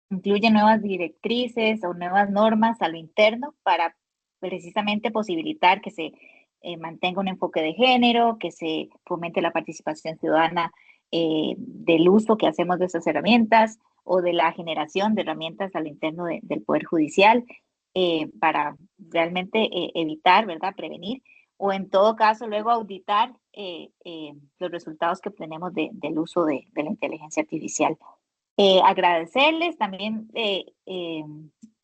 [SPEAKER 3] incluyen nuevas directrices o nuevas normas a lo interno para precisamente posibilitar que se mantenga un enfoque de género, que se fomente la participación ciudadana del uso que hacemos de esas herramientas o de la generación de herramientas al interno del Poder Judicial para realmente evitar, ¿verdad? Prevenir o en todo caso luego auditar los resultados que obtenemos del uso de la inteligencia artificial. Agradecerles también,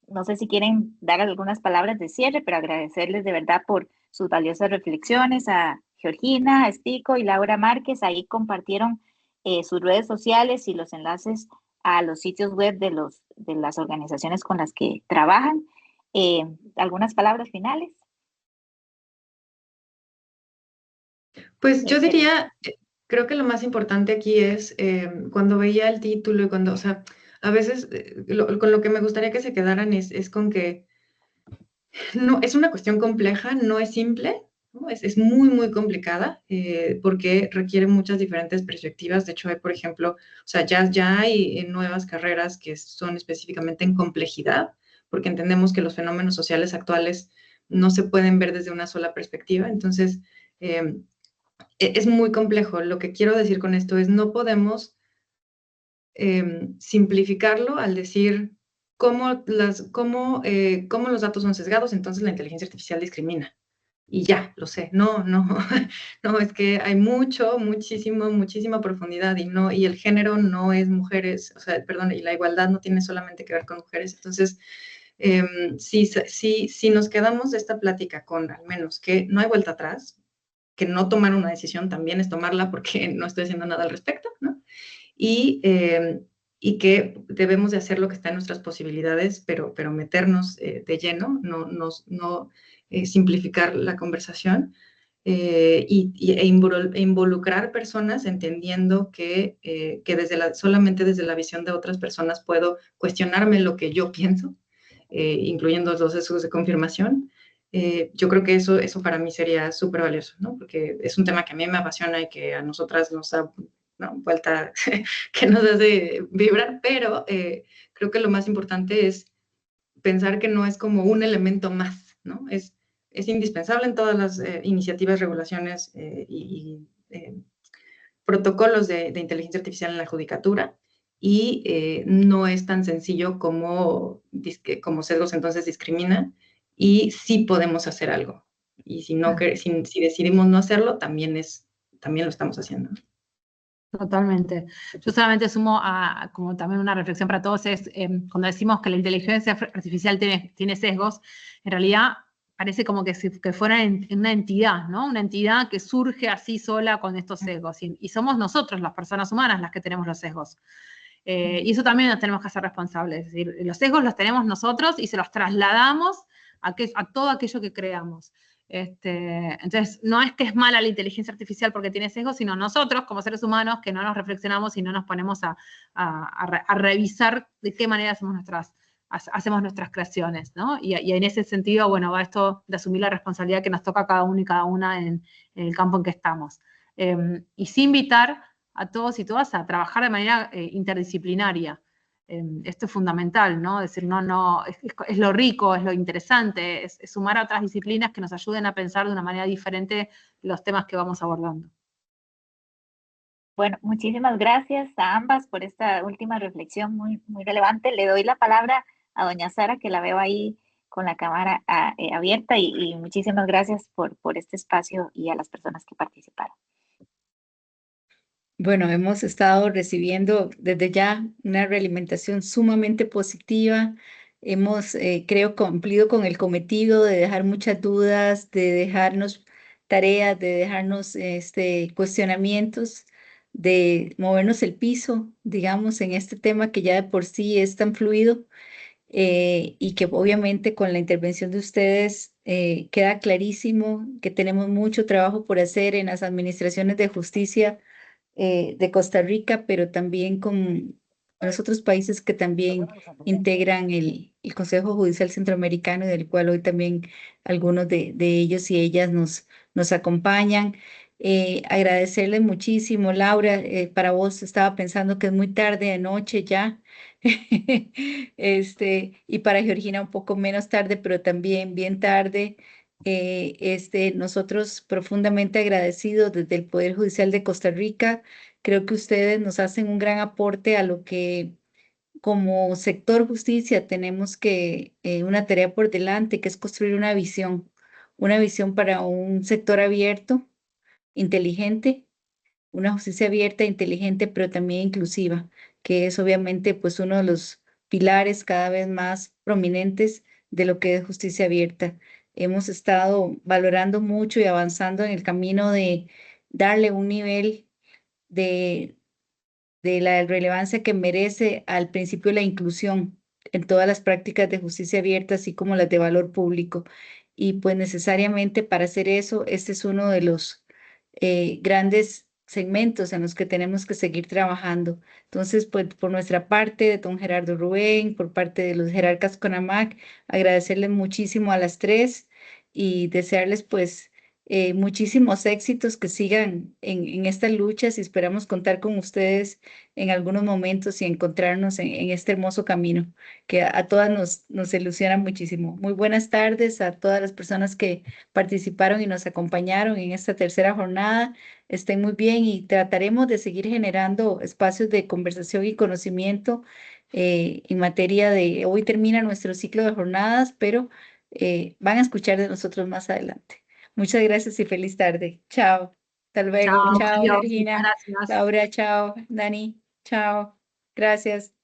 [SPEAKER 3] no sé si quieren dar algunas palabras de cierre, pero agradecerles de verdad por sus valiosas reflexiones a Georgina, a Estico y Laura Márquez. Ahí compartieron sus redes sociales y los enlaces a los sitios web de las organizaciones con las que trabajan. ¿Algunas palabras finales?
[SPEAKER 5] Pues yo diría, creo que lo más importante aquí es cuando veía el título y cuando, o sea, a veces con lo que me gustaría que se quedaran es con que no, es una cuestión compleja, no es simple, ¿no? Es muy, muy complicada porque requiere muchas diferentes perspectivas. De hecho, hay, por ejemplo, o sea, ya hay nuevas carreras que son específicamente en complejidad, porque entendemos que los fenómenos sociales actuales no se pueden ver desde una sola perspectiva. Entonces, es muy complejo. Lo que quiero decir con esto es no podemos simplificarlo al decir cómo los datos son sesgados, entonces la inteligencia artificial discrimina. Y ya, lo sé. No, no, es que hay muchísima profundidad y el género no es mujeres, o sea, perdón, y la igualdad no tiene solamente que ver con mujeres. Entonces, si nos quedamos de esta plática con al menos que no hay vuelta atrás, que no tomar una decisión también es tomarla porque no estoy haciendo nada al respecto, ¿no? Y que debemos de hacer lo que está en nuestras posibilidades, pero meternos de lleno, no simplificar la conversación e involucrar personas entendiendo que solamente desde la visión de otras personas puedo cuestionarme lo que yo pienso, incluyendo los sesgos de confirmación. Yo creo que eso para mí sería súper valioso, ¿no? Porque es un tema que a mí me apasiona y que a nosotras nos da vuelta que nos hace vibrar, pero creo que lo más importante es pensar que no es como un elemento más, ¿no? Es indispensable en todas las iniciativas, regulaciones y protocolos de inteligencia artificial en la judicatura y no es tan sencillo como sesgos entonces discrimina y sí podemos hacer algo. Y si decidimos no hacerlo, también lo estamos haciendo.
[SPEAKER 4] Totalmente. Yo solamente sumo como también una reflexión para todos, es cuando decimos que la inteligencia artificial tiene sesgos, en realidad parece como que fuera una entidad, ¿no? Una entidad que surge así sola con estos sesgos. Y somos nosotros, las personas humanas, las que tenemos los sesgos. Y eso también nos tenemos que hacer responsables. Es decir, los sesgos los tenemos nosotros y se los trasladamos a todo aquello que creamos. Entonces, no es que es mala la inteligencia artificial porque tiene sesgos, sino nosotros como seres humanos que no nos reflexionamos y no nos ponemos a revisar de qué manera hacemos nuestras creaciones, ¿no? Y en ese sentido, bueno, va esto de asumir la responsabilidad que nos toca a cada uno y cada una en el campo en que estamos. Y sí invitar a todos y todas a trabajar de manera interdisciplinaria. Esto es fundamental, ¿no? Es decir, es lo rico, es lo interesante, es sumar a otras disciplinas que nos ayuden a pensar de una manera diferente los temas que vamos abordando.
[SPEAKER 3] Bueno, muchísimas gracias a ambas por esta última reflexión muy, muy relevante. Le doy la palabra a doña Sara, que la veo ahí con la cámara abierta, y muchísimas gracias por este espacio y a las personas que participaron.
[SPEAKER 2] Bueno, hemos estado recibiendo desde ya una realimentación sumamente positiva. Hemos, creo, cumplido con el cometido de dejar muchas dudas, de dejarnos tareas, de dejarnos cuestionamientos, de movernos el piso, digamos, en este tema que ya de por sí es tan fluido y que obviamente con la intervención de ustedes queda clarísimo que tenemos mucho trabajo por hacer en las administraciones de justicia de Costa Rica, pero también con los otros países que también integran el Consejo Judicial Centroamericano, del cual hoy también algunos de ellos y ellas nos acompañan. Agradecerles muchísimo, Laura. Para vos estaba pensando que es muy tarde de noche ya. Y para Georgina un poco menos tarde, pero también bien tarde. Nosotros profundamente agradecidos desde el Poder Judicial de Costa Rica. Creo que ustedes nos hacen un gran aporte a lo que como sector justicia tenemos una tarea por delante, que es construir una visión para un sector abierto, inteligente, una justicia abierta, inteligente, pero también inclusiva, que es obviamente pues uno de los pilares cada vez más prominentes de lo que es justicia abierta. Hemos estado valorando mucho y avanzando en el camino de darle un nivel de la relevancia que merece al principio la inclusión en todas las prácticas de justicia abierta, así como las de valor público. Y pues necesariamente para hacer eso, este es uno de los grandes segmentos en los que tenemos que seguir trabajando. Entonces, pues por nuestra parte, de don Gerardo Rubén, por parte de los jerarcas CONAMAC, agradecerles muchísimo a las tres y desearles pues muchísimos éxitos, que sigan en estas luchas y esperamos contar con ustedes en algunos momentos y encontrarnos en este hermoso camino que a todas nos ilusiona muchísimo. Muy buenas tardes a todas las personas que participaron y nos acompañaron en esta tercera jornada. Estén muy bien y trataremos de seguir generando espacios de conversación y conocimiento en materia de, hoy termina nuestro ciclo de jornadas, pero van a escuchar de nosotros más adelante. Muchas gracias y feliz tarde. Chao. Hasta luego.
[SPEAKER 4] Chao,
[SPEAKER 2] Chao,
[SPEAKER 4] adiós, muchas
[SPEAKER 2] Georgina.
[SPEAKER 4] gracias.
[SPEAKER 2] Laura, chao. Dani, chao. Gracias.